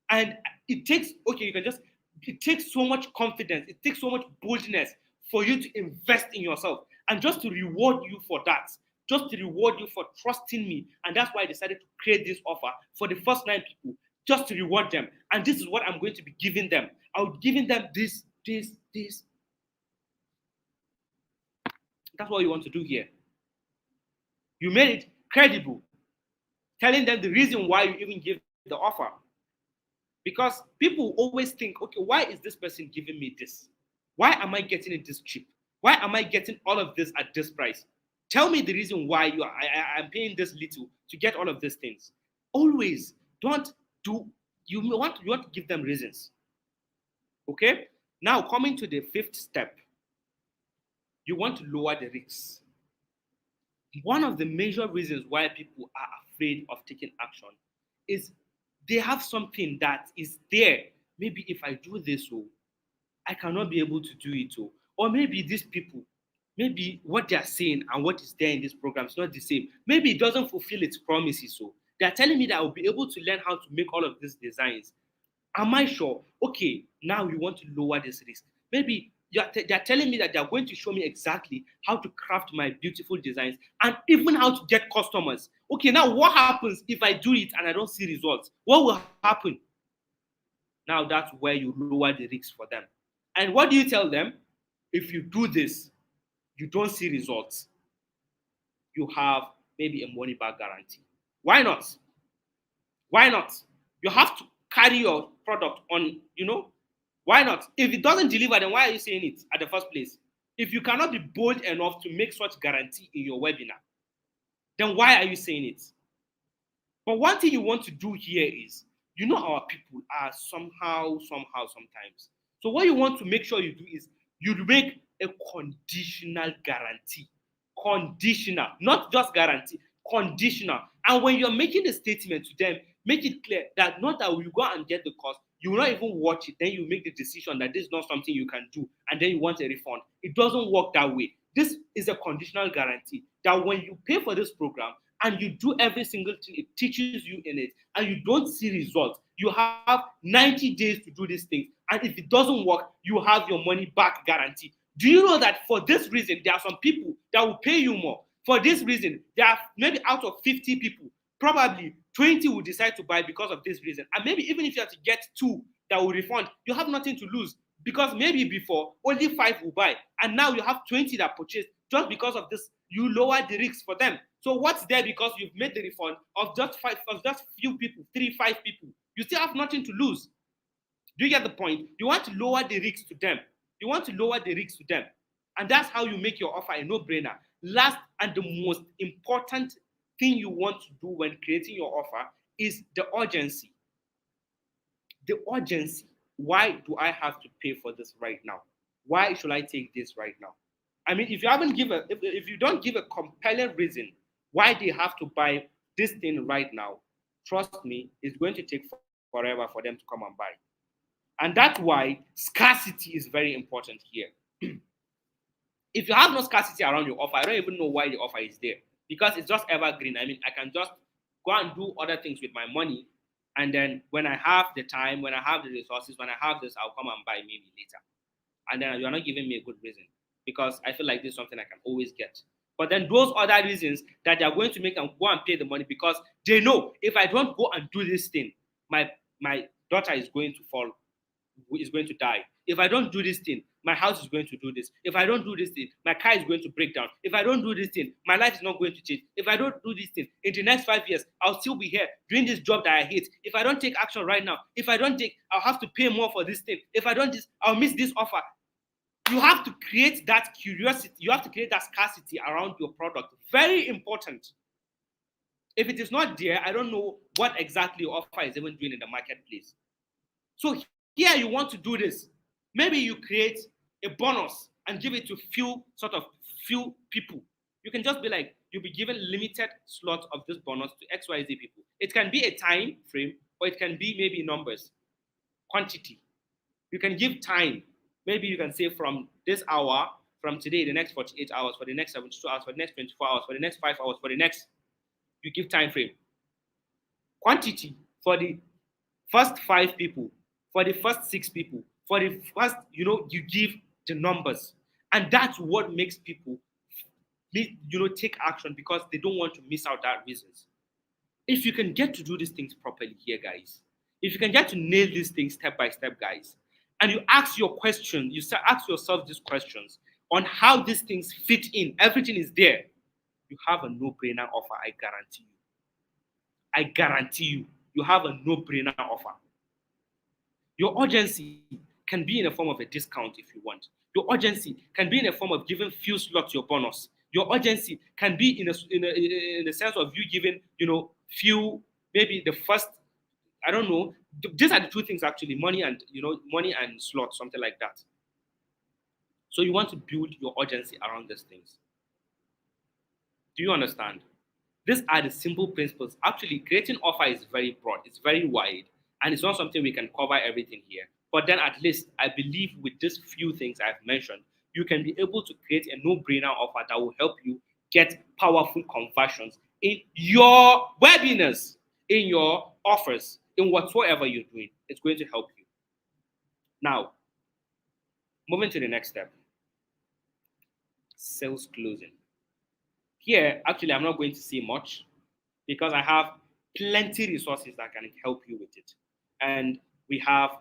And it takes, okay, you can just, it takes so much confidence, it takes so much boldness for you to invest in yourself. And just to reward you for that, just to reward you for trusting me. And that's why I decided to create this offer for the first 9 people, just to reward them. And this is what I'm going to be giving them. I'll be giving them this. That's what you want to do here. You made it credible, telling them the reason why you even give the offer. Because people always think, okay, why is this person giving me this? Why am I getting it this cheap? Why am I getting all of this at this price? Tell me the reason why I'm paying this little to get all of these things. Always don't do, you want to give them reasons. Okay? Now coming to the 5th step, you want to lower the risks. One of the major reasons why people are afraid of taking action is they have something that is there. Maybe if I do this, I cannot be able to do it. Or maybe these people, maybe what they are saying and what is there in this program is not the same. Maybe it doesn't fulfill its promises. So they are telling me that I will be able to learn how to make all of these designs. Am I sure? Okay, now you want to lower this risk. Maybe they're telling me that they're going to show me exactly how to craft my beautiful designs and even how to get customers. Okay, now what happens if I do it and I don't see results? What will happen? Now that's where you lower the risk for them. And what do you tell them? If you do this, you don't see results, you have maybe a money back guarantee. Why not? Why not? You have to carry your product on, why not? If it doesn't deliver, then why are you saying it at the first place? If you cannot be bold enough to make such guarantee in your webinar, then why are you saying it? But one thing you want to do here is, our people are somehow, sometimes. So what you want to make sure you do is you make a conditional guarantee. Conditional, not just guarantee, conditional. And when you're making a statement to them, make it clear that not that you go and get the cost, you will not even watch it, then you make the decision that this is not something you can do, and then you want a refund. It doesn't work that way. This is a conditional guarantee that when you pay for this program and you do every single thing it teaches you in it, and you don't see results, you have 90 days to do these things. And if it doesn't work, you have your money back guarantee. Do you know that for this reason, there are some people that will pay you more? For this reason, there are maybe out of 50 people, probably 20 will decide to buy because of this reason. And maybe even if you have to get 2 that will refund, you have nothing to lose, because maybe before only 5 will buy, and now you have 20 that purchase. Just because of this, you lower the risks for them. So what's there because you've made the refund of just few people, 3-5 people? You still have nothing to lose. Do you get the point? You want to lower the risks to them. And that's how you make your offer a no-brainer. Last and the most important thing you want to do when creating your offer is the urgency. The urgency. Why do I have to pay for this right now? Why should I take this right now? I mean, if you don't give a compelling reason why they have to buy this thing right now, trust me, it's going to take forever for them to come and buy. And that's why scarcity is very important here. If you have no scarcity around your offer, I don't even know why the offer is there, because it's just evergreen. I mean, I can just go and do other things with my money, and then when I have the time, when I have the resources, when I have this, I'll come and buy maybe later. And then you're not giving me a good reason. because I feel like this is something I can always get. But then those other reasons that they are going to make them go and pay the money because they know if I don't go and do this thing, my daughter is going to fall, is going to die. If I don't do this thing, my house is going to do this. If I don't do this thing, my car is going to break down. If I don't do this thing, my life is not going to change. If I don't do this thing, in the next 5 years, I'll still be here doing this job that I hate. If I don't take action right now, if I don't take, I'll have to pay more for this thing. If I don't this, I'll miss this offer. You have to create that curiosity. You have to create that scarcity around your product. Very important. If it is not there, I don't know what exactly your offer is even doing in the marketplace. So here you want to do this. Maybe you create a bonus and give it to few people. You can just be like, you'll be given limited slots of this bonus to XYZ people. It can be a time frame, or it can be maybe numbers, quantity. You can give time. Maybe you can say from this hour, from today, the next 48 hours, for the next 72 hours, for the next 24 hours, for the next 5 hours, for the next, you give time frame. Quantity for the first 5 people, for the first 6 people, for the first, you give the numbers. And that's what makes people, take action because they don't want to miss out that reasons. If you can get to do these things properly here, guys, if you can get to nail these things step by step, guys, and you ask your question, you ask yourself these questions on how these things fit in, everything is there, you have a no-brainer offer, I guarantee you. I guarantee you, you have a no-brainer offer. Your urgency can be in the form of a discount if you want. Your urgency can be in the form of giving few slots your bonus. Your urgency can be in the sense of you giving, few, maybe the first, I don't know. These are the two things actually, money and slots, something like that. So you want to build your urgency around these things. Do you understand? These are the simple principles. Actually, creating offer is very broad, it's very wide, and it's not something we can cover everything here. But then at least I believe with these few things I've mentioned, you can be able to create a no-brainer offer that will help you get powerful conversions in your webinars, in your offers, in whatsoever you're doing. It's going to help you. Now, moving to the next step, sales closing. Here, actually, I'm not going to say much because I have plenty resources that can help you with it. And we have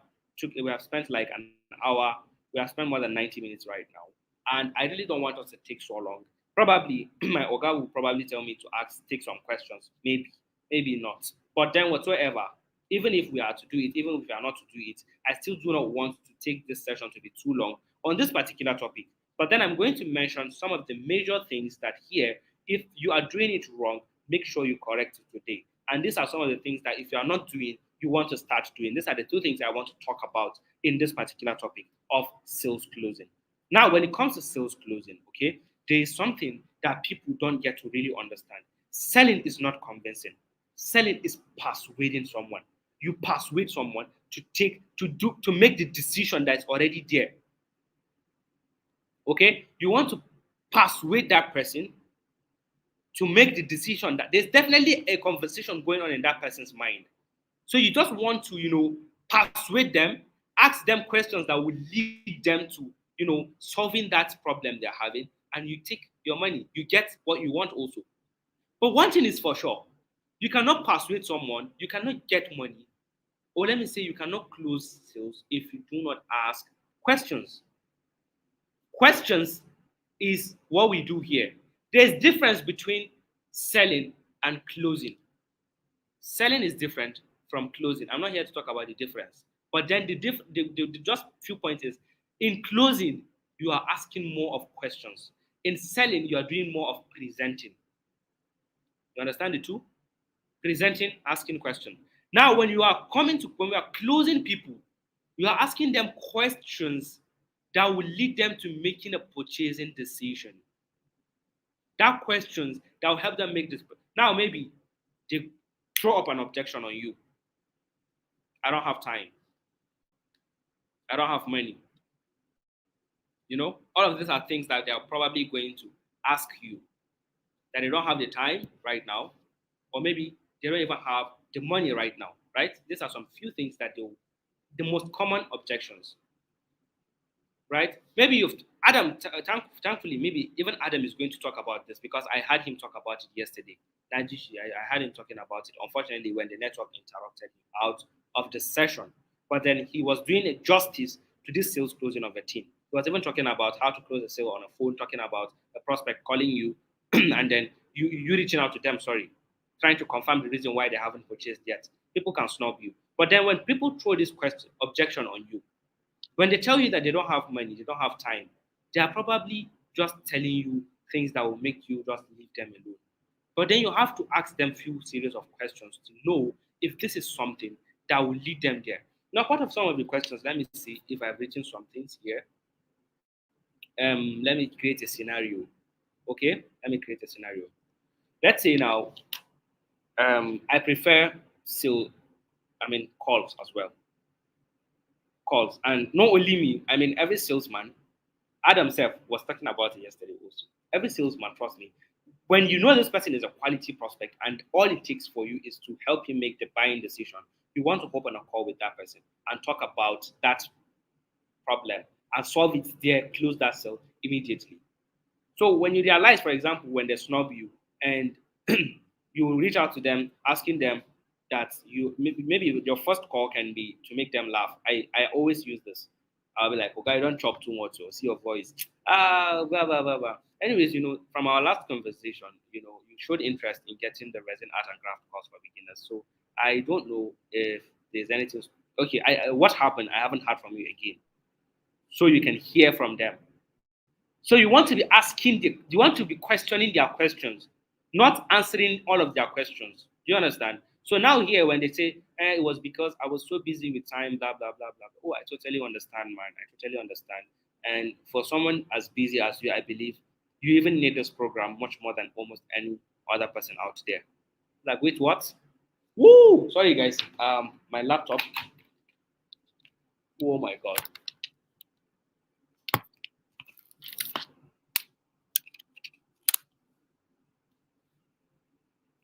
spent like an hour. We have spent more than 90 minutes right now. And I really don't want us to take so long. Probably, my Oga will probably tell me to take some questions. Maybe not. But then whatsoever, even if we are to do it, even if we are not to do it, I still do not want to take this session to be too long on this particular topic. But then I'm going to mention some of the major things that here, if you are doing it wrong, make sure you correct it today. And these are some of the things that if you are not doing, you want to start doing. These are the 2 things I want to talk about in this particular topic of sales closing. Now, when it comes to sales closing, okay, there is something that people don't get to really understand. Selling is not convincing. Selling is persuading someone. You persuade someone to make the decision that's already there. Okay, you want to persuade that person to make the decision that there's definitely a conversation going on in that person's mind. So you just want to, persuade them, ask them questions that will lead them to, solving that problem they're having, and you take your money. You get what you want also. But one thing is for sure, you cannot persuade someone, you cannot get money, or let me say you cannot close sales if you do not ask questions. Questions is what we do here. There's difference between selling and closing. Selling is different from closing. I'm not here to talk about the difference. But then the just few points is, in closing, you are asking more of questions. In selling, you are doing more of presenting. You understand the two? Presenting, asking questions. Now, when we are closing people, you are asking them questions that will lead them to making a purchasing decision. That questions that will help them make this. Now, maybe they throw up an objection on you. I don't have time. I don't have money. All of these are things that they are probably going to ask you, that they don't have the time right now, or maybe they don't even have the money right now, right? These are some few things that the most common objections, right? Maybe you've Adam, thankfully, maybe even Adam is going to talk about this because I had him talk about it yesterday. I had him talking about it. Unfortunately, when the network interrupted him out of the session, but then he was doing a justice to this sales closing of a team. He was even talking about how to close a sale on a phone, talking about a prospect calling you, and then you reaching out to them. Sorry, trying to confirm the reason why they haven't purchased yet. People can snub you, but then when people throw this question objection on you, when they tell you that they don't have money, they don't have time, they are probably just telling you things that will make you just leave them alone. But then you have to ask them few series of questions to know if this is something that will lead them there. Now, part of some of the questions, let me see if I've written some things here. Let me create a scenario. Okay, let me create a scenario. Let's say now, I prefer calls as well. Calls, and not only me. I mean, every salesman. Adam Self was talking about it yesterday also. Every salesman, trust me, when you know this person is a quality prospect and all it takes for you is to help him make the buying decision, you want to open a call with that person and talk about that problem and solve it there, close that sale immediately. So when you realize, for example, when they snub you and you reach out to them asking them that maybe your first call can be to make them laugh. I always use this. I'll be like, okay, don't chop too much or see your voice. Blah, blah, blah, blah. Anyways, from our last conversation, you showed interest in getting the resin art and craft course for beginners. So I don't know if there's anything. Okay, what happened? I haven't heard from you again. So you can hear from them. So you want to be you want to be questioning their questions, not answering all of their questions. Do you understand? So now here, when they say, it was because I was so busy with time, blah, blah, blah, blah. Oh, I totally understand, man. I totally understand. And for someone as busy as you, I believe you even need this program much more than almost any other person out there. Like, wait, what? Woo! Sorry, guys. My laptop. Oh my God.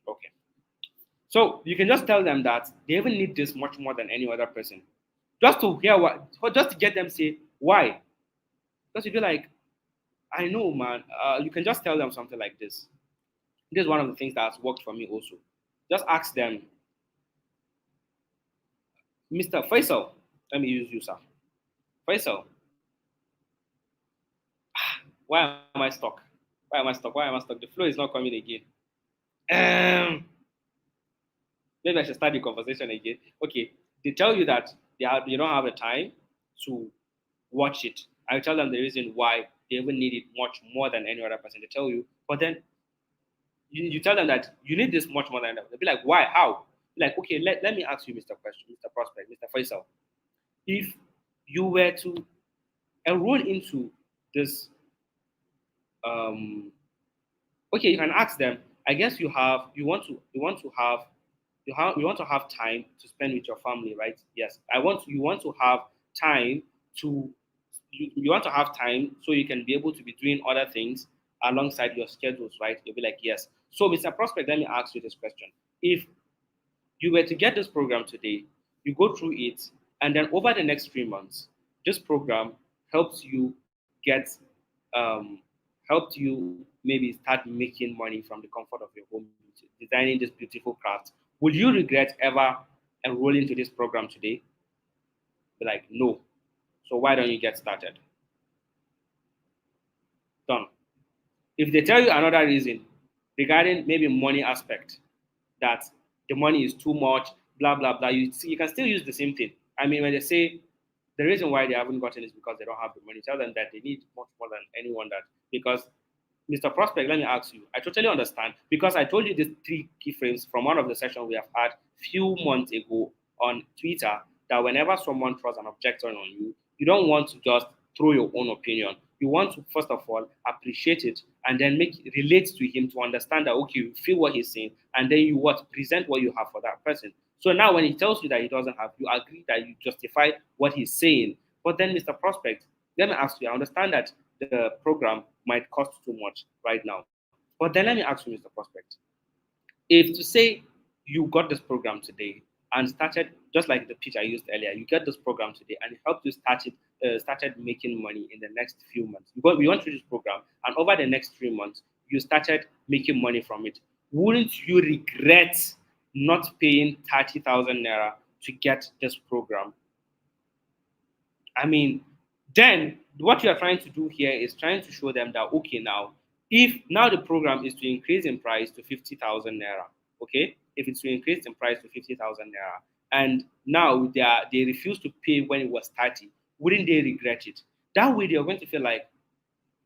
Okay. So you can just tell them that they even need this much more than any other person. Just to hear just to get them say why. Because if you're like, I know, man, you can just tell them something like this. This is one of the things that has worked for me also. Just ask them, Mr. Faisal, let me use you, sir. Faisal, why am I stuck? Why am I stuck? Why am I stuck? The flow is not coming again. Maybe I should start the conversation again. Okay, they tell you that you don't have the time to watch it. I tell them the reason why they even need it much more than any other person. They tell you, but then you tell them that you need this much more than that. They'll be like, why? How? Like, okay, let me ask you, Mr. Question, Mr. Prospect, Mr. Faisal. If you were to enroll into this, okay, you can ask them. I guess you want to have time to spend with your family, right? Yes. You want to have time to you want to have time so you can be able to be doing other things alongside your schedules, right? You'll be like, yes. So, Mr. Prospect, let me ask you this question. If you were to get this program today, you go through it, and then over the next 3 months, this program helps you get helped you maybe start making money from the comfort of your home, designing this beautiful craft. Would you regret ever enrolling to this program today? Be like, no. So why don't you get started? Done. If they tell you another reason regarding maybe money aspect, that the money is too much, blah blah blah, you can still use the same thing. I mean, when they say the reason why they haven't gotten is because they don't have the money, tell them that they need much more than anyone that because Mr. Prospect, let me ask you. I totally understand because I told you these 3 keyframes from one of the sessions we have had few months ago on Twitter that whenever someone throws an objection on you, you don't want to just throw your own opinion. You want to first of all appreciate it and then relate to him to understand that okay, you feel what he's saying, and then you present what you have for that person. So now when he tells you that he doesn't have, you agree that you justify what he's saying. But then, Mr. Prospect, let me ask you, I understand that the program might cost too much right now. But then let me ask you, Mr. Prospect, if to say you got this program today and started, just like the pitch I used earlier, you get this program today and it helped you start it started making money in the next few months. Because we went through this program, and over the next 3 months, you started making money from it. Wouldn't you regret not paying 30,000 naira to get this program? I mean, then what you are trying to do here is trying to show them that okay, now if now the program is to increase in price to 50,000 naira, okay, if it's to increase in price to 50,000 naira, and now they refuse to pay when it was 30, wouldn't they regret it? That way, they are going to feel like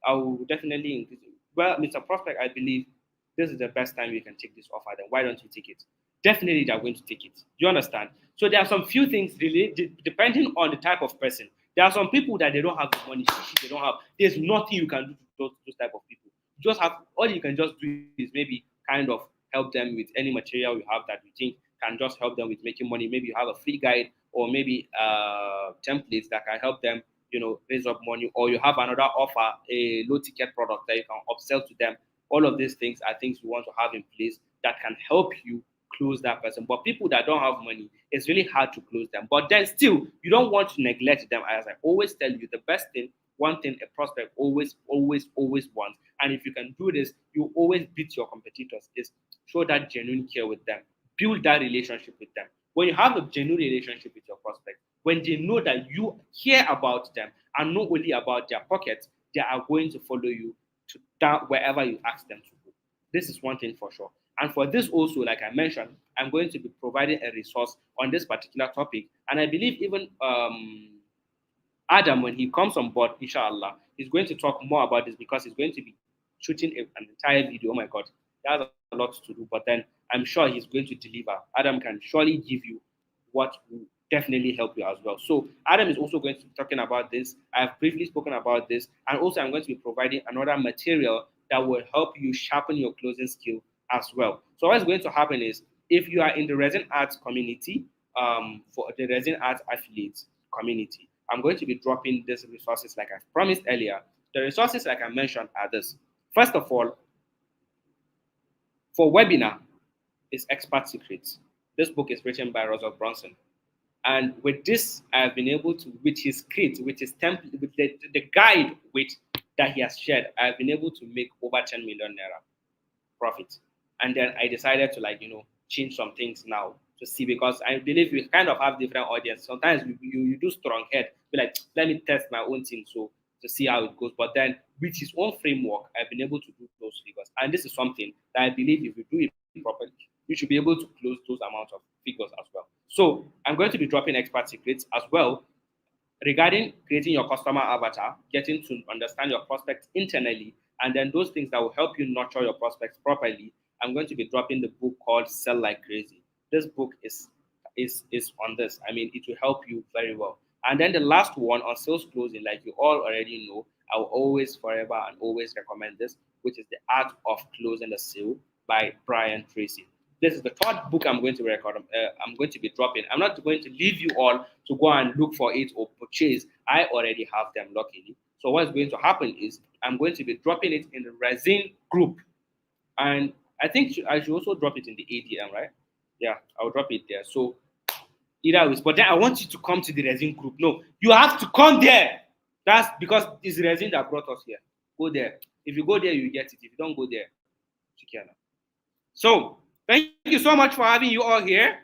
I will definitely increase. Well, Mr. Prospect, I believe this is the best time you can take this offer. Then why don't you take it? Definitely, they are going to take it. Do you understand? So there are some few things really depending on the type of person. There are some people that they don't have the money. They don't have. There's nothing you can do to those type of people. You just have all you can just do is maybe kind of help them with any material you have that you think can just help them with making money. Maybe you have a free guide or maybe templates that can help them raise up money, or you have another offer, a low ticket product that you can upsell to them. All of these things are things you want to have in place that can help you close that person. But people that don't have money, it's really hard to close them. But then still, you don't want to neglect them. As I always tell you, the best thing, one thing a prospect always wants, and if you can do this, you always beat your competitors, is show that genuine care with them, build that relationship with them. When you have a genuine relationship with your prospect, when they know that you care about them and not only about their pockets, they are going to follow you to that wherever you ask them to go. This is one thing for sure. And for this also, like I mentioned, I'm going to be providing a resource on this particular topic. And I believe even Adam, when he comes on board, inshallah, he's going to talk more about this because he's going to be shooting an entire video. Oh my God, there's a lot to do, but then I'm sure he's going to deliver. Adam can surely give you what will definitely help you as well. So Adam is also going to be talking about this. I've briefly spoken about this, and also I'm going to be providing another material that will help you sharpen your closing skill as well. So what's going to happen is if you are in the resin arts community, for the resin arts affiliates community, I'm going to be dropping these resources like I've promised earlier. The resources, like I mentioned, are this. First of all, for webinar is Expert Secrets. This book is written by Russell Brunson. And with this, I have been able to, with his script, with his template, with the guide with that he has shared, I have been able to make over 10 million naira profit. And then I decided to change some things now to see, because I believe we kind of have different audience. Sometimes you do strong head, be like, let me test my own thing so to see how it goes. But then with his own framework, I've been able to do those figures. And this is something that I believe if you do it properly, you should be able to close those amounts of figures as well. So I'm going to be dropping expert secrets as well regarding creating your customer avatar, getting to understand your prospects internally, and then those things that will help you nurture your prospects properly. I'm going to be dropping the book called Sell Like Crazy. This book is on this. I mean, it will help you very well. And then the last one on sales closing, like you all already know, I will always, forever, and always recommend this, which is The Art of Closing the Sale by Brian Tracy. This is the third book I'm going to record. I'm going to be dropping. I'm not going to leave you all to go and look for it or purchase. I already have them, luckily. So what's going to happen is I'm going to be dropping it in the resin group, and I think I should also drop it in the ADM, right? Yeah, I'll drop it there. So either ways, but then I want you to come to the resin group. No, you have to come there. That's because it's resin that brought us here. Go there. If you go there, you get it. If you don't go there, chicken. So thank you so much for having you all here.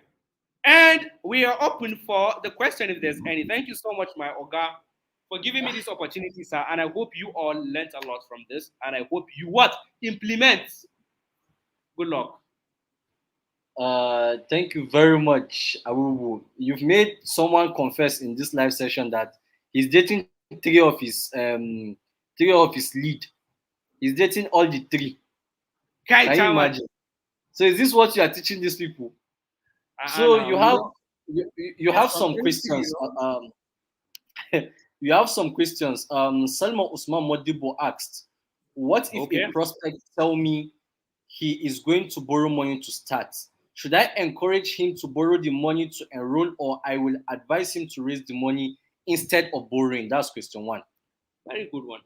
And we are open for the question if there's any. Thank you so much, my Oga, for giving me this opportunity, sir. And I hope you all learned a lot from this. And I hope you what? Implement. Good luck. Thank you very much, Awubu. You've made someone confess in this live session that he's dating three of his lead. He's dating all the three. Can you imagine? So is this what you are teaching these people? So you have some questions. You have some questions. Salma Usman Modibo asked, "What if a prospect tell me he is going to borrow money to start? Should I encourage him to borrow the money to enroll, or I will advise him to raise the money instead of borrowing?" That's question one. Very good one.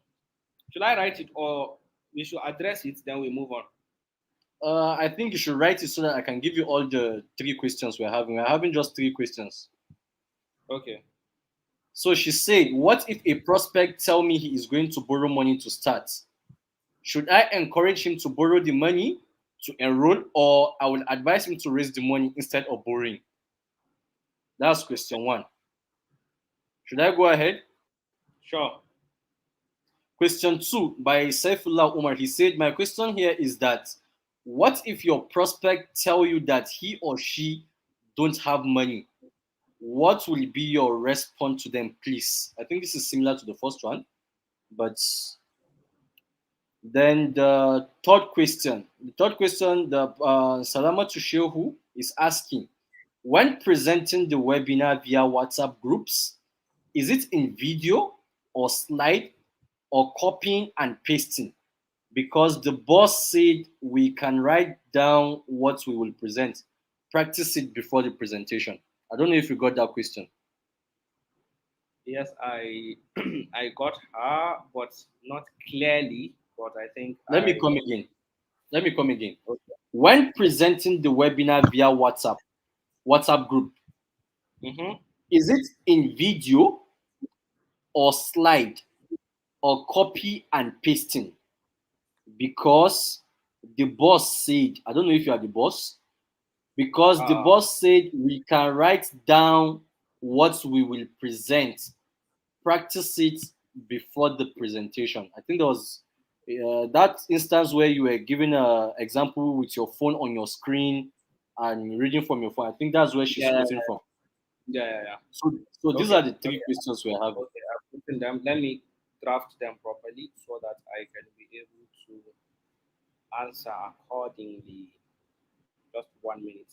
Should I write it, or we should address it, then we move on? I think you should write it so that I can give you all the three questions we're having. We're having just three questions. Okay. So she said, what if a prospect tell me he is going to borrow money to start? Should I encourage him to borrow the money to enroll, or I will advise him to raise the money instead of borrowing? That's question one. Should I go ahead? Sure. Question two by Saifullah Umar. He said, my question here is that what if your prospect tell you that he or she don't have money? What will be your response to them, please? I think this is similar to the first one, but then the Salama Tushehu is asking, when presenting the webinar via WhatsApp groups, is it in video or slide or copying and pasting? Because the boss said we can write down what we will present, practice it before the presentation. I don't know if you got that question. Yes, I I got her, but not clearly. But I think Let me I. come again. Let me come again. Okay. When presenting the webinar via WhatsApp group, Mm-hmm. is it in video or slide or copy and pasting? Because the boss said, I don't know if you are the boss, because the Uh, boss said we can write down what we will present, practice it before the presentation. I think there was that instance where you were giving an example with your phone on your screen and reading from your phone. I think that's where she's yeah, quoting from. yeah. So these Okay, are the three okay, questions we're having. okay. I've written them. Let me draft them properly so that I can be able to answer accordingly. Just 1 minute.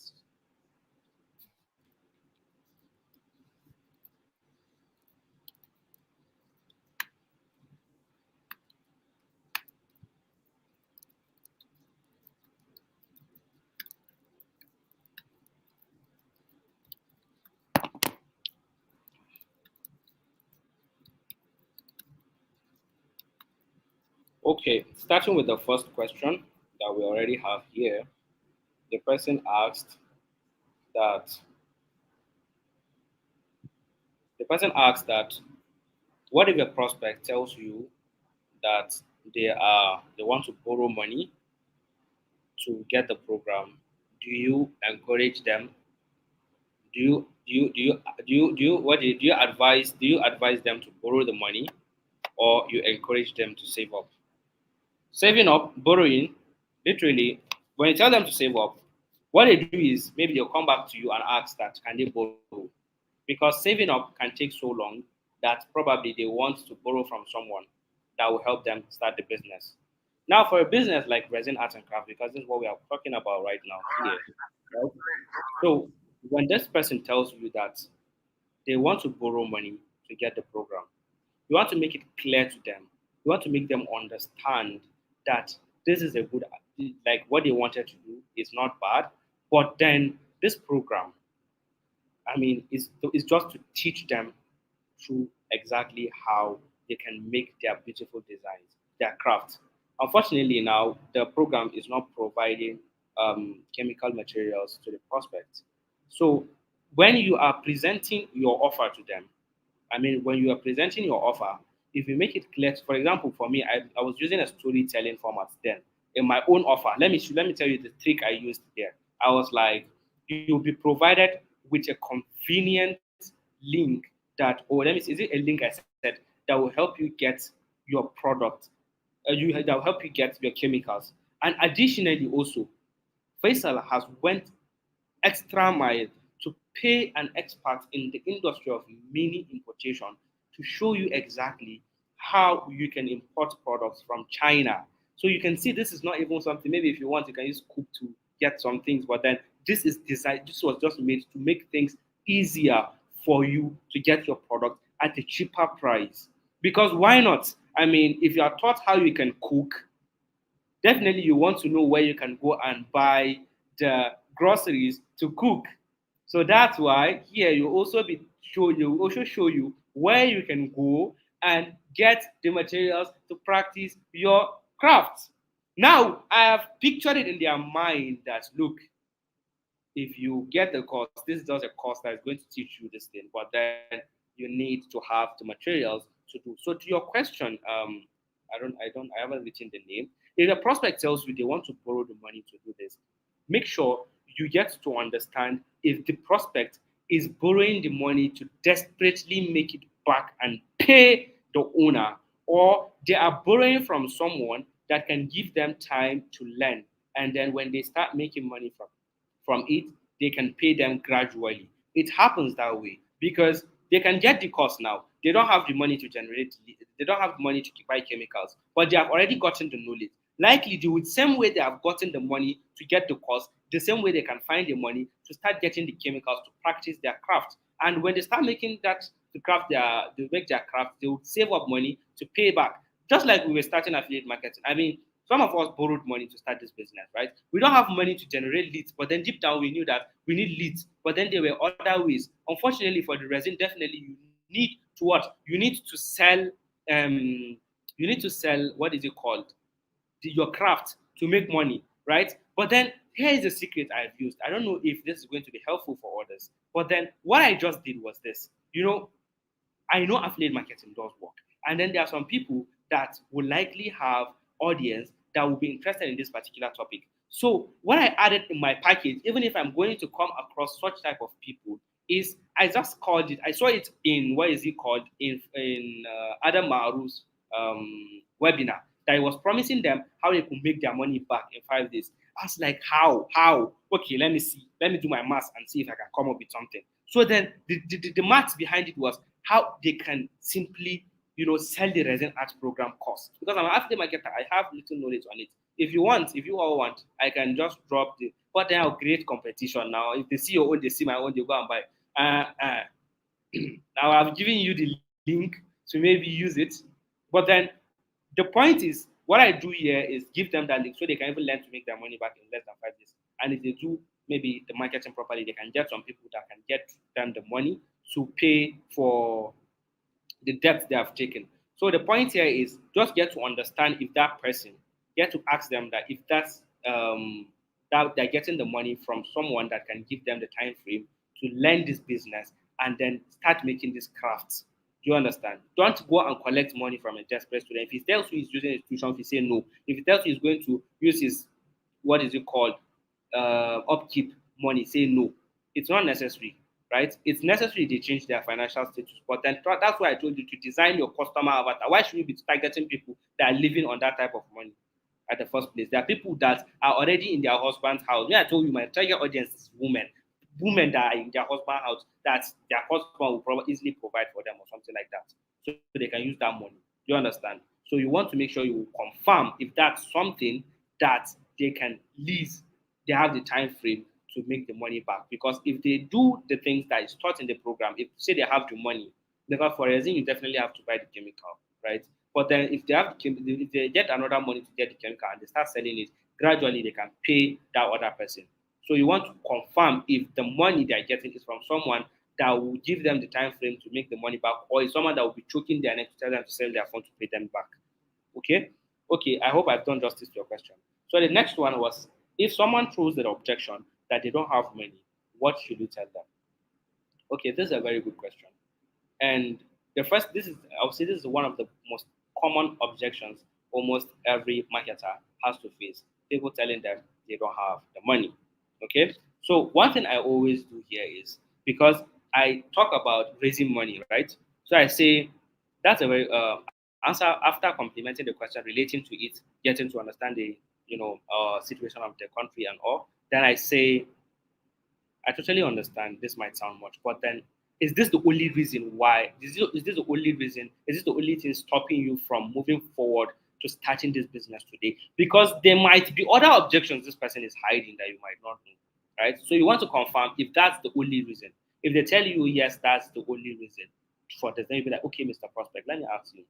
Okay, starting with the first question that we already have here, the person asked that that what if a prospect tells you that they want to borrow money to get the program? Do you encourage them? Do you advise them to borrow the money, or you encourage them to save up? Saving up, borrowing, literally, when you tell them to save up, what they do is maybe they'll come back to you and ask that can they borrow? Because saving up can take so long that probably they want to borrow from someone that will help them start the business. Now, for a business like Resin Art and Craft, because this is what we are talking about right now here, right? So when this person tells you that they want to borrow money to get the program, you want to make it clear to them. You want to make them understand that this is a good, like what they wanted to do is not bad, but then this program, I mean, is just to teach them through exactly how they can make their beautiful designs, their craft. Unfortunately, now the program is not providing chemical materials to the prospect. So when you are presenting your offer to them, I mean, when you are presenting your offer, if you make it clear, for example, for me, I was using a storytelling format then in my own offer. Let me tell you the trick I used there. I was like, you'll be provided with a convenient link that, or let me see, is it a link I said that will help you get your product, that will help you get your chemicals, and additionally also, Faisal has went extra mile to pay an expert in the industry of mini importation to show you exactly how you can import products from China. So you can see this is not even something, maybe if you want, you can use Coop to get some things, but then this is designed, this was just made to make things easier for you to get your product at a cheaper price. Because why not? I mean, if you are taught how you can cook, definitely you want to know where you can go and buy the groceries to cook. So that's why here you also show you where you can go and get the materials to practice your craft. Now I have pictured it in their mind that look, if you get the course, this is just a course that is going to teach you this thing, but then you need to have the materials to do. So to your question, I haven't written the name. If a prospect tells you they want to borrow the money to do this, make sure you get to understand if the prospect is borrowing the money to desperately make it back and pay the owner, or they are borrowing from someone that can give them time to learn, and then when they start making money from it, they can pay them gradually. It happens that way because they can get the cost now. They don't have the money to generate, they don't have the money to buy chemicals, but they have already gotten the knowledge. Likely, the same way they have gotten the money to get the cost, the same way they can find the money to start getting the chemicals to practice their craft. And when they start making that to craft they make their craft, they will save up money to pay back. Just like we were starting affiliate marketing. I mean, some of us borrowed money to start this business, right? We don't have money to generate leads, but then deep down we knew that we need leads. But then there were other ways. Unfortunately, for the resin, definitely you need to what? You need to sell. You need to sell. What is it called? Your craft to make money, right? But then here is a secret I've used. I don't know if this is going to be helpful for others. But then what I just did was this. I know affiliate marketing does work. And then there are some people that will likely have audience that will be interested in this particular topic. So what I added in my package, even if I'm going to come across such type of people, is I just called it. I saw it in what is it called in Adam Maru's webinar that he was promising them how they could make their money back in 5 days. I was like, how? How? Okay, let me see. Let me do my math and see if I can come up with something. So then the math behind it was how they can simply, sell the resin art program course. Because I'm an affiliate marketer, I have little knowledge on it. If you all want, I can just drop the, but then I'll create competition now. If they see your own, they see my own, they go and buy. Now I've given you the link to maybe use it. But then the point is, what I do here is give them that link so they can even learn to make their money back in less than 5 days. And if they do maybe the marketing properly, they can get some people that can get them the money to pay for the debt they have taken. So the point here is just get to understand if that person, get to ask them that if that they're getting the money from someone that can give them the time frame to learn this business and then start making these crafts. Do you understand? Don't go and collect money from a desperate student. If he tells you he's using institution, if he say no. If he tells you he's going to use his, what is it called, upkeep money, say no. It's not necessary, right? It's necessary they change their financial status. But then that's why I told you to design your customer avatar. Why should you be targeting people that are living on that type of money at the first place? There are people that are already in their husband's house. Me, I told you my target audience is women. Women that are in their husband's house, that their husband will probably easily provide for them or something like that. So they can use that money. Do you understand? So you want to make sure you confirm if that's something that they can lease, they have the time frame to make the money back. Because if they do the things that is taught in the program, if say they have the money, because for resin you definitely have to buy the chemical, right? But then if they have if they get another money to get the chemical and they start selling it, gradually they can pay that other person. So you want to confirm if the money they are getting is from someone that will give them the time frame to make the money back, or is someone that will be choking their neck to tell them to sell their phone to pay them back. Okay? Okay, I hope I've done justice to your question. So the next one was, if someone throws the objection that they don't have money, what should you tell them? Okay, this is a very good question. And the first, I would say this is one of the most common objections almost every marketer has to face. People telling them they don't have the money. Okay, so one thing I always do here is, because I talk about raising money, right? So I say that's a very answer after complementing the question relating to it, getting to understand the situation of the country and all. Then I say, I totally understand this might sound much, but then is this the only reason why? Is this the only reason? Is this the only thing stopping you from moving forward to starting this business today? Because there might be other objections this person is hiding that you might not know, right? So you want to confirm if that's the only reason. If they tell you yes, that's the only reason for this, then you'll be like, okay, Mr. Prospect, let me ask you,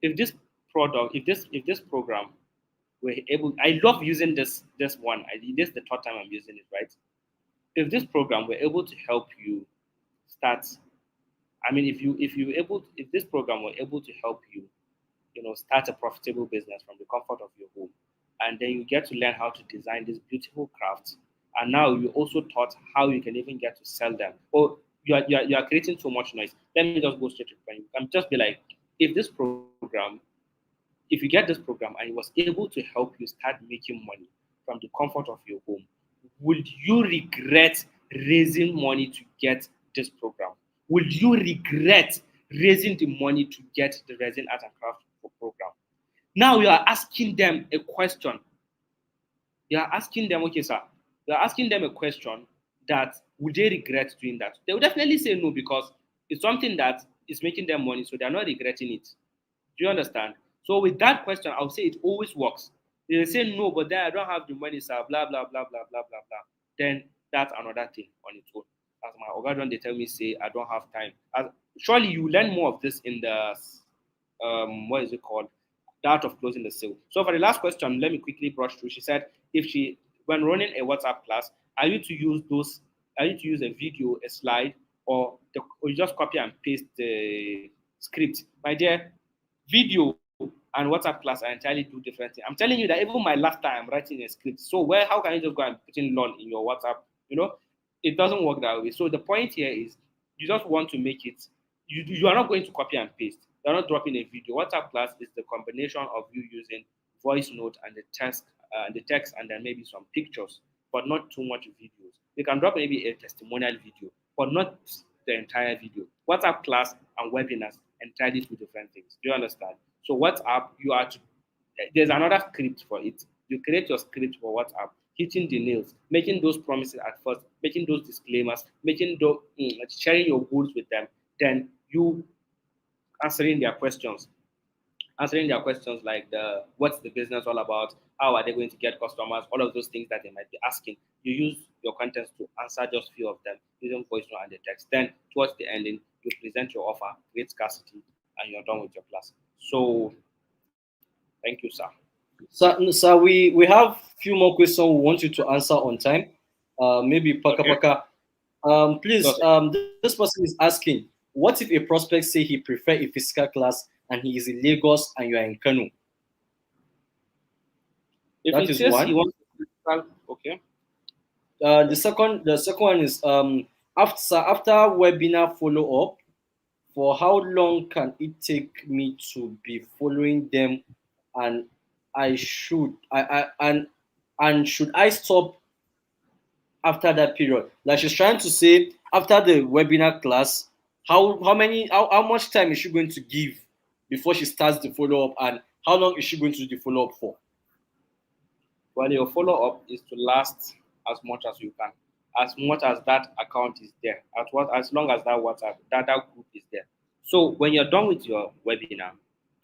if this product, if this program were able, I love using this one. This is the third time I'm using it, right? If this program were able to help you start, I mean, if this program were able to help you, start a profitable business from the comfort of your home, and then you get to learn how to design these beautiful crafts, and now you also taught how you can even get to sell them, or you are creating so much noise. Let me just go straight to the point. You can just be like, if this program, if you get this program and it was able to help you start making money from the comfort of your home, would you regret raising money to get this program? Would you regret raising the money to get the resin art and craft program? Now you are asking them a question. You are asking them, okay, sir, you are asking them a question that would they regret doing that? They will definitely say no because it's something that is making them money, so they're not regretting it. Do you understand? So with that question, I'll say it always works. They say no, but then I don't have the money, sir, blah, blah, blah, blah, blah, blah, blah. Then that's another thing on its own. As my organ, they tell me, say, I don't have time. Surely you learn more of this in the, what is it called? The art of closing the sale. So for the last question, let me quickly brush through. She said, if she, when running a WhatsApp class, are you to use those, are you to use a video, a slide, or you just copy and paste the script? My dear, video and WhatsApp class are entirely two different things. I'm telling you that even my last time I'm writing a script. So how can you just go and put in LOL in your WhatsApp? You know, it doesn't work that way. So the point here is you just want to make it, you are not going to copy and paste. You're not dropping a video. WhatsApp class is the combination of you using voice note and the text and then maybe some pictures, but not too much videos. You can drop maybe a testimonial video, but not the entire video. WhatsApp class and webinars entirely two different things. Do you understand? So WhatsApp, there's another script for it. You create your script for WhatsApp, hitting the nails, making those promises at first, making those disclaimers, sharing your goals with them, then you answering their questions. Answering their questions like what's the business all about, how are they going to get customers, all of those things that they might be asking. You use your contents to answer just few of them using voice note and the text. Then towards the ending, you present your offer, create scarcity, and you're done with your class. So thank you, sir. So we have few more questions we want you to answer on time. Maybe Paka Okay. Paka. Please, this person is asking, what if a prospect say he prefer a physical class and he is in Lagos and you are in Kano? If That it is says one. he wants okay. The second one is after webinar follow up, for how long can it take me to be following them, and should I stop after that period? Like she's trying to say, after the webinar class, how much time is she going to give before she starts the follow up, and how long is she going to do the follow up for? Well, your follow up is to last as much as you can, as much as that account is there, as long as that WhatsApp that group is there. So when you're done with your webinar,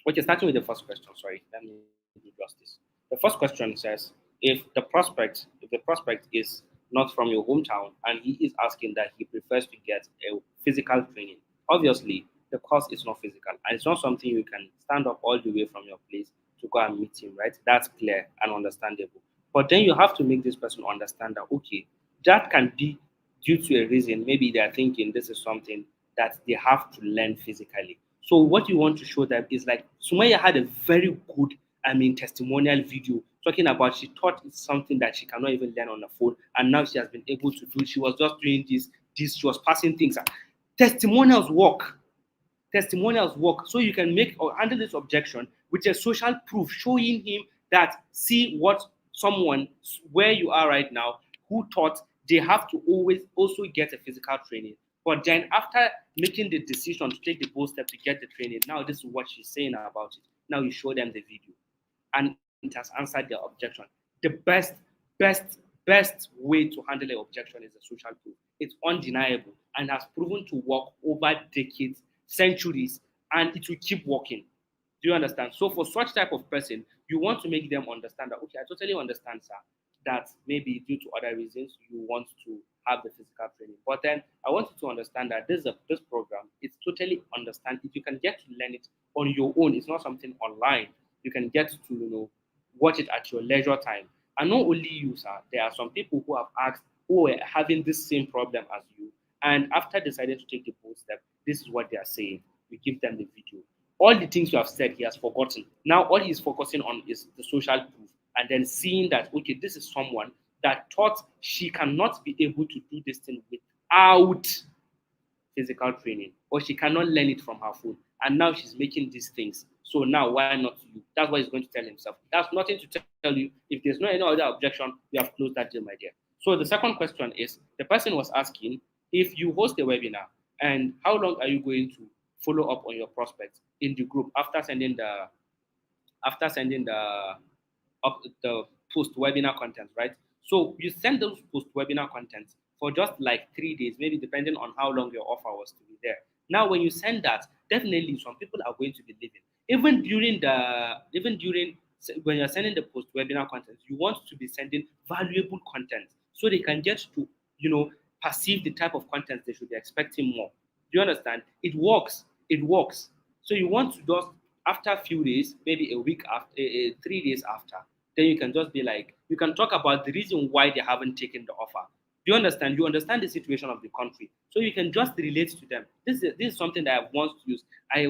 okay, starting with the first question. Sorry, let me do justice. The first question says, if the prospect is not from your hometown and he is asking that he prefers to get a physical training, obviously the course is not physical and it's not something you can stand up all the way from your place to go and meet him, right? That's clear and understandable. But then you have to make this person understand that, okay, that can be due to a reason. Maybe they're thinking this is something that they have to learn physically. So what you want to show them is like Sumaya had a very good, testimonial video talking about she thought it's something that she cannot even learn on the phone, and now she has been able to do. She was just doing this. She was passing things. Testimonials work. Testimonials work. So you can make or handle this objection with a social proof, showing him that see what someone where you are right now who thought they have to always also get a physical training. But then after making the decision to take the bold step to get the training, now this is what she's saying about it. Now you show them the video. And it has answered their objection. The best way to handle an objection is a social proof. It's undeniable and has proven to work over decades, centuries, and it will keep working. Do you understand? So for such type of person, you want to make them understand that, okay, I totally understand, sir, that maybe due to other reasons you want to have the physical training. But then I want you to understand that this program is totally understand. If you can get to learn it on your own, it's not something online. You can get to watch it at your leisure time. And not only you, sir, there are some people who have asked who were having this same problem as you. And after deciding to take the bold step, this is what they are saying. You give them the video. All the things you have said, he has forgotten. Now, all he is focusing on is the social proof. And then seeing that, okay, this is someone that thought she cannot be able to do this thing without physical training, or she cannot learn it from her phone. And now she's making these things. So now why not you? That's what he's going to tell himself. That's nothing to tell you. If there's no any other objection, we have closed that deal, my dear. So the second question is the person was asking if you host a webinar and how long are you going to follow up on your prospects in the group after sending the up the post webinar content, right? So you send those post webinar contents for just like 3 days, maybe depending on how long your offer was to be there. Now, when you send that, definitely some people are going to be leaving. Even during when you're sending the post webinar content, you want to be sending valuable content so they can get to perceive the type of content they should be expecting more. Do you understand? It works. It works. So you want to just after a few days, maybe a week after, 3 days after, then you can just be like, you can talk about the reason why they haven't taken the offer. Do you understand? You understand the situation of the country, so you can just relate to them. This is something that I've once used. I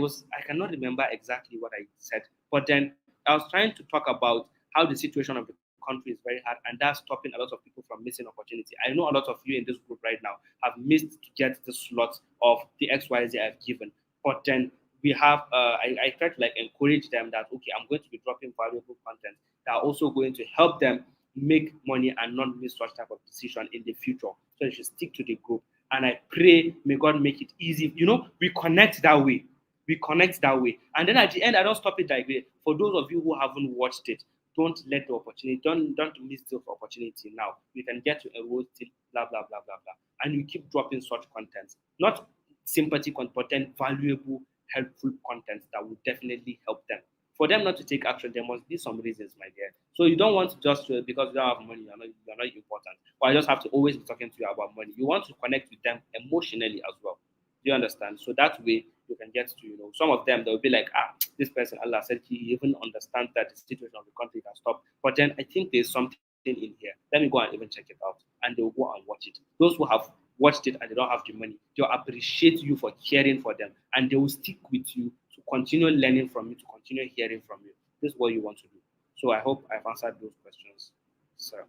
cannot remember exactly what I said, but then I was trying to talk about how the situation of the country is very hard, and that's stopping a lot of people from missing opportunity. I know a lot of you in this group right now have missed to get the slot of the XYZ I've given, but then we have I try to like encourage them that okay, I'm going to be dropping valuable content that are also going to help them make money and not miss such type of decision in the future. So you should stick to the group. And I pray may God make it easy. We connect that way. We connect that way. And then at the end, I don't stop it that way. For those of you who haven't watched it, don't let the opportunity, don't miss the opportunity now. You can get to enroll till blah blah blah blah blah. And you keep dropping such content. Not sympathy content, but then valuable, helpful content that will definitely help them. For them not to take action, there must be some reasons, my dear. So you don't want to just because you don't have money, you're not important. But I just have to always be talking to you about money. You want to connect with them emotionally as well. Do you understand? So that way you can get to some of them they'll be like, this person Allah said he even understands that the situation of the country can stop. But then I think there's something in here. Let me go and even check it out. And they'll go and watch it. Those who have watched it and they don't have the money, they'll appreciate you for caring for them and they will stick with you to continue learning from you, to continue hearing from you. This is what you want to do. So I hope I've answered those questions, sir.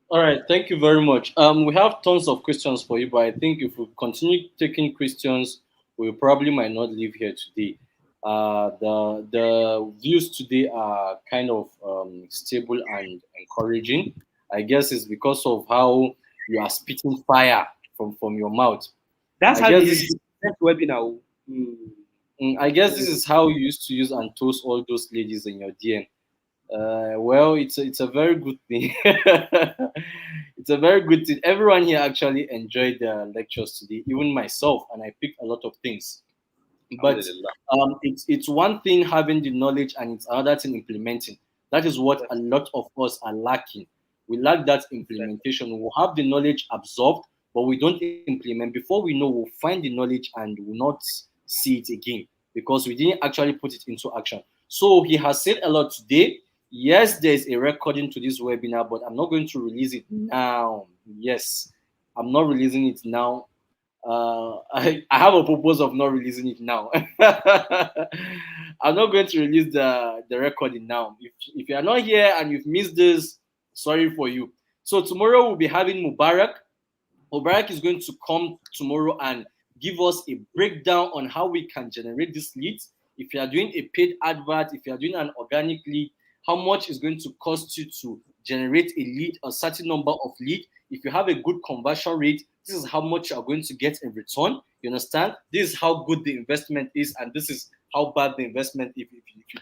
All right, thank you very much. We have tons of questions for you, but I think if we continue taking questions, we probably might not leave here today. The views today are kind of stable and encouraging. I guess it's because of how you are spitting fire from your mouth. That's I how guess this this webinar. I guess this is how you used to use and toast all those ladies in your DM. Well, it's a very good thing. It's a very good thing. Everyone here actually enjoyed the lectures today, even myself, and I picked a lot of things. But it's one thing having the knowledge, and it's another thing implementing. That is what a lot of us are lacking. We lack that implementation. We'll have the knowledge absorbed, but we don't implement. Before we know, we'll find the knowledge and will not see it again because we didn't actually put it into action. So he has said a lot today. Yes, there's a recording to this webinar, but I'm not going to release it now. Yes, I'm not releasing it now. I have a purpose of not releasing it now. I'm not going to release the recording now. If you are not here and you've missed this, sorry for you. So tomorrow we'll be having Mubarak. Mubarak is going to come tomorrow and give us a breakdown on how we can generate these leads. If you are doing a paid advert, if you are doing an organic lead, how much is going to cost you to generate a lead, a certain number of lead. If you have a good conversion rate, this is how much you are going to get in return. You understand? This is how good the investment is, and this is how bad the investment if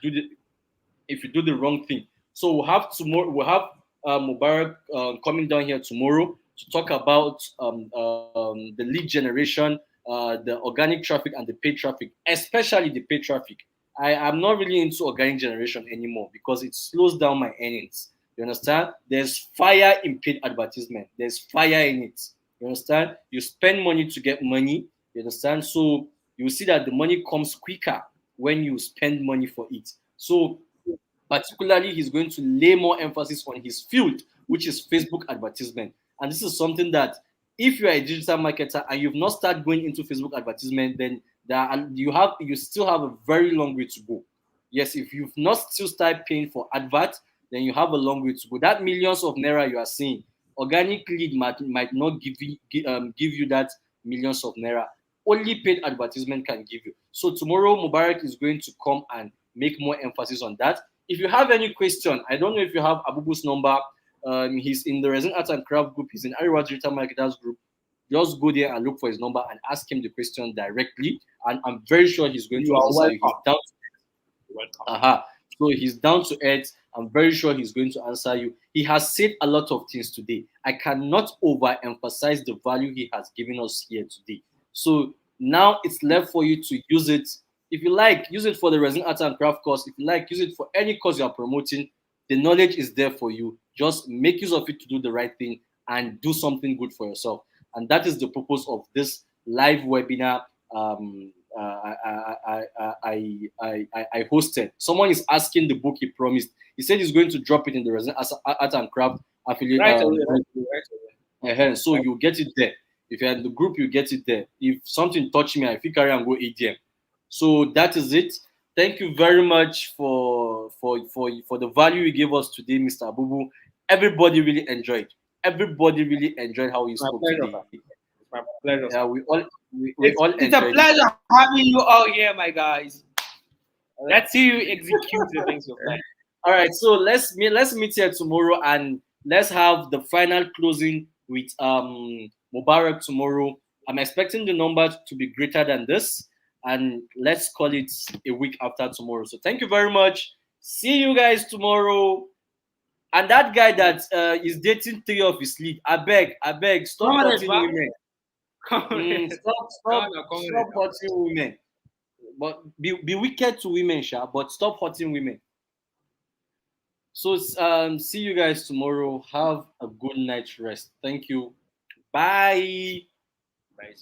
you do the wrong thing. So we'll have tomorrow. We'll have Mubarak coming down here tomorrow to talk about the lead generation, the organic traffic, and the paid traffic, especially the paid traffic. I am not really into organic generation anymore because it slows down my earnings. You understand? There's fire in paid advertisement. There's fire in it. You understand? You spend money to get money. You understand? So you see that the money comes quicker when you spend money for it. So particularly, he's going to lay more emphasis on his field, which is Facebook advertisement. And this is something that if you are a digital marketer and you've not started going into Facebook advertisement, then you still have a very long way to go. Yes, if you've not still started paying for advert, then you have a long way to go. That millions of naira you are seeing, organic lead might not give you that millions of naira. only paid advertisement can give you. So tomorrow, Mubarak is going to come and make more emphasis on that. If you have any question, I don't know if you have Abubu's number. He's in the Resin Art and Craft group. He's in Ariwa Digital Marketers group. Just go there and look for his number and ask him the question directly. And I'm very sure he's going to answer you. He's down to So he's down to earth. I'm very sure he's going to answer you. He has said a lot of things today. I cannot overemphasize the value he has given us here today. So now it's left for you to use it. If you like, use it for the Resin Art and Craft course. If you like, use it for any course you are promoting. The knowledge is there for you. Just make use of it to do the right thing and do something good for yourself. And that is the purpose of this live webinar I hosted. Someone is asking the book he promised. He said he's going to drop it in the Resin Art and Craft affiliate. Right away. So you get it there. If you're in the group, you get it there. If something touch me, I feel carry and go ADM. So that is it. Thank you very much for the value you gave us today, Mr. Abubu. Everybody really enjoyed. Everybody really enjoyed how you spoke today. It's my pleasure. Yeah, we all it's a pleasure having you all here, my guys. Let's see you execute the things you've done. All right, so let's meet here tomorrow and let's have the final closing with Mubarak tomorrow. I'm expecting the number to be greater than this, and let's call it a week after tomorrow. So thank you very much. See you guys tomorrow. And that guy that is dating 3 of his league, I beg, stop hurting women. Stop hurting women. But be wicked to women, Sha, but stop hurting women. So see you guys tomorrow. Have a good night's rest. Thank you. Bye. Bye.